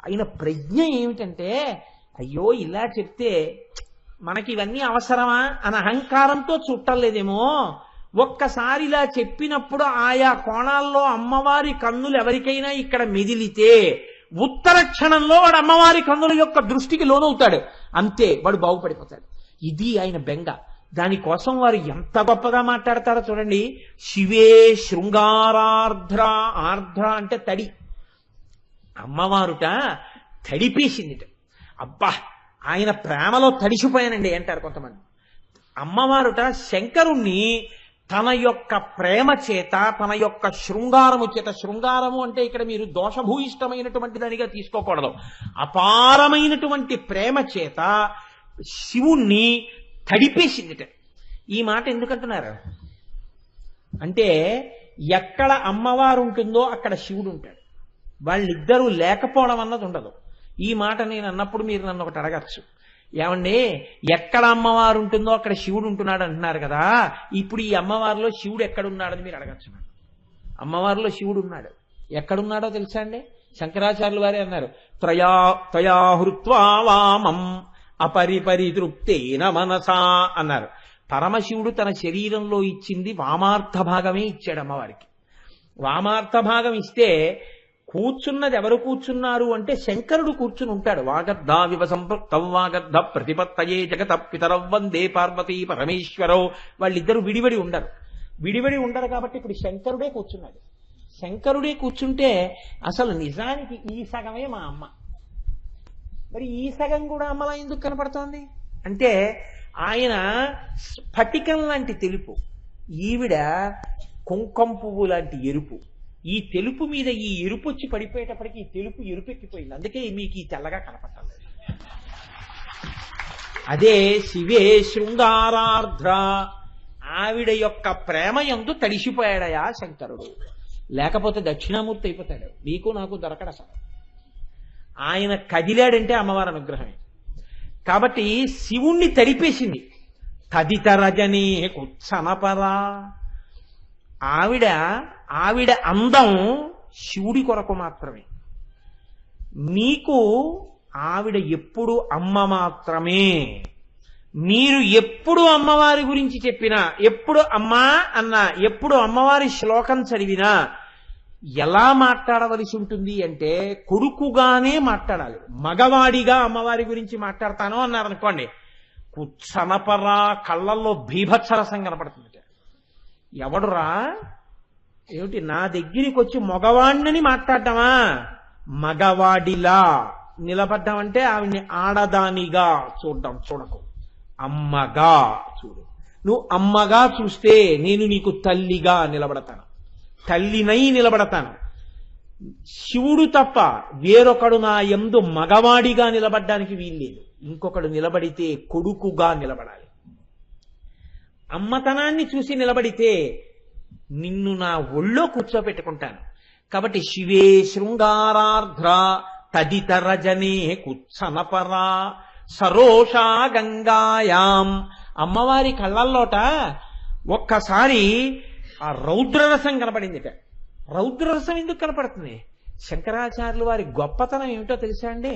ఆయన ప్రజ్ఞ ఏమిటంటే, అయ్యో ఇలా చెప్తే మనకి ఇవన్నీ అవసరమా అని అహంకారంతో చుట్టలేదేమో. ఒక్కసారి ఇలా చెప్పినప్పుడు ఆయా కోణాల్లో అమ్మవారి కన్నులు ఎవరికైనా ఇక్కడ మెదిలితే ఉత్తర క్షణంలో వాడు అమ్మవారి కన్నుల యొక్క దృష్టికి లోనవుతాడు. అంతే, వాడు బాగుపడిపోతాడు. ఇది ఆయన బెంగ. దానికోసం వారు ఎంత గొప్పగా మాట్లాడతారో చూడండి. శివే శృంగారార్ధ్ర, ఆర్ధ్ర అంటే తడి. అమ్మవారుట తడిపేసిందిట. అబ్బా ఆయన ప్రేమలో తడిసిపోయానండి అంటారు కొంతమంది. అమ్మవారుట శంకరుణ్ణి తన యొక్క ప్రేమ చేత, తన యొక్క శృంగారము చేత, శృంగారము అంటే ఇక్కడ మీరు దోషభూయిష్టమైనటువంటి దానిగా తీసుకోకూడదు, అపారమైనటువంటి ప్రేమ చేత శివుణ్ణి తడిపేసిందిట. ఈ మాట ఎందుకంటున్నారు అంటే, ఎక్కడ అమ్మవారు ఉంటుందో అక్కడ శివుడు ఉంటాడు. వాళ్ళిద్దరూ లేకపోవడం అన్నది ఉండదు. ఈ మాట నేను అన్నప్పుడు మీరు నన్ను ఒకటి అడగచ్చు, ఏమండి ఎక్కడ అమ్మవారు ఉంటుందో అక్కడ శివుడు ఉంటున్నాడు అంటున్నారు కదా, ఇప్పుడు ఈ అమ్మవారిలో శివుడు ఎక్కడున్నాడని మీరు అడగచ్చు. అమ్మవారిలో శివుడు ఉన్నాడు. ఎక్కడున్నాడో తెలుసా అండి? శంకరాచార్యుల వారే అన్నారు, త్వయా హృత్వా వామం అపరిపరితృప్తేన మనసా అన్నారు. పరమశివుడు తన శరీరంలో ఇచ్చింది వామార్థ భాగమే ఇచ్చాడు అమ్మవారికి. వామార్థ భాగం ఇస్తే కూర్చున్నది ఎవరు కూర్చున్నారు అంటే శంకరుడు కూర్చుని ఉంటాడు. వాగర్ధా వివ సంపృక్తం వాగర్ధ ప్రతిపత్తయే జగత పితరవ్ వందే పార్వతీ పరమేశ్వరో. వాళ్ళిద్దరూ విడివడి ఉండరు కాబట్టి ఇప్పుడు శంకరుడే కూర్చున్నాడు. శంకరుడే కూర్చుంటే అసలు నిజానికి ఈ సగమే మా అమ్మ. మరి ఈ సగం కూడా అమ్మలా ఎందుకు కనపడుతోంది అంటే, ఆయన స్ఫటికం లాంటి తెలుపు, ఈవిడ కుంకం పువ్వు లాంటి ఎరుపు. ఈ తెలుపు మీద ఈ ఎరుపు వచ్చి పడిపోయేటప్పటికి ఈ తెలుపు ఎరుపెక్కిపోయింది. అందుకే మీకు ఈ తెల్లగా కనపట్టాలి. అదే శివే శృంగారార్ధ్ర, ఆవిడ యొక్క ప్రేమ యందు తడిసిపోయాడయా శంకరుడు. లేకపోతే దక్షిణామూర్తి అయిపోతాడు, నీకు నాకు దొరకడు అసలు. ఆయన కదిలాడంటే అమ్మవారి అనుగ్రహమే. కాబట్టి శివుణ్ణి తడిపేసింది. తదితరజనే కుత్సనపరా, ఆవిడ అందం శివుడి కొరకు మాత్రమే. మీకు ఆవిడ ఎప్పుడు అమ్మ మాత్రమే. మీరు ఎప్పుడు అమ్మవారి గురించి చెప్పినా, ఎప్పుడు అమ్మా అన్నా, ఎప్పుడు అమ్మవారి శ్లోకం చదివినా ఎలా మాట్లాడవలసి ఉంటుంది అంటే కొడుకుగానే మాట్లాడాలి. మగవాడిగా అమ్మవారి గురించి మాట్లాడతాను అన్నారనుకోండి, కుత్సనపరా, కళ్ళల్లో భీభత్సరసం కనపడుతుంది. ఎవడురా, ఏమిటి నా దగ్గరికి వచ్చి మగవాణ్ణని మాట్లాడటమా? మగవాడిలా నిలబడ్డామంటే ఆవిడ్ని ఆడదానిగా చూడకు, అమ్మగా చూడు. నువ్వు అమ్మగా చూస్తే నేను నీకు తల్లిగా నిలబడతాను, తల్లినై నిలబడతాను. శివుడు తప్ప వేరొకడు నా యందు మగవాడిగా నిలబడ్డానికి వీల్లేదు. ఇంకొకడు నిలబడితే కొడుకుగా నిలబడాలి. అమ్మతనాన్ని చూసి నిలబడితే నిన్ను నా ఒళ్ళో కూర్చోపెట్టుకుంటాను. కాబట్టి శివే శృంగారార్ధ్ర తదితరజనే కుత్సనపరా సరోషా గంగాయాం. అమ్మవారి కళ్ళల్లోట ఒక్కసారి ఆ రౌద్రరసం కనపడిందిట. రౌద్రరసం ఎందుకు కనపడుతుంది? శంకరాచార్యులు వారి గొప్పతనం ఏమిటో తెలుసా అండి?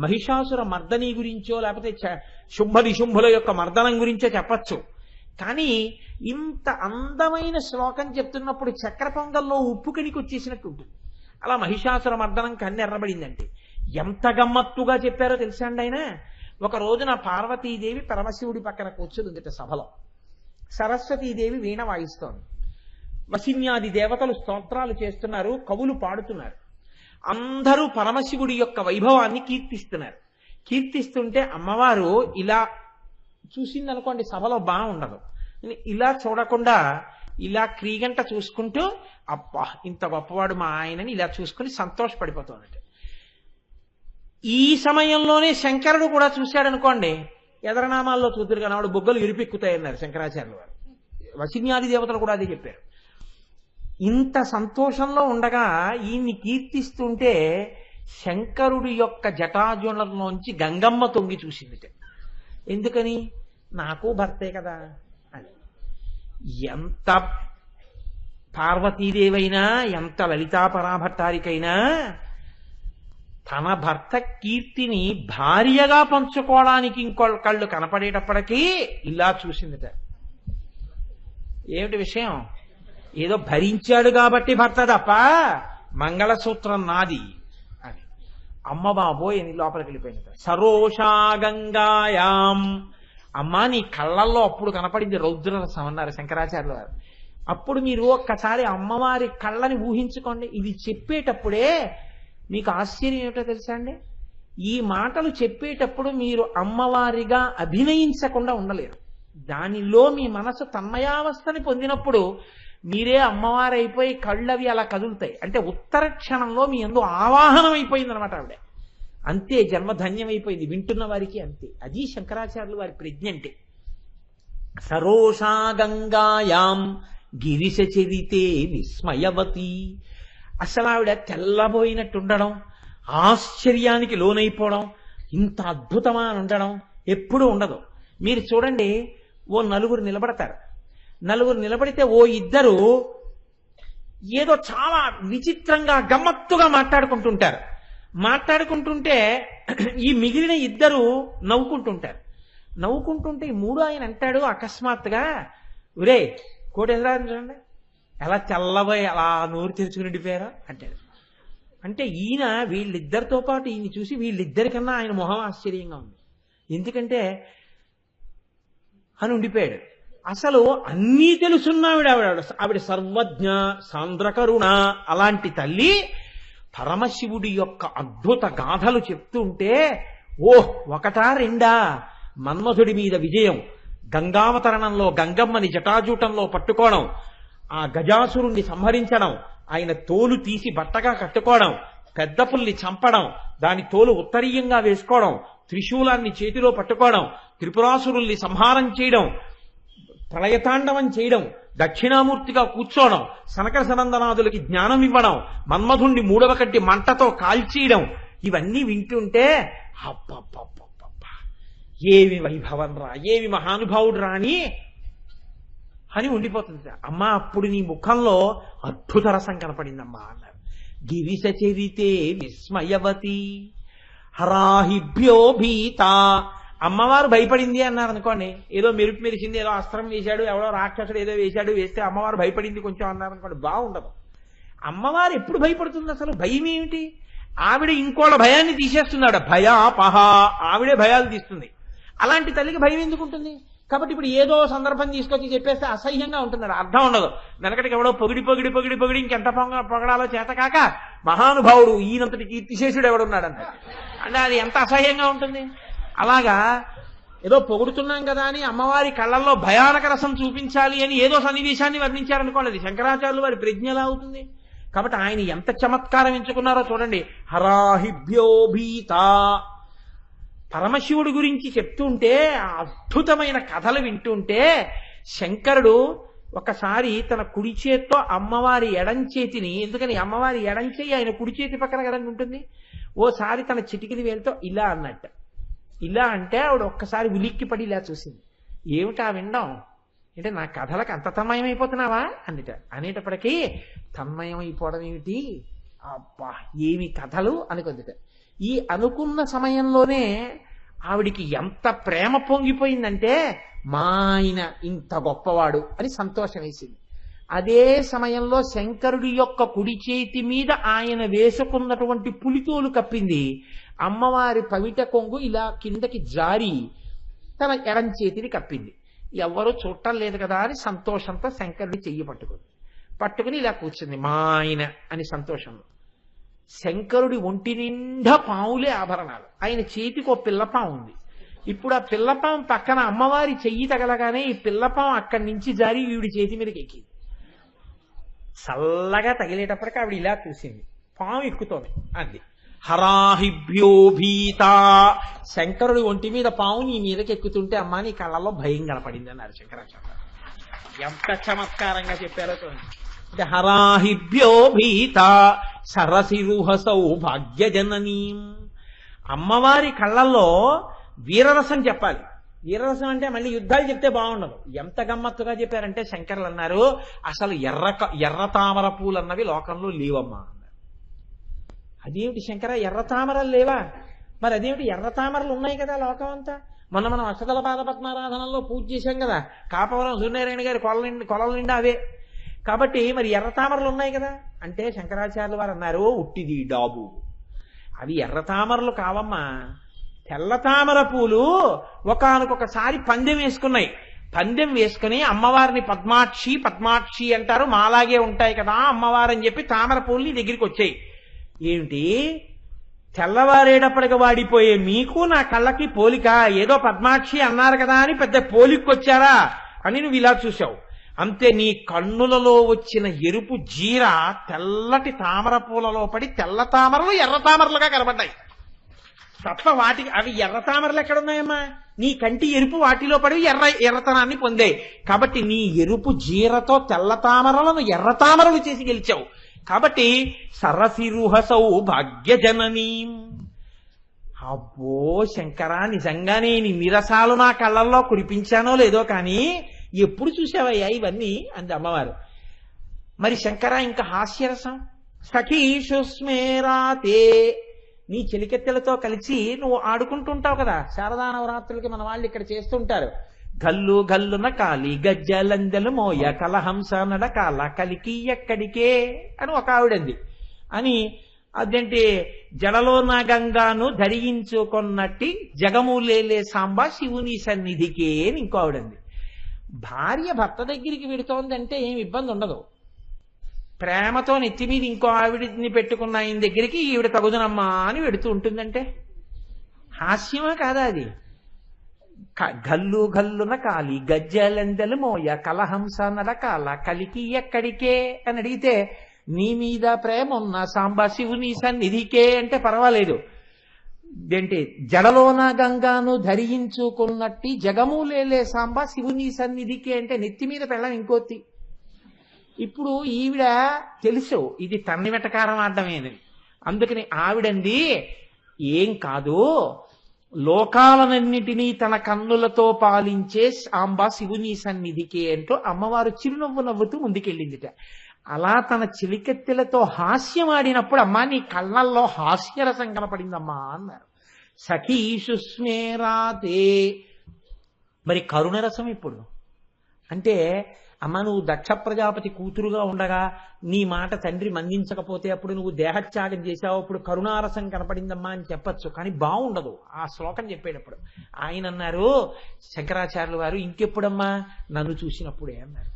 మహిషాసుర మర్దని గురించో లేకపోతే శుంభ నిశుంభుల యొక్క మర్దనం గురించో చెప్పచ్చు. కానీ ఇంత అందమైన శ్లోకం చెప్తున్నప్పుడు చక్ర పొంగల్లో ఉప్పు కనికి వచ్చేసినట్టు ఉంటుంది. అలా మహిషాసుర మర్దనం కన్ను ఎర్రబడిందంటే ఎంత గమ్మత్తుగా చెప్పారో తెలుసా అండి ఆయన. ఒక రోజున పార్వతీదేవి పరమశివుడి పక్కన కూర్చుందిట సభలో. సరస్వతీదేవి వీణ వాయిస్తోంది. వసిన్యాది దేవతలు స్తోత్రాలు చేస్తున్నారు, కవులు పాడుతున్నారు. అందరూ పరమశివుడి యొక్క వైభవాన్ని కీర్తిస్తున్నారు. కీర్తిస్తుంటే అమ్మవారు ఇలా చూసిందనుకోండి, సభలో బాగుండదు. ఇలా చూడకుండా ఇలా క్రీగంట చూసుకుంటూ అబ్బా ఇంత గొప్పవాడు మా ఆయనని ఇలా చూసుకుని సంతోషపడిపోతుందట. ఈ సమయంలోనే శంకరుడు కూడా చూశాడనుకోండి, ఎదరనామాల్లో చూతురు కనవాడు బొగ్గలు ఇరిపెక్కుతాయన్నారు శంకరాచార్యులు వారు. వసిన్యాది దేవతలు కూడా అదే చెప్పారు. ఇంత సంతోషంలో ఉండగా ఈయన్ని కీర్తిస్తుంటే శంకరుడి యొక్క జటాజులంలోంచి గంగమ్మ తొంగి చూసిందిట. ఎందుకని? నాకు భర్తే కదా అని. ఎంత పార్వతీదేవైనా, ఎంత లలితా పరాభట్టారికైనా తన భర్త కీర్తిని భార్యగా పంచుకోవడానికి ఇంకొకళ్ళు కనపడేటప్పటికీ ఇలా చూసిందిట. ఏమిటి విషయం? ఏదో భరించాడు కాబట్టి భర్త తప్ప మంగళసూత్రం నాది అని. అమ్మ బాబోయ్ అని లోపలికి వెళ్ళిపోయింది. సరోషా గంగాయాం. అమ్మా నీ కళ్ళల్లో అప్పుడు కనపడింది రౌద్రరసం అన్నారు శంకరాచార్యుల వారు. అప్పుడు మీరు ఒక్కసారి అమ్మవారి కళ్ళని ఊహించుకోండి. ఇది చెప్పేటప్పుడే మీకు ఆశ్చర్యం ఏమిటో తెలుసా అండి? ఈ మాటలు చెప్పేటప్పుడు మీరు అమ్మవారిగా అభినయించకుండా ఉండలేరు. దానిలో మీ మనసు తన్మయావస్థని పొందినప్పుడు మీరే అమ్మవారైపోయి కళ్ళవి అలా కదులుతాయి. అంటే ఉత్తర క్షణంలో మీ యందు ఆవాహనం అయిపోయింది అనమాట ఆవిడ. అంతే, జన్మధన్యమైపోయింది వింటున్న వారికి. అంతే, అది శంకరాచార్యులు వారి ప్రజ్ఞ అంటే. సరోషా గంగాయాం గిరిశ చరితే విస్మయవతి. అసలు ఆవిడ తెల్లబోయినట్టుండడం, ఆశ్చర్యానికి లోనైపోవడం, ఇంత అద్భుతమా అని ఉండడం ఎప్పుడూ ఉండదు. మీరు చూడండి, ఓ నలుగురు నిలబడతారు. నలుగురు నిలబడితే ఓ ఇద్దరు ఏదో చాలా విచిత్రంగా గమ్మత్తుగా మాట్లాడుకుంటుంటారు. మాట్లాడుకుంటుంటే ఈ మిగిలిన ఇద్దరు నవ్వుకుంటుంటారు. నవ్వుకుంటుంటే ఈ మూడు ఆయన అంటాడు అకస్మాత్తుగా, ఒరే కోటేశ్వరరాజు చూడండి ఎలా తెల్లబోయి అలా నోరు తెరుచుకుని ఉండిపోయారా అంటాడు. అంటే ఈయన వీళ్ళిద్దరితో పాటు ఈయన చూసి వీళ్ళిద్దరికన్నా ఆయన మొహం ఆశ్చర్యంగా ఉంది. ఎందుకంటే అని ఉండిపోయాడు. అసలు అన్నీ తెలుసున్నావిడ. ఆవిడ సర్వజ్ఞ, సాంద్రకరుణ. అలాంటి తల్లి పరమశివుడి యొక్క అద్భుత గాథలు చెప్తుంటే ఓహ్ ఒకటా రెండా? మన్మధుడి మీద విజయం, గంగావతరణంలో గంగమ్మని జటాజూటంలో పట్టుకోవడం, ఆ గజాసురుణ్ణి సంహరించడం, ఆయన తోలు తీసి బట్టగా కట్టుకోవడం, పెద్ద పుల్ని చంపడం, దాని తోలు ఉత్తరీయంగా వేసుకోవడం, త్రిశూలాన్ని చేతిలో పట్టుకోవడం, త్రిపురాసురుల్ని సంహారం చేయడం, ప్రళయతాండవం చేయడం, దక్షిణామూర్తిగా కూర్చోవడం, సనకర సనందనాథులకి జ్ఞానం ఇవ్వడం, మన్మధుణ్ణి మూడవ కంటి మంటతో కాల్చేయడం, ఇవన్నీ వింటుంటే అబ్బబ్బబ్బబ్బబ్బా ఏమి వైభవం రా, ఏమి మహానుభావుడు రాని అని ఉండిపోతుంది. అమ్మా అప్పుడు నీ ముఖంలో అద్భుత రసం కనపడిందమ్మా అన్నారు. గిరిశ చరితే విస్మయవతి హరాహిభ్యో భీత. అమ్మవారు భయపడింది అన్నారు అనుకోండి, ఏదో మెరుపు మెరిసింది, ఏదో అస్త్రం వేశాడు, ఎవడో రాక్షసుడు ఏదో వేశాడు, వేస్తే అమ్మవారు భయపడింది కొంచెం అన్నారు అనుకోండి, బాగుండదు. అమ్మవారు ఎప్పుడు భయపడుతుంది? అసలు భయం ఏమిటి? ఆవిడ ఇంకోళ్ళ భయాన్ని తీసేస్తున్నాడు. భయాపహ, ఆవిడే భయాలు తీస్తుంది. అలాంటి తల్లికి భయం ఎందుకు ఉంటుంది? కాబట్టి ఇప్పుడు ఏదో సందర్భం తీసుకొచ్చి చెప్పేస్తే అసహ్యంగా ఉంటున్నాడు, అర్థం ఉండదు. వెనకటికి ఎవడో పొగిడి పొగిడి పొగిడి పొగిడి ఇంకెంత పొగడాలో చేతకాక మహానుభావుడు ఈయనంతటి కీర్తిశేషుడు ఎవడున్నాడంట అంటే అది ఎంత అసహ్యంగా ఉంటుంది. అలాగా ఏదో పొగుడుతున్నాం కదా అని అమ్మవారి కళ్ళల్లో భయానక రసం చూపించాలి అని ఏదో సన్నివేశాన్ని వర్ణించారనుకోండి, అది శంకరాచార్యులు వారి ప్రజ్ఞ ఎలా అవుతుంది? కాబట్టి ఆయన ఎంత చమత్కారం ఎంచుకున్నారో చూడండి. హరాహిభ్యో భీత. పరమశివుడి గురించి చెప్తుంటే, అద్భుతమైన కథలు వింటుంటే, శంకరుడు ఒకసారి తన కుడి చేత్తో అమ్మవారి ఎడంచేతిని, ఎందుకని అమ్మవారి ఎడంచేయి ఆయన కుడి చేతి పక్కన కదండి ఉంటుంది, ఓసారి తన చిటికిని వేలుతో ఇలా అన్నట్ట. ఇలా అంటే ఆవిడ ఒక్కసారి ఉలిక్కిపడి ఇలా చూసింది. ఏమిటా వినడం అంటే, నా కథలకు అంత తన్మయమైపోతున్నావా అందుట. అనేటప్పటికీ తన్మయమైపోవడం ఏమిటి, అబ్బా ఏమి కథలు అనుకుందిట. ఈ అనుకున్న సమయంలోనే ఆవిడికి ఎంత ప్రేమ పొంగిపోయిందంటే, మా ఆయన ఇంత గొప్పవాడు అని సంతోషం వేసింది. అదే సమయంలో శంకరుడి యొక్క కుడి చేతి మీద ఆయన వేసుకున్నటువంటి పులితోలు కప్పింది. అమ్మవారి పవిట కొంగు ఇలా కిందకి జారి తన ఎడం చేతిని కప్పింది. ఎవరూ చూడటం లేదు కదా అని సంతోషంతో శంకరుడి చెయ్యి పట్టుకుని ఇలా కూర్చుంది, మా ఆయన అని సంతోషంలో. శంకరుడి ఒంటి నిండా పావులే ఆభరణాలు, ఆయన చేతికి ఓ పిల్లపాం ఉంది. ఇప్పుడు ఆ పిల్లపాం పక్కన అమ్మవారి చెయ్యి తగలగానే ఈ పిల్లపాం అక్కడి నుంచి జారి ఈవిడి చేతి మీదకి ఎక్కింది. చల్లగా తగిలేటప్పటికి ఆవిడ ఇలా చూసింది, పాము ఎక్కుతోంది. అంది హరాహిభ్యో భీత. శంకరుడి ఒంటి మీద పాము నీ మీదకి ఎక్కుతుంటే అమ్మా నీ కళ్ళల్లో భయం కనపడింది అన్నారు శంకరాచార్య. ఎంత చమత్కారంగా చెప్పారో చూడండి. అంటే హరాహిభ్యో భీత సరసిరుహ సౌభాగ్యజననీ. అమ్మవారి కళ్ళల్లో వీరరసం చెప్పాలి. వీరరసం అంటే మళ్ళీ యుద్ధాలు చెప్తే బాగుండదు. ఎంత గమ్మత్తుగా చెప్పారంటే శంకరులు అన్నారు, అసలు ఎర్ర తామర పూలు అన్నవి లోకంలో లేవమ్మా అన్నారు. అదేమిటి శంకర, ఎర్ర తామరలు లేవా? మరి అదేమిటి, ఎర్ర తామరలు ఉన్నాయి కదా లోకం అంతా. మొన్న మనం అష్టదళ పాదపద్మారాధనలో పూజ చేశాం కదా, కాపవరం సూర్యనారాయణ గారి కొలల నిండా అవే. కాబట్టి మరి ఎర్ర తామరలు ఉన్నాయి కదా అంటే శంకరాచార్యులు వారు అన్నారు, ఉట్టిది డాబు, అవి ఎర్ర తామరలు కావమ్మా. తెల్ల తామర పూలు ఒకానొకసారి పందెం వేసుకున్నాయి. పందెం వేసుకుని అమ్మవారిని పద్మాక్షి పద్మాక్షి అంటారు, మాలాగే ఉంటాయి కదా అమ్మవారని చెప్పి తామర పూలు దగ్గరికి వచ్చాయి. ఏమిటి, తెల్లవారేటప్పటికి వాడిపోయే మీకు నా కళ్ళకి పోలిక, ఏదో పద్మాక్షి అన్నారు కదా అని పెద్ద పోలికొచ్చారా అని నువ్వు ఇలా చూసావు. అంతే, నీ కన్నులలో వచ్చిన ఎరుపు జీర తెల్లటి తామర పూలలో పడి తెల్ల తామరలు ఎర్ర తామరలుగా కనబడ్డాయి తప్ప వాటికి అవి ఎర్ర తామరలు ఎక్కడున్నాయమ్మా? నీ కంటి ఎరుపు వాటిలో పడి ఎర్రతనాన్ని పొందాయి. కాబట్టి నీ ఎరుపు జీరతో తెల్ల తామరలను ఎర్ర తామరలు చేసి గెలిచావు. కాబట్టి సరసిరుహ సౌభాగ్యజననీ. అబ్బో శంకరా, నిజంగానే నీ నిరసాలు నా కళ్ళల్లో కురిపించానో లేదో కానీ ఎప్పుడు చూసావయ్యా ఇవన్నీ అంది అమ్మవారు. మరి శంకర ఇంకా హాస్యరసం. సఖీషుస్మేరాతే, నీ చెలికెత్తెలతో కలిసి నువ్వు ఆడుకుంటుంటావు కదా, శారదా నవరాత్రులకి మన వాళ్ళు ఇక్కడ చేస్తుంటారు. గల్లు గల్లున కాలి గజ్జలందెలు మోయ కలహంస నడకాల కలికి ఎక్కడికే అని ఒక ఆవిడంది. అని అదేంటి, జడలో నా గంగాను ధరించుకొన్నట్టి జగములేలే సాంబా శివుని సన్నిధికే అని ఇంకో ఆవిడంది. భార్య భర్త దగ్గరికి వెడుతోందంటే ఏమి ఇబ్బంది ఉండదు. ప్రేమతో నెత్తి మీద ఇంకో ఆవిడిని పెట్టుకున్న ఆయన దగ్గరికి ఈవిడ తగుదనమ్మా అని వెడుతూ ఉంటుందంటే హాస్యమా కాదా అది? గల్లు గల్లున కాలి గజ్జలందెలు మోయ కలహంస నడకాల కలికి ఎక్కడికే అని అడిగితే నీ మీద ప్రేమ ఉన్న సాంబ శివుని సన్నిధికే అంటే పర్వాలేదు. ఏంటి జడలోన గంగాను ధరించుకున్నట్టి జగము లేలే సాంబ శివుని సన్నిధికే అంటే నెత్తి మీద పెళ్ళం ఇంకోతి. ఇప్పుడు ఈవిడ తెలుసు ఇది తన్ని వెటకారం ఆడమేనని, అందుకని ఆవిడంది ఏం కాదు, లోకాలనన్నిటినీ తన కన్నులతో పాలించే సాంబ శివుని సన్నిధికే అంటూ అమ్మవారు చిరునవ్వు నవ్వుతూ ముందుకెళ్ళిందిట. అలా తన చిలికెత్తెలతో హాస్యం ఆడినప్పుడు అమ్మా నీ కళ్ళల్లో హాస్యరసం కనపడిందమ్మా అన్నారు. సఖీషు స్మేరాతే. మరి కరుణరసం ఇప్పుడు అంటే అమ్మ నువ్వు దక్ష ప్రజాపతి కూతురుగా ఉండగా నీ మాట తండ్రి మందించకపోతే అప్పుడు నువ్వు దేహత్యాగం చేశావు, అప్పుడు కరుణారసం కనపడిందమ్మా అని చెప్పచ్చు. కానీ బాగుండదు ఆ శ్లోకం చెప్పేటప్పుడు. ఆయన అన్నారు శంకరాచార్యుల వారు ఇంకెప్పుడమ్మా, నన్ను చూసినప్పుడే అన్నారు.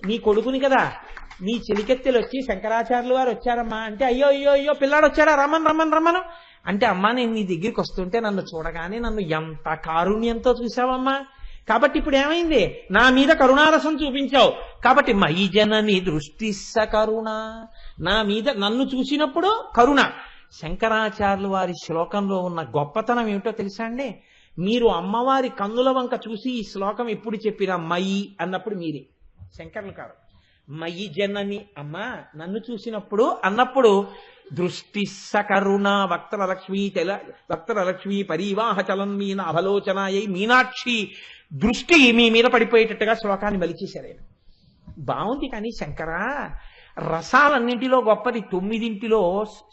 నీ కొడుకుని కదా, నీ చెలికెత్తెలు వచ్చి శంకరాచార్యుల వారు వచ్చారమ్మా అంటే అయ్యో అయ్యో అయ్యో పిల్లాడు వచ్చాడా రమ్మను అంటే అమ్మా నేను నీ దగ్గరికి వస్తుంటే నన్ను చూడగానే నన్ను ఎంత కారుణ్యంతో చూసావమ్మా, కాబట్టి ఇప్పుడు ఏమైంది నా మీద కరుణారసం చూపించావు, కాబట్టి మయి జనని దృష్టి కరుణ, నా మీద నన్ను చూసినప్పుడు కరుణ. శంకరాచార్యుల వారి శ్లోకంలో ఉన్న గొప్పతనం ఏమిటో తెలుసా అండి? మీరు అమ్మవారి కన్నుల వంక చూసి ఈ శ్లోకం ఎప్పుడు చెప్పినా మయి అన్నప్పుడు మీరే శంకరులు కాదు. మయి జనని అమ్మ నన్ను చూసినప్పుడు అన్నప్పుడు దృష్టి సకరుణ వక్త్రలక్ష్మి పరివాహ చలన్మీన అవలోచనాయై మీనాక్షి దృష్టి మీ మీద పడిపోయేటట్టుగా శ్లోకాన్ని మలిచేశారు ఆయన. బాగుంది. కానీ శంకర రసాలన్నింటిలో గొప్పది 9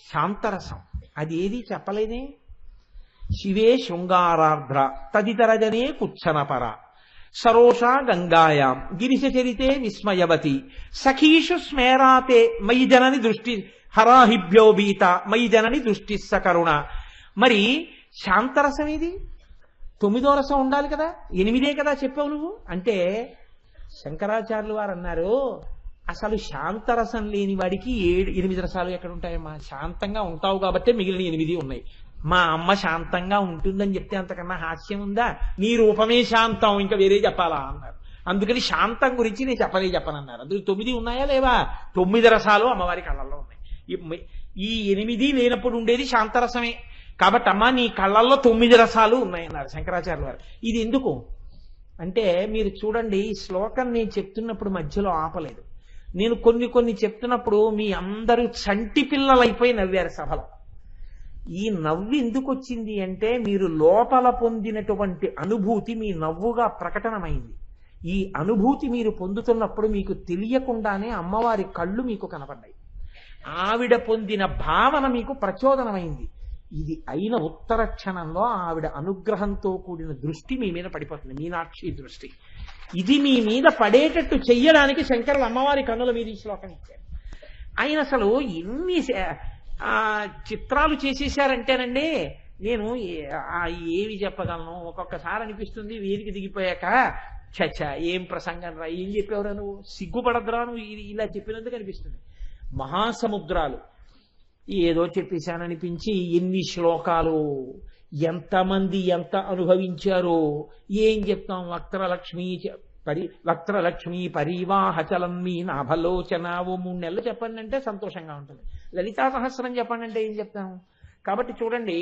శాంతరసం, అది ఏది చెప్పలేదే. శివే శృంగారార్ధ్ర తదితరజనే కుచ్చనపర సరోషా గంగాయాం గిరిశచరితే విస్మయవతి సఖీషు స్మేరాతే మయి జనని దృష్టి హరాహిభ్యో భీత మయి జనని దృష్టి సకరుణ. మరి శాంతరసం ఇది 9వ రసం ఉండాలి కదా, 8 కదా చెప్పావు నువ్వు అంటే. శంకరాచార్యులు వారు అన్నారు అసలు శాంతరసం లేని వాడికి 8 రసాలు ఎక్కడ ఉంటాయమ్మా? శాంతంగా ఉంటావు కాబట్టే మిగిలిన 8 ఉన్నాయి. మా అమ్మ శాంతంగా ఉంటుందని చెప్తే అంతకన్నా హాస్యం ఉందా? నీ రూపమే శాంతం, ఇంకా వేరే చెప్పాలా అన్నారు. అందుకని శాంతం గురించి నేను చెప్పనన్నారు. అందులో 9 ఉన్నాయా లేవా? 9 రసాలు అమ్మవారి కళ్ళల్లో ఉన్నాయి. ఈ 8 లేనప్పుడు ఉండేది శాంతరసమే. కాబట్టి అమ్మ నీ కళ్ళల్లో 9 రసాలు ఉన్నాయన్నారు శంకరాచార్యుల వారు. ఇది ఎందుకు అంటే మీరు చూడండి, ఈ శ్లోకం నేను చెప్తున్నప్పుడు మధ్యలో ఆపలేదు. నేను కొన్ని చెప్తున్నప్పుడు మీ అందరూ చంటి పిల్లలైపోయి నవ్వారు సభలో. ఈ నవ్వు ఎందుకు వచ్చింది అంటే మీరు లోపల పొందినటువంటి అనుభూతి మీ నవ్వుగా ప్రకటనమైంది. ఈ అనుభూతి మీరు పొందుతున్నప్పుడు మీకు తెలియకుండానే అమ్మవారి కళ్ళు మీకు కనపడ్డాయి. ఆవిడ పొందిన భావన మీకు ప్రచోదనమైంది. ఇది అయిన ఉత్తర క్షణంలో ఆవిడ అనుగ్రహంతో కూడిన దృష్టి మీ మీద పడిపోతుంది, మీనాక్షి దృష్టి. ఇది మీ మీద పడేటట్టు చెయ్యడానికి శంకరులు అమ్మవారి కన్నుల మీద ఈ శ్లోకం ఇచ్చారు. ఆయన అసలు ఎన్ని చిత్రాలు చేసేసారంటేనండి నేను ఏమి చెప్పగలను. ఒక్కొక్కసారి అనిపిస్తుంది వీరికి దిగిపోయాక చచ్చా ఏం ప్రసంగం రా, ఏం చెప్పేవరా నువ్వు, సిగ్గుపడద్దురా నువ్వు ఇలా చెప్పినందుకు అనిపిస్తుంది. మహాసముద్రాలు ఏదో చెప్పేశాననిపించి ఎన్ని శ్లోకాలు, ఎంతమంది ఎంత అనుభవించారో ఏం చెప్తాం. వక్త్రలక్ష్మి పరివాహ చలన్మీ నాభలోచన ఓ 3 నెలలు చెప్పండి అంటే సంతోషంగా ఉంటుంది. లలితా సహస్రం చెప్పండి అంటే ఏం చెప్తాము. కాబట్టి చూడండి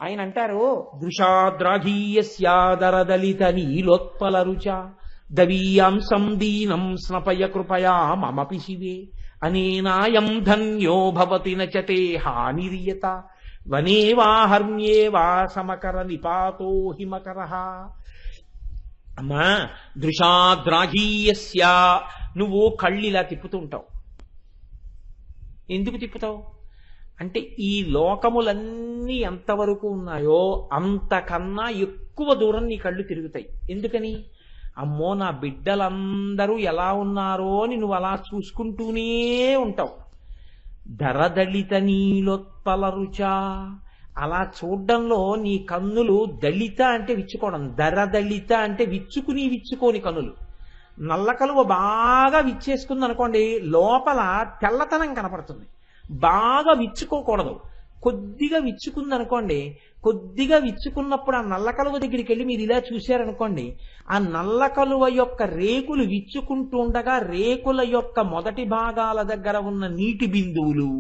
ఆయన అంటారు దృశాద్రాఘీయస్యాదరదలిత నీలోత్పల రుచ దవీయాంసం దీనం స్నపయ కృపయా మమపి శివే అనేనాయం ధన్యో భవతి నచతే హానిరియత వనే వా హర్మ్యే వా సమకర నిపాతో హిమకరః. అమ్మా దృశాద్రాఘీయస్య నువ్వు కళ్ళిలా తిప్పుతుంటావు. ఎందుకు తిప్పుతావు అంటే ఈ లోకములన్నీ ఎంతవరకు ఉన్నాయో అంతకన్నా ఎక్కువ దూరం నీ కళ్ళు తిరుగుతాయి. ఎందుకని? అమ్మో నా బిడ్డలందరూ ఎలా ఉన్నారో అని నువ్వు అలా చూసుకుంటూనే ఉంటావు. దరదళిత నీలోత్పల రుచ అలా చూడ్డంలో నీ కన్నులు దళిత అంటే విచ్చుకోవడం, దరదళిత అంటే విచ్చుకోని కన్నులు. నల్ల కలువ బాగా విచ్చేసుకుంది అనుకోండి, లోపల తెల్లతనం కనపడుతుంది. బాగా విచ్చుకోకూడదు, కొద్దిగా విచ్చుకుందనుకోండి, కొద్దిగా విచ్చుకున్నప్పుడు ఆ నల్ల కలువ దగ్గరికి వెళ్ళి మీరు ఇలా చూశారనుకోండి, ఆ నల్ల కలువ యొక్క రేకులు విచ్చుకుంటూ ఉండగా రేకుల యొక్క మొదటి భాగాల దగ్గర ఉన్న నీటి బిందువులు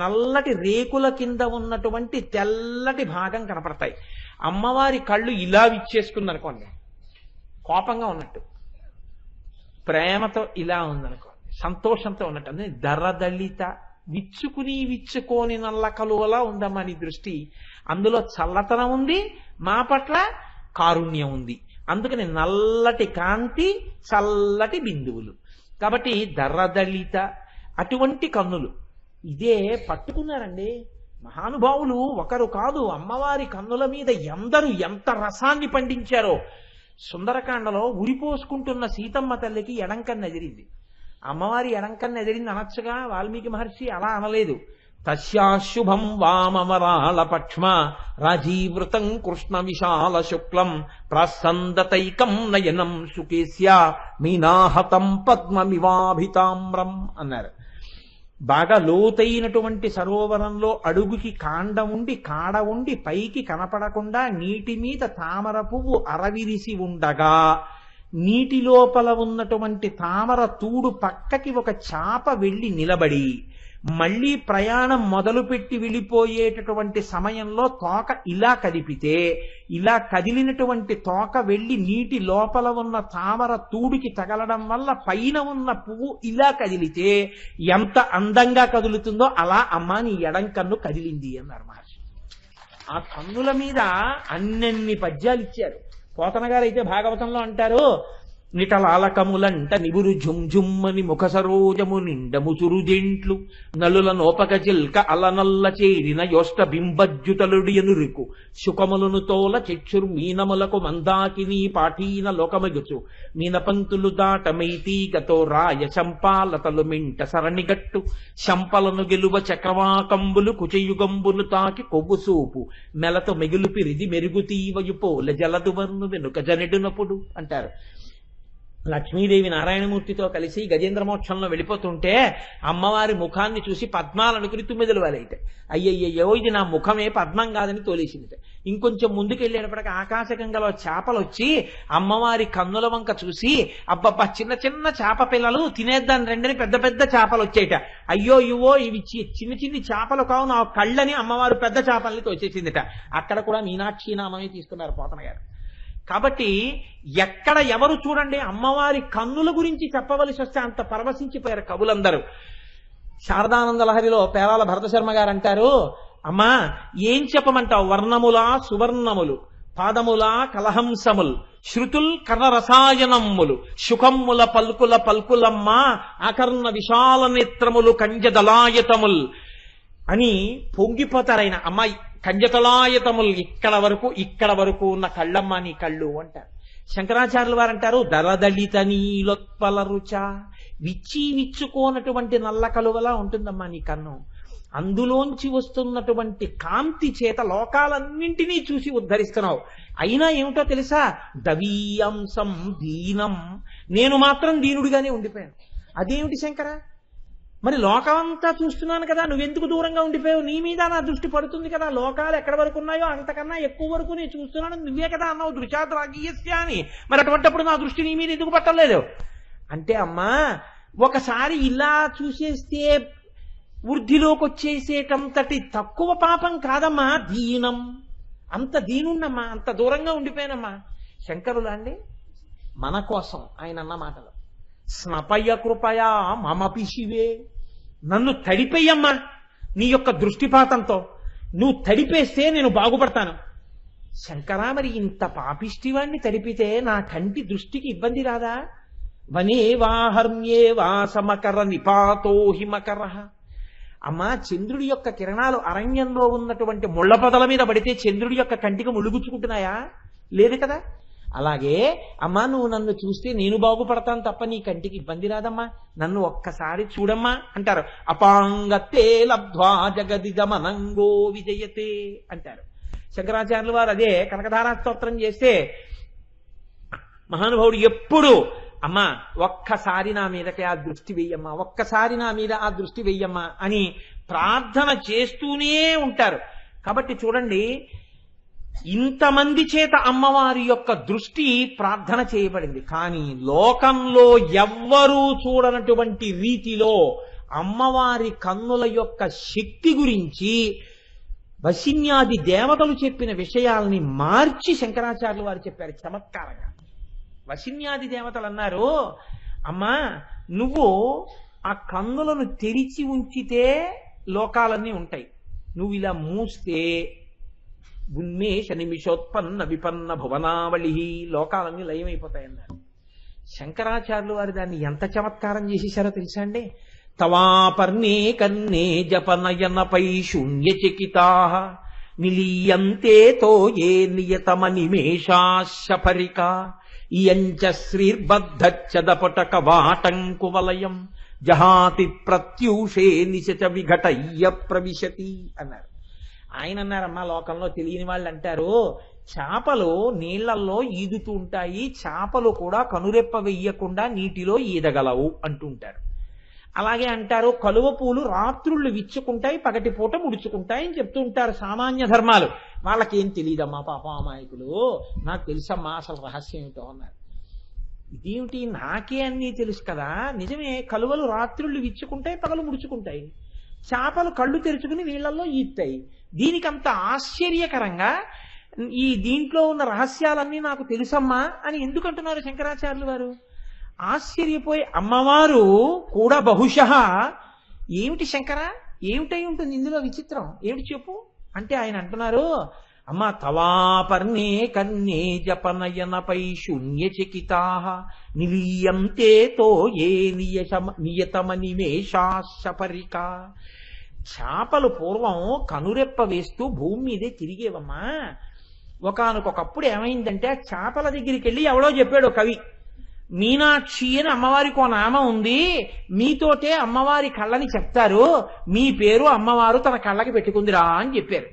నల్లటి రేకుల కింద ఉన్నటువంటి తెల్లటి భాగం కనపడతాయి. అమ్మవారి కళ్ళు ఇలా విచ్చేసుకుందనుకోండి, కోపంగా ఉన్నట్టు, ప్రేమతో ఇలా ఉందనుకోండి, సంతోషంతో ఉన్నట్టు, అంటే దరదళిత, విచ్చుకోని నల్ల కలువలా ఉందమ్మా నీ దృష్టి. అందులో చల్లతనం ఉంది, మా పట్ల కారుణ్యం ఉంది. అందుకని నల్లటి కాంతి, చల్లటి బిందువులు. కాబట్టి దరదళిత అటువంటి కన్నులు. ఇదే పట్టుకున్నారండి మహానుభావులు, ఒకరు కాదు. అమ్మవారి కన్నుల మీద ఎందరూ ఎంత రసాన్ని పండించారో. సుందరకాండలో ఉరిపోసుకుంటున్న సీతమ్మ తల్లికి ఎడంకన్ను ఎదిరింది. అమ్మవారి ఎడంకన్ను ఎదిరింది అనొచ్చుగా, వాల్మీకి మహర్షి అలా అనలేదు. తస్యాశుభం వామవరాళ పక్ష్మ రాజీవృతం కృష్ణ విశాల శుక్లం ప్రసందతైకం నయనం సుకేశ్య మీనాహతం పద్మమివాభితామ్రం అన్నారు. బాగా లోతైనటువంటి సరోవరంలో అడుగుకి కాండ ఉండి కాడ ఉండి పైకి కనపడకుండా నీటి మీద తామర పువ్వు అరవిరిసి ఉండగా నీటి లోపల ఉన్నటువంటి తామర తూడు పక్కకి ఒక చాప వెళ్ళి నిలబడి మళ్ళీ ప్రయాణం మొదలుపెట్టి వెళ్ళిపోయేటటువంటి సమయంలో తోక ఇలా కదిపితే, ఇలా కదిలినటువంటి తోక వెళ్ళి నీటి లోపల ఉన్న తామర తూడికి తగలడం వల్ల పైన ఉన్న పువ్వు ఇలా కదిలితే ఎంత అందంగా కదులుతుందో అలా అమ్మా నీ ఎడం కన్ను కదిలింది అన్నారు మహర్షి. ఆ కన్నుల మీద అన్నెన్ని పద్యాలు ఇచ్చారు. పోతన గారు అయితే భాగవతంలో అంటారు, నిటలాలకములంట నిబురు ఝుంఝుమ్మని ముఖ సరోజము నిండ ముసురుజెంట్లు నలుల నోపక జిల్క అలనల్ల చేరిన యోష్ట బింబజ్జుతలుడియనురుకు శుకములను తోల చెచ్చురు మీనములకు మందాకిని పాఠీన లోకమగుచు మీనపంతులు దాటమైతీగతో రాయ శంపాలతలు మింట సరణిగట్టు శంపలను గెలువ చక్రవాకంబులు కుచయుగంబులు తాకి కొవ్వు సూపు మెలతో మెగులు పిరిది మెరుగు తీవయుపోల జలదువర్ను వెనుక జనెడునప్పుడు అంటారు. లక్ష్మీదేవి నారాయణమూర్తితో కలిసి గజేంద్ర మోక్షంలో వెళ్ళిపోతుంటే అమ్మవారి ముఖాన్ని చూసి పద్మాలనుకుని తుమ్మెదలు వాలైతే, అయ్యయ్యో ఇది నా ముఖమే పద్మం కాదని తోలేసింది. ఇంకొంచెం ముందుకెళ్ళేటప్పటికి ఆకాశగంగలో చేపలు వచ్చి అమ్మవారి కన్నుల వంక చూసి, అబ్బబ్బా చిన్న చిన్న చేప పిల్లలు తినేద్దాని రెండని పెద్ద పెద్ద చేపలు వచ్చేట, అయ్యో ఇవో ఇవి చిన్న చిన్ని చేపలు కావు నా కళ్ళని అమ్మవారు పెద్ద చేపల్ని తోచేసిందిట. అక్కడ కూడా మీనాక్షి నామమే తీసుకున్నారు పోతన గారు. కాబట్టి ఎక్కడ ఎవరు చూడండి అమ్మవారి కన్నుల గురించి చెప్పవలసి వస్తే అంత పరవశించిపోయారు కవులందరూ. శారదానంద లహరిలో పేరాల భరతశర్మ గారు అంటారు, అమ్మా ఏం చెప్పమంటావు, వర్ణములా సువర్ణములు పాదములా కలహంసముల్ శృతుల్ కర్ణరసాయనమ్ములు శుకమ్ముల పల్కుల పల్కులమ్మ ఆకర్ణ విశాల నేత్రములు కంజదలాయతముల్ అని పొంగిపోతారైన. అమ్మాయి కంజతలాయతములు ఇక్కడ వరకు ఉన్న కళ్ళమ్మ నీ కళ్ళు అంటారు. శంకరాచార్యులు వారు అంటారు, దరదళిత నీలోత్పల రుచ, విచ్చుకోనటువంటి నల్ల కలువలా ఉంటుందమ్మా నీ కన్ను. అందులోంచి వస్తున్నటువంటి కాంతి చేత లోకాలన్నింటినీ చూసి ఉద్ధరిస్తున్నావు. అయినా ఏమిటో తెలుసా, దవీయంసం దీనం, నేను మాత్రం దీనుడిగానే ఉండిపోయాను. అదేమిటి శంకర, మరి లోకమంతా చూస్తున్నాను కదా, నువ్వెందుకు దూరంగా ఉండిపోయావు? నీ మీద నా దృష్టి పడుతుంది కదా, లోకాలు ఎక్కడి వరకు ఉన్నాయో అంతకన్నా ఎక్కువ వరకు నేను చూస్తున్నాను, నువ్వే కదా అన్నావు దృశాద్రాగీయస్య అని. మరి అటువంటిప్పుడు నా దృష్టి నీ మీద ఎందుకు పట్టలేదు అంటే, అమ్మా ఒకసారి ఇలా చూసేస్తే వృద్ధిలోకి వచ్చేసేటంతటి తక్కువ పాపం కాదమ్మా దీనం. అంత దీనున్నమ్మా, అంత దూరంగా ఉండిపోయానమ్మా. శంకరులా అండి మన కోసం ఆయన అన్న మాటలు, స్నపయ కృపయా మమపి శివే, నన్ను తడిపేయమ్మా నీ యొక్క దృష్టిపాతంతో, నువ్వు తడిపేస్తే నేను బాగుపడతాను. శంకరా మరి ఇంత పాపిష్టివాణ్ణి తడిపితే నా కంటి దృష్టికి ఇబ్బంది రాదా? వనే వాహర్మ్యే వాసమకర నిపాతో హిమకర. అమ్మా చంద్రుడి యొక్క కిరణాలు అరణ్యంలో ఉన్నటువంటి ముళ్ళ పొదల మీద పడితే చంద్రుడి యొక్క కంటికి ముళ్ళుగుచ్చుకుంటున్నాయా? లేదు కదా. అలాగే అమ్మా నువ్వు నన్ను చూస్తే నేను బాగుపడతాను తప్ప నీ కంటికి ఇబ్బంది రాదమ్మా, నన్ను ఒక్కసారి చూడమ్మా అంటారు. అపాంగతే లబ్ధ్వా జగదిగమనంగో విజయతే అంటారు శంకరాచార్యులు వారు. అదే కనకధారా స్తోత్రం చేస్తే మహానుభావుడు ఎప్పుడు అమ్మా ఒక్కసారి నా మీదకి ఆ దృష్టి వెయ్యమ్మా, ఒక్కసారి నా మీద ఆ దృష్టి వెయ్యమ్మా అని ప్రార్థన చేస్తూనే ఉంటారు. కాబట్టి చూడండి, ఇంతమంది చేత అమ్మవారి యొక్క దృష్టి ప్రార్థన చేయబడింది. కానీ లోకంలో ఎవ్వరూ చూడనటువంటి రీతిలో అమ్మవారి కన్నుల యొక్క శక్తి గురించి వశిన్యాది దేవతలు చెప్పిన విషయాల్ని మార్చి శంకరాచార్యులు వారు చెప్పారు చమత్కారంగా. వశిన్యాది దేవతలు అన్నారు, అమ్మా నువ్వు ఆ కన్నులను తెరిచి ఉంచితే లోకాలన్నీ ఉంటాయి, నువ్వు ఇలా మూస్తే ఉన్మేష నిమిషోత్పన్న విపన్న భువనావళి, లోకాలన్నీ లయమైపోతాయన్నారు. శంకరాచార్యులు వారు దాన్ని ఎంత చమత్కారం చేసేశారో తెలుసా అండి. తవాపర్ణే కన్నే జపనయనపై శూన్యచకితా నిలీయంతే తో ఏ నియతమ నిమేషాశపరిక ఇయంచ శ్రీర్బద్ధచ్చదపటక వాటంకువలయం జహాతి ప్రత్యూషే నిశచ విఘటయ్య ప్రవిశతి అన్నారు. ఆయన అన్నారమ్మా, లోకంలో తెలియని వాళ్ళు అంటారు, చేపలు నీళ్లల్లో ఈదుతూ ఉంటాయి, చేపలు కూడా కనురెప్ప వెయ్యకుండా నీటిలో ఈదగలవు అంటుంటారు. అలాగే అంటారు, కలువ పూలు రాత్రుళ్ళు విచ్చుకుంటాయి, పగటిపూట ముడుచుకుంటాయి అని చెప్తూ ఉంటారు సామాన్య ధర్మాలు. వాళ్ళకేం తెలియదమ్మా పాపం అమాయకులు, నాకు తెలుసమ్మా అసలు రహస్యం ఏమిటో అన్నారు. ఇదేమిటి, నాకే అన్నీ తెలుసు కదా. నిజమే, కలువలు రాత్రుళ్ళు విచ్చుకుంటాయి, పగలు ముడుచుకుంటాయి, చేపలు కళ్ళు తెరుచుకుని నీళ్లలో ఈత్తాయి. దీనికంత ఆశ్చర్యకరంగా ఈ దీంట్లో ఉన్న రహస్యాలన్నీ నాకు తెలుసమ్మా అని ఎందుకంటున్నారు శంకరాచార్యులు వారు. ఆశ్చర్యపోయి అమ్మవారు కూడా బహుశః ఏమిటి శంకర, ఏమిటై ఉంటుంది ఇందులో విచిత్రం, ఏమిటి చెప్పు అంటే ఆయన అంటున్నారు, అమ్మ తవాపర్ణే కన్నే జపనయనపై శూన్యచకితా నిలీయంతే తో ఏ నియతమ నిమేషాశపరిక. చేపలు పూర్వం కనురెప్ప వేస్తూ భూమి మీదే తిరిగేవమ్మా. ఒకానొకప్పుడు ఏమైందంటే ఆ చేపల దగ్గరికి వెళ్ళి ఎవడో చెప్పాడు కవి, మీనాక్షి అని అమ్మవారికి ఓ నామం ఉంది, మీతోటే అమ్మవారి కళ్ళని చెప్తారు, మీ పేరు అమ్మవారు తన కళ్ళకి పెట్టుకుందిరా అని చెప్పారు.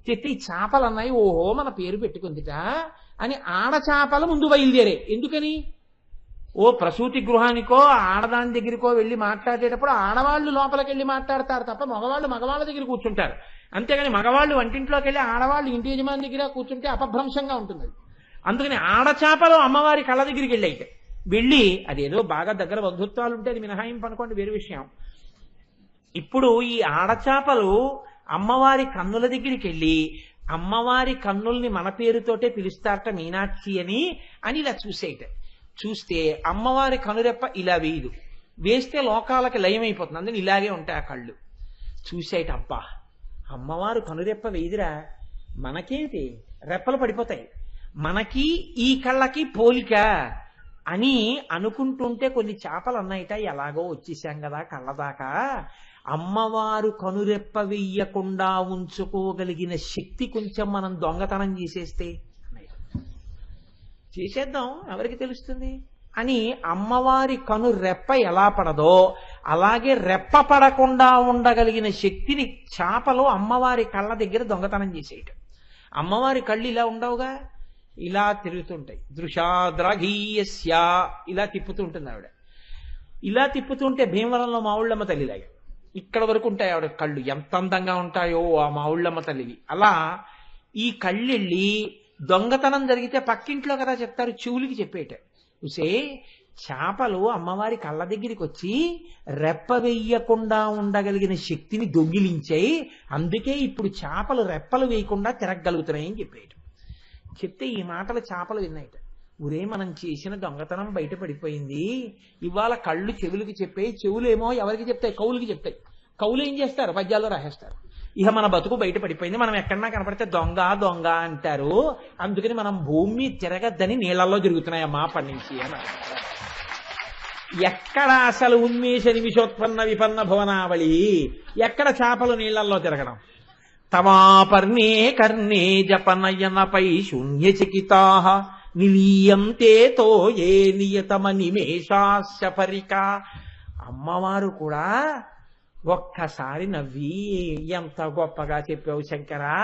చెప్తే ఈ చేపలు అన్నాయి, ఓహో మన పేరు పెట్టుకుందిట అని ఆడచేపలు ముందు బయలుదేరే. ఎందుకని, ఓ ప్రసూతి గృహానికో ఆడదాని దగ్గరికో వెళ్ళి మాట్లాడేటప్పుడు ఆడవాళ్ళు లోపలికి వెళ్ళి మాట్లాడతారు తప్ప మగవాళ్ళు మగవాళ్ళ దగ్గర కూర్చుంటారు. అంతేగాని మగవాళ్ళు వంటింట్లోకి వెళ్ళి ఆడవాళ్ళు ఇంటి యజమాని దగ్గర కూర్చుంటే అపభ్రంశంగా ఉంటుంది. అందుకని ఆడచేపలు అమ్మవారి కళ్ళ దగ్గరికి వెళ్ళి అదేదో బాగా దగ్గర బంధుత్వాలు ఉంటే అది మినహాయింపు అనుకోండి, వేరే విషయం. ఇప్పుడు ఈ ఆడచేపలు అమ్మవారి కన్నుల దగ్గరికి వెళ్ళి అమ్మవారి కన్నుల్ని మన పేరుతోటే పిలుస్తారట మీనాక్షి అని ఇలా చూస్తే అమ్మవారి కనురెప్ప ఇలా వేయదు, వేస్తే లోకాలకి లయమైపోతుంది, అందుకని ఇలాగే ఉంటాయి ఆ కళ్ళు. చూసేట అబ్బా అమ్మవారు కనురెప్ప వేయదురా, మనకేంటి రెప్పలు పడిపోతాయి, మనకి ఈ కళ్ళకి పోలిక అని అనుకుంటుంటే కొన్ని చేపలు అన్నాయిట, ఎలాగో వచ్చేసాం కదా కళ్ళదాకా, అమ్మవారు కనురెప్ప వెయ్యకుండా ఉంచుకోగలిగిన శక్తి కొంచెం మనం దొంగతనం చేసేద్దాం ఎవరికి తెలుస్తుంది అని అమ్మవారి కను రెప్ప ఎలా పడదో అలాగే రెప్ప పడకుండా ఉండగలిగిన శక్తిని చేపలు అమ్మవారి కళ్ళ దగ్గర దొంగతనం చేసేయటం. అమ్మవారి కళ్ళు ఇలా ఉండవుగా, ఇలా తిరుగుతుంటాయి. దృశాద్రాఘీయస్య ఇలా తిప్పుతూ ఉంటుంది ఆవిడ. ఇలా తిప్పుతుంటే భీమవరంలో మావుళ్ళమ్మ తల్లిలాగా ఇక్కడ వరకు ఉంటాయి ఆవిడ కళ్ళు, ఎంత అందంగా ఉంటాయో ఆ మావుళ్ళమ్మ తల్లివి. అలా ఈ కళ్ళెళ్ళి దొంగతనం జరిగితే పక్కింట్లో కదా చెప్తారు, చెవులకి చెప్పేట. చూసే చేపలు అమ్మవారి కళ్ళ దగ్గరికి వచ్చి రెప్ప వెయ్యకుండా ఉండగలిగిన శక్తిని దొంగిలించాయి, అందుకే ఇప్పుడు చేపలు రెప్పలు వేయకుండా తిరగగలుగుతున్నాయి అని చెప్పేట. చెప్తే ఈ మాటలు చేపలు విన్నాయిట. ఊరే మనం చేసిన దొంగతనం బయటపడిపోయింది, ఇవాళ కళ్ళు చెవులకి చెప్పాయి, చెవులేమో ఎవరికి చెప్తాయి, కవులకి చెప్తాయి. కవులు ఏం చేస్తారు, పద్యాల్లో రాసేస్తారు. ఇక మన బతుకు బయట పడిపోయింది, మనం ఎక్కడన్నా కనపడితే దొంగ దొంగ అంటారు, అందుకని మనం భూమి తిరగద్దని నీళ్లలో తిరుగుతున్నాయమ్మా అప్పటి నుంచి అని. ఎక్కడ అసలు ఉన్మేష నిమిషోత్పన్న విపన్న భువనావళి, ఎక్కడ చేపలు నీళ్లలో తిరగడం. తవాపర్ణే కర్ణే జపనయనపై శూన్యచకితా నిలీయంతే తో ఏ నియతమ నిమేషాశపరిక. అమ్మవారు కూడా ఒక్కసారి నవ్వి, ఎంత గొప్పగా చెప్పావు శంకరా,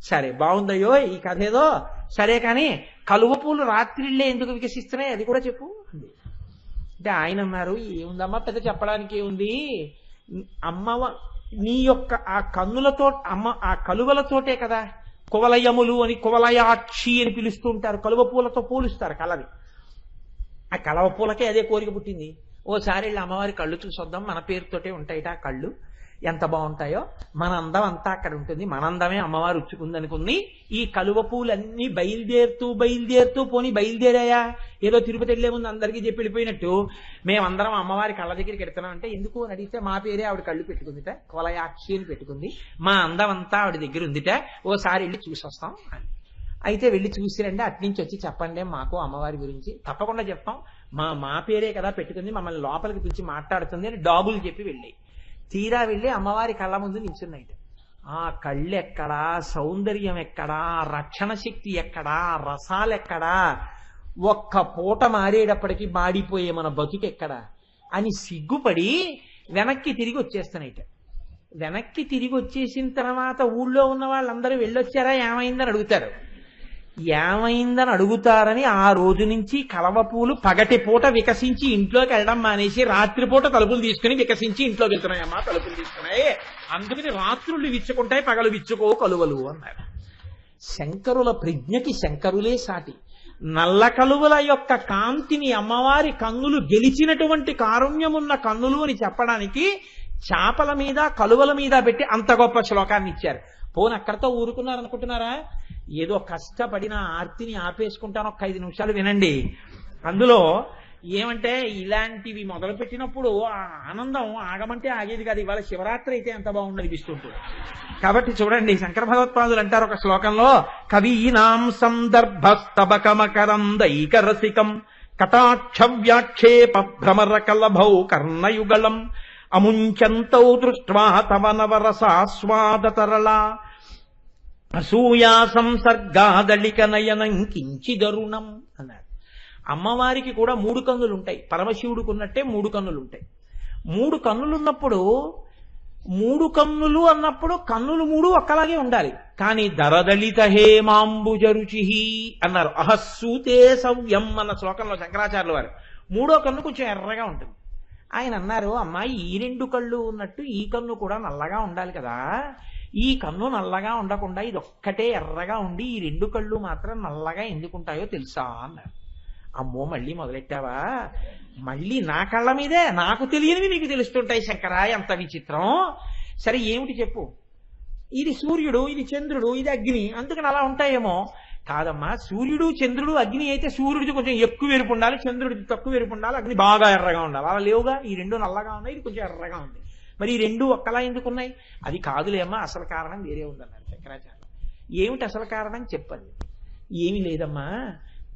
సరే బాగుందయ్యో ఈ కథ ఏదో సరే, కానీ కలువ పూలు రాత్రిళ్ళే ఎందుకు వికసిస్తున్నాయి అది కూడా చెప్పు అంది. అంటే ఆయన అన్నారు, ఏముందమ్మా పెద్ద చెప్పడానికి ఏముంది, నీ యొక్క ఆ కన్నులతో ఆ కలువలతోటే కదా కువలయములు అని కువలయాక్షి అని పిలుస్తూ ఉంటారు. కలువ పూలతో పోలుస్తారు కలవి. ఆ కలవ పూలకే అదే కోరిక పుట్టింది. ఓసారి వెళ్ళి అమ్మవారి కళ్ళు చూసొద్దాం, మన పేరుతోటే ఉంటాయిట ఆ కళ్ళు, ఎంత బాగుంటాయో, మన అందం అంతా అక్కడ ఉంటుంది, మన అందమే అమ్మవారు ఉచ్చుకుందనుకుంది. ఈ కలువ పూలన్నీ బయలుదేరుతూ పోని బయలుదేరాయా, ఏదో తిరుపతి వెళ్లే ముందు అందరికీ చెప్పి వెళ్ళిపోయినట్టు మేమందరం అమ్మవారి కళ్ళ దగ్గరికి వెళ్తున్నాం అంటే, ఎందుకు అని అడిగితే మా పేరే ఆవిడ కళ్ళు పెట్టుకుందిట, కువలయాక్షి అని పెట్టుకుంది, మా అందం అంతా ఆవిడ దగ్గర ఉందిట, ఓసారి వెళ్ళి చూసొస్తాం అని. అయితే వెళ్ళి చూసిరండి, అట్నుంచి వచ్చి చెప్పండి మాకు అమ్మవారి గురించి. తప్పకుండా చెప్తాం, మా పేరే కదా పెట్టుకుంది, మమ్మల్ని లోపలికి పిలిచి మాట్లాడుతుంది అని డాబులు చెప్పి వెళ్ళి తీరా వెళ్ళి అమ్మవారి కళ్ళ ముందు నిల్చున్నాయిట. ఆ కళ్ళు ఎక్కడా, సౌందర్యం ఎక్కడా, రక్షణ శక్తి ఎక్కడా, రసాలు ఎక్కడా, ఒక్క పూట మారేటప్పటికి మాడిపోయే మన బతుకెక్కడా అని సిగ్గుపడి వెనక్కి తిరిగి వచ్చేస్తున్నాయిట. వెనక్కి తిరిగి వచ్చేసిన తర్వాత ఊళ్ళో ఉన్న వాళ్ళందరూ వెళ్ళొచ్చారా ఏమైందని అడుగుతారు. ఏమైందని అడుగుతారని ఆ రోజు నుంచి కలవపూలు పగటిపూట వికసించి ఇంట్లోకి వెళ్ళడం మానేసి రాత్రిపూట తలుపులు తీసుకుని వికసించి ఇంట్లోకి వెళ్తున్నాయమ్మా, తలుపులు తీసుకున్నాయి, అందుకని రాత్రులు విచ్చుకుంటాయి, పగలు విచ్చుకో కలువలు అన్నారు. శంకరుల ప్రజ్ఞకి శంకరులే సాటి. నల్ల కలువల యొక్క కాంతిని అమ్మవారి కన్నులు గెలిచినటువంటి కారుణ్యమున్న కన్నులు అని చెప్పడానికి చాపల మీద కలువల మీద పెట్టి అంత గొప్ప శ్లోకాన్ని ఇచ్చారు. పోను అక్కడితో ఊరుకున్నారనుకుంటున్నారా? ఏదో కష్టపడిన ఆర్తిని ఆపేసుకుంటాను, ఒక్క 5 నిమిషాలు వినండి. అందులో ఏమంటే ఇలాంటివి మొదలు పెట్టినప్పుడు ఆ ఆనందం ఆగమంటే ఆగేది కాదు. ఇవాళ శివరాత్రి అయితే ఎంత బాగుండదు అనిపిస్తుంటుంది. కాబట్టి చూడండి, శంకర భగవత్పాదులు అంటారు ఒక శ్లోకంలో, కవీనాం సందర్భస్తబకమకరందైకరసికం కటాక్ష వ్యాక్షేప భ్రమర కలభౌ కర్ణయుగళం అముంచంతౌ దృష్ట్వా తవ నవరసాస్వాదతరళా అసూయా సంసర్గాదళిక నయనం కించిదరుణం అన్నారు. అమ్మవారికి కూడా 3 కన్నులు ఉంటాయి. పరమశివుడికి ఉన్నట్టే 3 కన్నులు ఉంటాయి. 3 కన్నులు ఉన్నప్పుడు 3 కన్నులు అన్నప్పుడు కన్నులు 3 ఒక్కలాగే ఉండాలి. కానీ దరదళిత హేమాంబుజరుచి అన్నారు. అహస్సూతే సవ్యం అన్న శ్లోకంలో శంకరాచార్యుల వారు 3వ కన్ను కొంచెం ఎర్రగా ఉంటుంది. ఆయన అన్నారు, అమ్మాయి ఈ 2 కళ్ళు ఉన్నట్టు ఈ కన్ను కూడా నల్లగా ఉండాలి కదా, ఈ కన్ను నల్లగా ఉండకుండా ఇది ఒక్కటే ఎర్రగా ఉండి ఈ 2 కళ్ళు మాత్రం నల్లగా ఎందుకుంటాయో తెలుసా అన్నారు. అమ్మో మళ్ళీ మొదలెట్టావా, మళ్ళీ నా కళ్ళ మీదే నాకు తెలియనివి నీకు తెలుస్తుంటాయి శంకరా, ఎంత విచిత్రం. సరే ఏమిటి చెప్పు. ఇది సూర్యుడు, ఇది చంద్రుడు, ఇది అగ్ని, అందుకని అలా ఉంటాయేమో. కాదమ్మా, సూర్యుడు చంద్రుడు అగ్ని అయితే సూర్యుడిది కొంచెం ఎక్కువ ఎరుపు ఉండాలి, చంద్రుడిది తక్కువ ఎరుపు ఉండాలి, అగ్ని బాగా ఎర్రగా ఉండాలి. అలా లేవుగా, ఈ 2 నల్లగా ఉన్నాయి, ఇది కొంచెం ఎర్రగా ఉంది. మరి ఈ 2 ఒక్కలా ఎందుకున్నాయి? అది కాదులేమ్మా, అసలు కారణం వేరే ఉందన్నారు శంకరాచార్య. ఏమిటి అసలు కారణం చెప్పండి. ఏమి లేదమ్మా,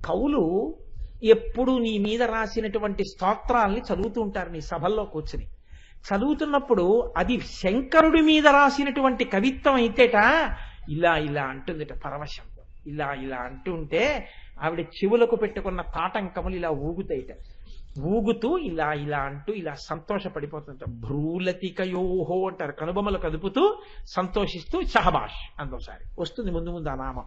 కవులు ఎప్పుడు నీ మీద రాసినటువంటి స్తోత్రాల్ని చదువుతూ ఉంటారు నీ సభల్లో కూర్చుని. చదువుతున్నప్పుడు అది శంకరుడి మీద రాసినటువంటి కవిత్వం అయితేట ఇలా ఇలా అంటుందిట పరవశంతో. ఇలా ఇలా అంటుంటే ఆవిడ చెవులకు పెట్టుకున్న తాటంకములు ఇలా ఊగుతాయిట. ఊగుతూ ఇలా ఇలా అంటూ ఇలా సంతోషపడిపోతుంట. భ్రూలతికయోహో అంటారు, కనుబొమ్మలు కదుపుతూ సంతోషిస్తూ షహబాష్ అందోసారి వస్తుంది ముందు ముందు ఆ నామం.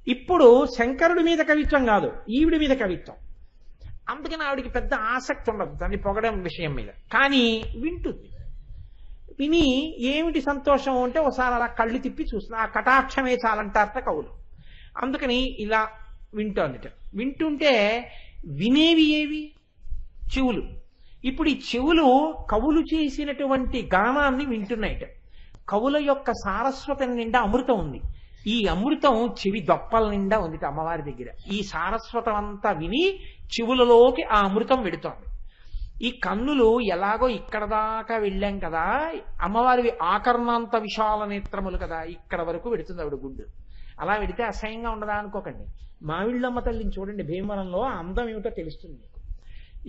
ఇప్పుడు శంకరుడి మీద కవిత్వం కాదు, ఈవిడి మీద కవిత్వం. అందుకని ఆవిడికి పెద్ద ఆసక్తి ఉండదు దాన్ని పొగడం విషయం మీద. కానీ వింటుంది. విని ఏమిటి సంతోషం అంటే ఒకసారి అలా కళ్ళు తిప్పి చూస్తుంది. ఆ కటాక్షమే చాలంటారట కవులు. అందుకని ఇలా వింటోందిట. వింటుంటే వినేవి ఏవి? చెవులు. ఇప్పుడు ఈ చెవులు కవులు చేసినటువంటి గానాన్ని వింటున్నాయిట. కవుల యొక్క సారస్వతం నిండా అమృతం ఉంది. ఈ అమృతం చెవి దొప్పల నిండా ఉంది అమ్మవారి దగ్గర. ఈ సారస్వతం అంతా విని చెవులలోకి ఆ అమృతం వెడుతోంది. ఈ కన్నులు ఎలాగో ఇక్కడ దాకా వెళ్ళాం కదా, అమ్మవారివి ఆకర్ణాంత విశాల నేత్రములు కదా, ఇక్కడ వరకు వెడుతుంది ఆవిడ గుడ్డు. అలా వెడితే అసహ్యంగా ఉండదా అనుకోకండి. మావిళ్ళమ్మ తల్లిని చూడండి, భీమవరంలో ఆ అందం ఏమిటో తెలుస్తుంది మీకు.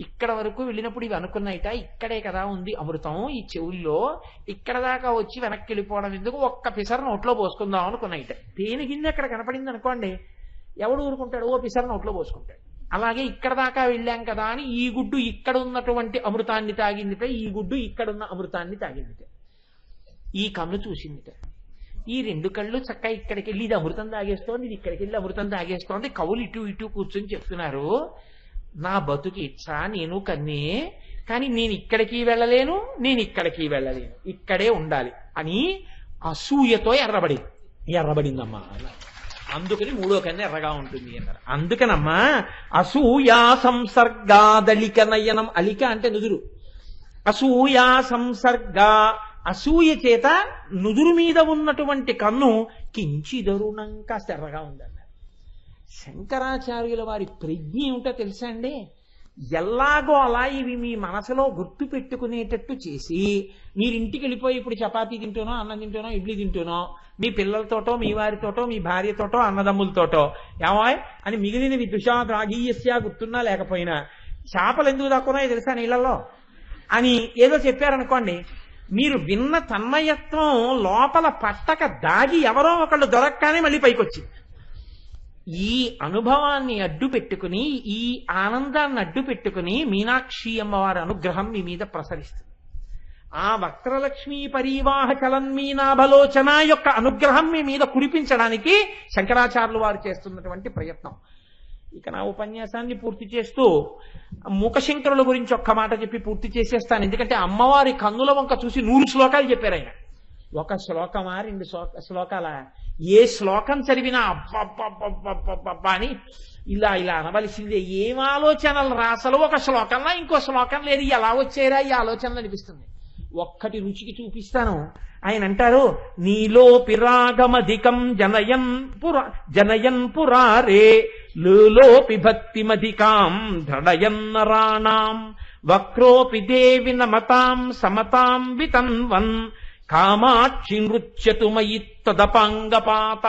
ఇక్కడ వరకు వెళ్ళినప్పుడు ఇవి అనుకున్నాయిట, ఇక్కడే కదా ఉంది అమృతం ఈ చెవుల్లో, ఇక్కడ దాకా వచ్చి వెనక్కి వెళ్ళిపోవడం ఎందుకు, ఒక్క పిసర నోట్లో పోసుకుందాం అనుకున్నాయిట. తేనె గిన్నె అక్కడ కనపడింది అనుకోండి, ఎవడు ఊరుకుంటాడు, ఓ పిసర నోట్లో పోసుకుంటాడు. అలాగే ఇక్కడ దాకా వెళ్ళాం కదా అని ఈ గుడ్డు ఇక్కడ ఉన్నటువంటి అమృతాన్ని తాగిందిట, ఈ గుడ్డు ఇక్కడున్న అమృతాన్ని తాగిందిట. ఈ కన్ను చూసిందిట. ఈ 2 కళ్ళు చక్క ఇక్కడికి వెళ్ళి ఇది అమృతం తాగేస్తోంది, ఇది ఇక్కడికి వెళ్ళి అమృతం తాగేస్తోంది. కవులు ఇటు ఇటు కూర్చొని చెప్తున్నారు, నా బతుకి ఇచ్చా, నేను కన్నే, కానీ నేను ఇక్కడికి వెళ్ళలేను, నేను ఇక్కడికి వెళ్ళలేను, ఇక్కడే ఉండాలి అని అసూయతో ఎర్రబడిందమ్మా. అందుకని మూడో కన్ను ఎర్రగా ఉంటుంది అన్నారు. అందుకనమ్మా అసూయా సంసర్గాదలిక నయనం, అలిక అంటే నుదురు, అసూయా సంసర్గ, అసూయ చేత నుదురు మీద ఉన్నటువంటి కన్ను కించిదరుణం కాస్త ఎర్రగా ఉందన్నారు. శంకరాచార్యుల వారి ప్రజ్ఞ ఏమిటో తెలుసా అండి? ఎలాగో అలా ఇవి మీ మనసులో గుర్తు పెట్టుకునేటట్టు చేసి మీరింటికి వెళ్ళిపోయి ఇప్పుడు చపాతీ తింటూనో, అన్నం తింటూనో, ఇడ్లీ తింటూనో, మీ పిల్లలతోటో, మీ వారితోటో, మీ భార్యతోటో, అన్నదమ్ములతోటో ఏమాయ్ అని మిగిలినవి దుషాత్ రాగీయస్యా గుర్తున్నా లేకపోయినా చేపలు ఎందుకు దాక్కున్నాయో తెలుసా నీళ్ళల్లో అని ఏదో చెప్పారనుకోండి, మీరు విన్న తన్మయత్వం లోపల పట్టక దాగి ఎవరో ఒకళ్ళు దొరకగానే మళ్ళీ పైకొచ్చింది. ఈ అనుభవాన్ని అడ్డు పెట్టుకుని, ఈ ఆనందాన్ని అడ్డు పెట్టుకుని మీనాక్షి అమ్మవారి అనుగ్రహం మీ మీద ప్రసరిస్తుంది. ఆ వక్రలక్ష్మీ పరీవాహ చలన్మీనాభలోచన యొక్క అనుగ్రహం మీ మీద కురిపించడానికి శంకరాచార్యులు వారు చేస్తున్నటువంటి ప్రయత్నం. ఇక నా ఉపన్యాసాన్ని పూర్తి చేస్తూ మూకశంకరుల గురించి ఒక్క మాట చెప్పి పూర్తి చేసేస్తాను. ఎందుకంటే అమ్మవారి కన్నుల వంక చూసి 100 శ్లోకాలు చెప్పారు ఆయన. ఒక శ్లోకమా 2 శ్లోకాల? ఏ శ్లోకం చదివినా అబ్బబ్బబ్బబ్బబ్బబ్బా అని ఇలా అనవలసిందే. ఏం ఆలోచనలు రాసలు ఒక శ్లోకంలో ఇంకో శ్లోకం లేదు, ఎలా వచ్చారా ఈ ఆలోచనలు అనిపిస్తుంది. ఒక్కటి రుచికి చూపిస్తాను. ఆయన అంటారు, నీలో పిరాగమధికం జనయన్ పురారే లోపి భక్తిమధికాం దృఢయన్నరాణాం వక్రోపి దేవి నమతాం సమతాం వితన్వన్ కామాక్షి నృత్యతు మయి తదపాంగపాత.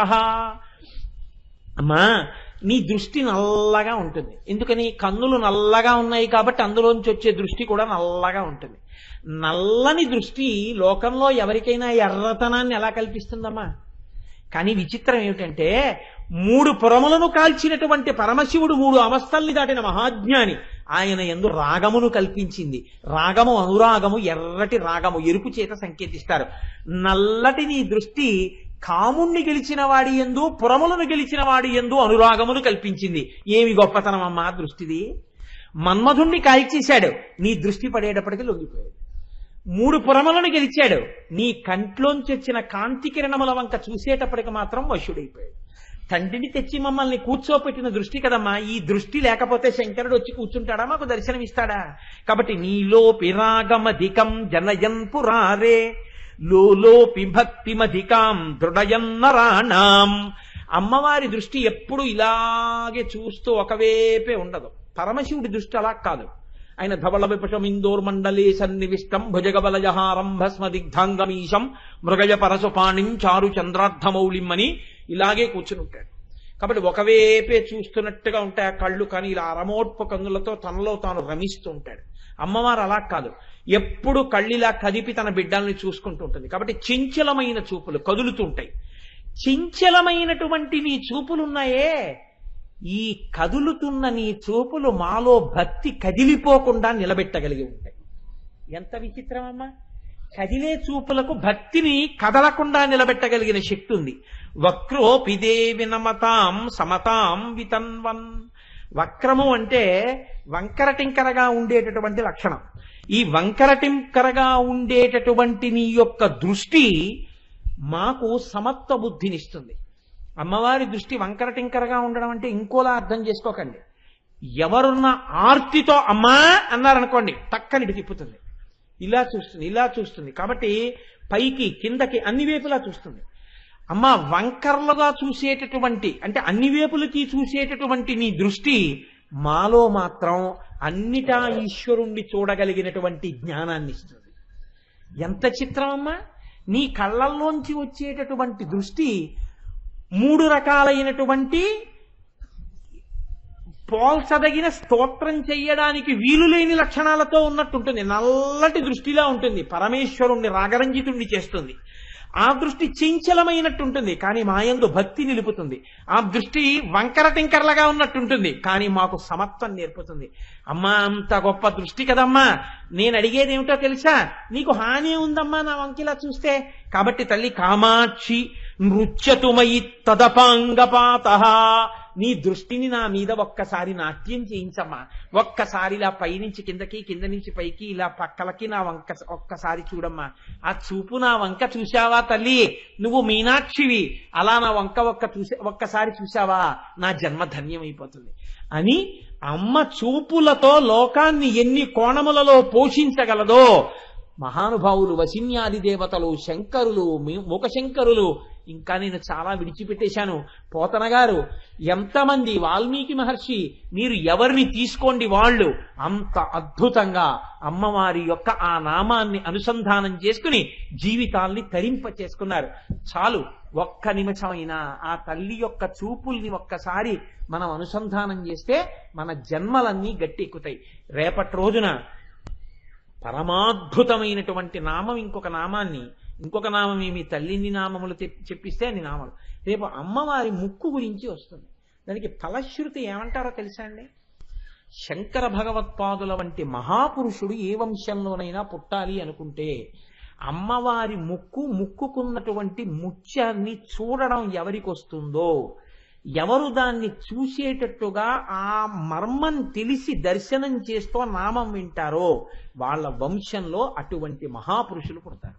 అమ్మా నీ దృష్టి నల్లగా ఉంటుంది. ఎందుకని? కన్నులు నల్లగా ఉన్నాయి కాబట్టి అందులోంచి వచ్చే దృష్టి కూడా నల్లగా ఉంటుంది. నల్లని దృష్టి లోకంలో ఎవరికైనా ఎర్రతనాన్ని ఎలా కల్పిస్తుందమ్మా? కానీ విచిత్రం ఏమిటంటే 3 పురములను కాల్చినటువంటి పరమశివుడు 3 అవస్థల్ని దాటిన మహాజ్ఞాని ఆయన యందు రాగమును కల్పించింది. రాగము అనురాగము, ఎర్రటి రాగము, ఎరుపు చేత సంకేతిస్తారు. నల్లటి నీ దృష్టి కాముణ్ణి గెలిచిన వాడి యందు, పురములను గెలిచిన వాడి యందు అనురాగమును కల్పించింది. ఏమి గొప్పతనం అమ్మా దృష్టిది! మన్మధుణ్ణి కాల్చేశాడు, నీ దృష్టి పడేటప్పటికీ లొంగిపోయాడు. 3 పురములను గెలిచాడు, నీ కంట్లోంచి వచ్చిన కాంతి కిరణముల వంక చూసేటప్పటికి మాత్రం వశుడైపోయాడు. తండ్రిని తెచ్చి మమ్మల్ని కూర్చోపెట్టిన దృష్టి కదమ్మా. ఈ దృష్టి లేకపోతే శంకరుడు వచ్చి కూర్చుంటాడా, మాకు దర్శనమిస్తాడా? కాబట్టి నీలో పిరాగమధికం జనయన్ పురారే లోపి భక్తిమధికాం దృఢయన్నరాణాం. అమ్మవారి దృష్టి ఎప్పుడు ఇలాగే చూస్తూ ఒకవైపే ఉండదు. పరమశివుడి దృష్టి అలా కాదు. ఆయన ధవళ విపశమిందోర్మండలే సన్నివిష్టం భుజగబలజహారం భస్మదిగ్ధాంగమీశం మృగయ పరశుపాణిం చారు చంద్రార్థమౌళిం అని ఇలాగే కూర్చుని ఉంటాడు. కాబట్టి ఒకవైపే చూస్తున్నట్టుగా ఉంటాయి ఆ కళ్ళు, కానీ ఇలా అరమోట్పు కన్నులతో తనలో తాను రమిస్తూ ఉంటాడు. అమ్మవారు అలా కాదు, ఎప్పుడు కళ్ళిలా కదిపి తన బిడ్డల్ని చూసుకుంటూ ఉంటుంది. కాబట్టి చంచలమైన చూపులు కదులుతుంటాయి. చంచలమైనటువంటి నీ చూపులున్నాయే, ఈ కదులుతున్న నీ చూపులు మాలో భక్తి కదిలిపోకుండా నిలబెట్టగలిగి ఉంటాయి. ఎంత విచిత్రమమ్మా! కదిలే చూపులకు భక్తిని కదలకుండా నిలబెట్టగలిగిన శక్తి ఉంది. వక్రోపి దేవి నమతాం సమతాం వితన్వన్. వక్రము అంటే వంకరటింకరగా ఉండేటటువంటి లక్షణం. ఈ వంకరటింకరగా ఉండేటటువంటి నీ యొక్క దృష్టి మాకు సమత్వ బుద్ధినిస్తుంది. అమ్మవారి దృష్టి వంకరటింకరగా ఉండడం అంటే ఇంకోలా అర్థం చేసుకోకండి. ఎవరున్న ఆర్తితో అమ్మా అన్నారనుకోండి, టక్కనిటి తిప్పుతుంది, ఇలా చూస్తుంది, ఇలా చూస్తుంది. కాబట్టి పైకి కిందకి అన్ని వైపులా చూస్తుంది. అమ్మ వంకర్లుగా చూసేటటువంటి, అంటే అన్ని వైపులకి చూసేటటువంటి నీ దృష్టి మాలో మాత్రం అన్నిటా ఈశ్వరుణ్ణి చూడగలిగినటువంటి జ్ఞానాన్ని ఇస్తుంది. ఎంత చిత్రమమ్మా! నీ కళ్ళల్లోంచి వచ్చేటటువంటి దృష్టి 3 రకాలైనటువంటి పోల్చదగిన స్తోత్రం చెయ్యడానికి వీలు లేని లక్షణాలతో ఉన్నట్టుంటుంది. నల్లటి దృష్టిలా ఉంటుంది, పరమేశ్వరుణ్ణి రాగరంజితుణ్ణి చేస్తుంది. ఆ దృష్టి చంచలమైనట్టుంటుంది, కానీ మాయందు భక్తి నిలుపుతుంది. ఆ దృష్టి వంకర టింకర్లగా ఉన్నట్టుంటుంది, కానీ మాకు సమత్వం నేర్పుతుంది. అమ్మా అంత గొప్ప దృష్టి కదమ్మా. నేను అడిగేది ఏమిటో తెలుసా? నీకు హాని ఉందమ్మా నా వంకిలా చూస్తే. కాబట్టి తల్లి కామాక్షి నృత్యతుమయి తదపాంగపాత. నీ దృష్టిని నా మీద ఒక్కసారి నాట్యం చేయించమ్మా, ఒక్కసారి ఇలా పైనుంచి కిందకి, కింద నుంచి పైకి, ఇలా పక్కలకి నా వంక ఒక్కసారి చూడమ్మా. ఆ చూపు నా వంక చూశావా తల్లి, నువ్వు మీనాక్షివి, అలా నా వంక ఒక్కసారి చూశావా, నా జన్మ ధన్యమైపోతుంది అని అమ్మ చూపులతో లోకాన్ని ఎన్ని కోణములలో పోషించగలదో మహానుభావులు, వసిన్యాది దేవతలు, శంకరులు, మూకశంకరులు, ఇంకా నేను చాలా విడిచిపెట్టేశాను, పోతన గారు, ఎంతమంది, వాల్మీకి మహర్షి, మీరు ఎవరిని తీసుకోండి, వాళ్ళు అంత అద్భుతంగా అమ్మవారి యొక్క ఆ నామాన్ని అనుసంధానం చేసుకుని జీవితాల్ని తరింప చేసుకున్నారు. చాలు, ఒక్క నిమిషమైనా ఆ తల్లి యొక్క చూపుల్ని ఒక్కసారి మనం అనుసంధానం చేస్తే మన జన్మలన్నీ గట్టెక్కుతాయి. రేపటి రోజున పరమాద్భుతమైనటువంటి నామం ఇంకొక నామం ఏమి తల్లిని నామములు చెప్పిస్తే అన్ని నామాలు. రేపు అమ్మవారి ముక్కు గురించి వస్తుంది. దానికి ఫలశ్రుతి ఏమంటారో తెలుసా అండి? శంకర భగవత్పాదుల వంటి మహాపురుషుడు ఏ వంశంలోనైనా పుట్టాలి అనుకుంటే అమ్మవారి ముక్కుకున్నటువంటి ముత్యాన్ని చూడడం ఎవరికి వస్తుందో, ఎవరు దాన్ని చూసేటట్టుగా ఆ మర్మం తెలిసి దర్శనం చేస్తూ నామం వింటారో వాళ్ళ వంశంలో అటువంటి మహాపురుషులు పుడతారు.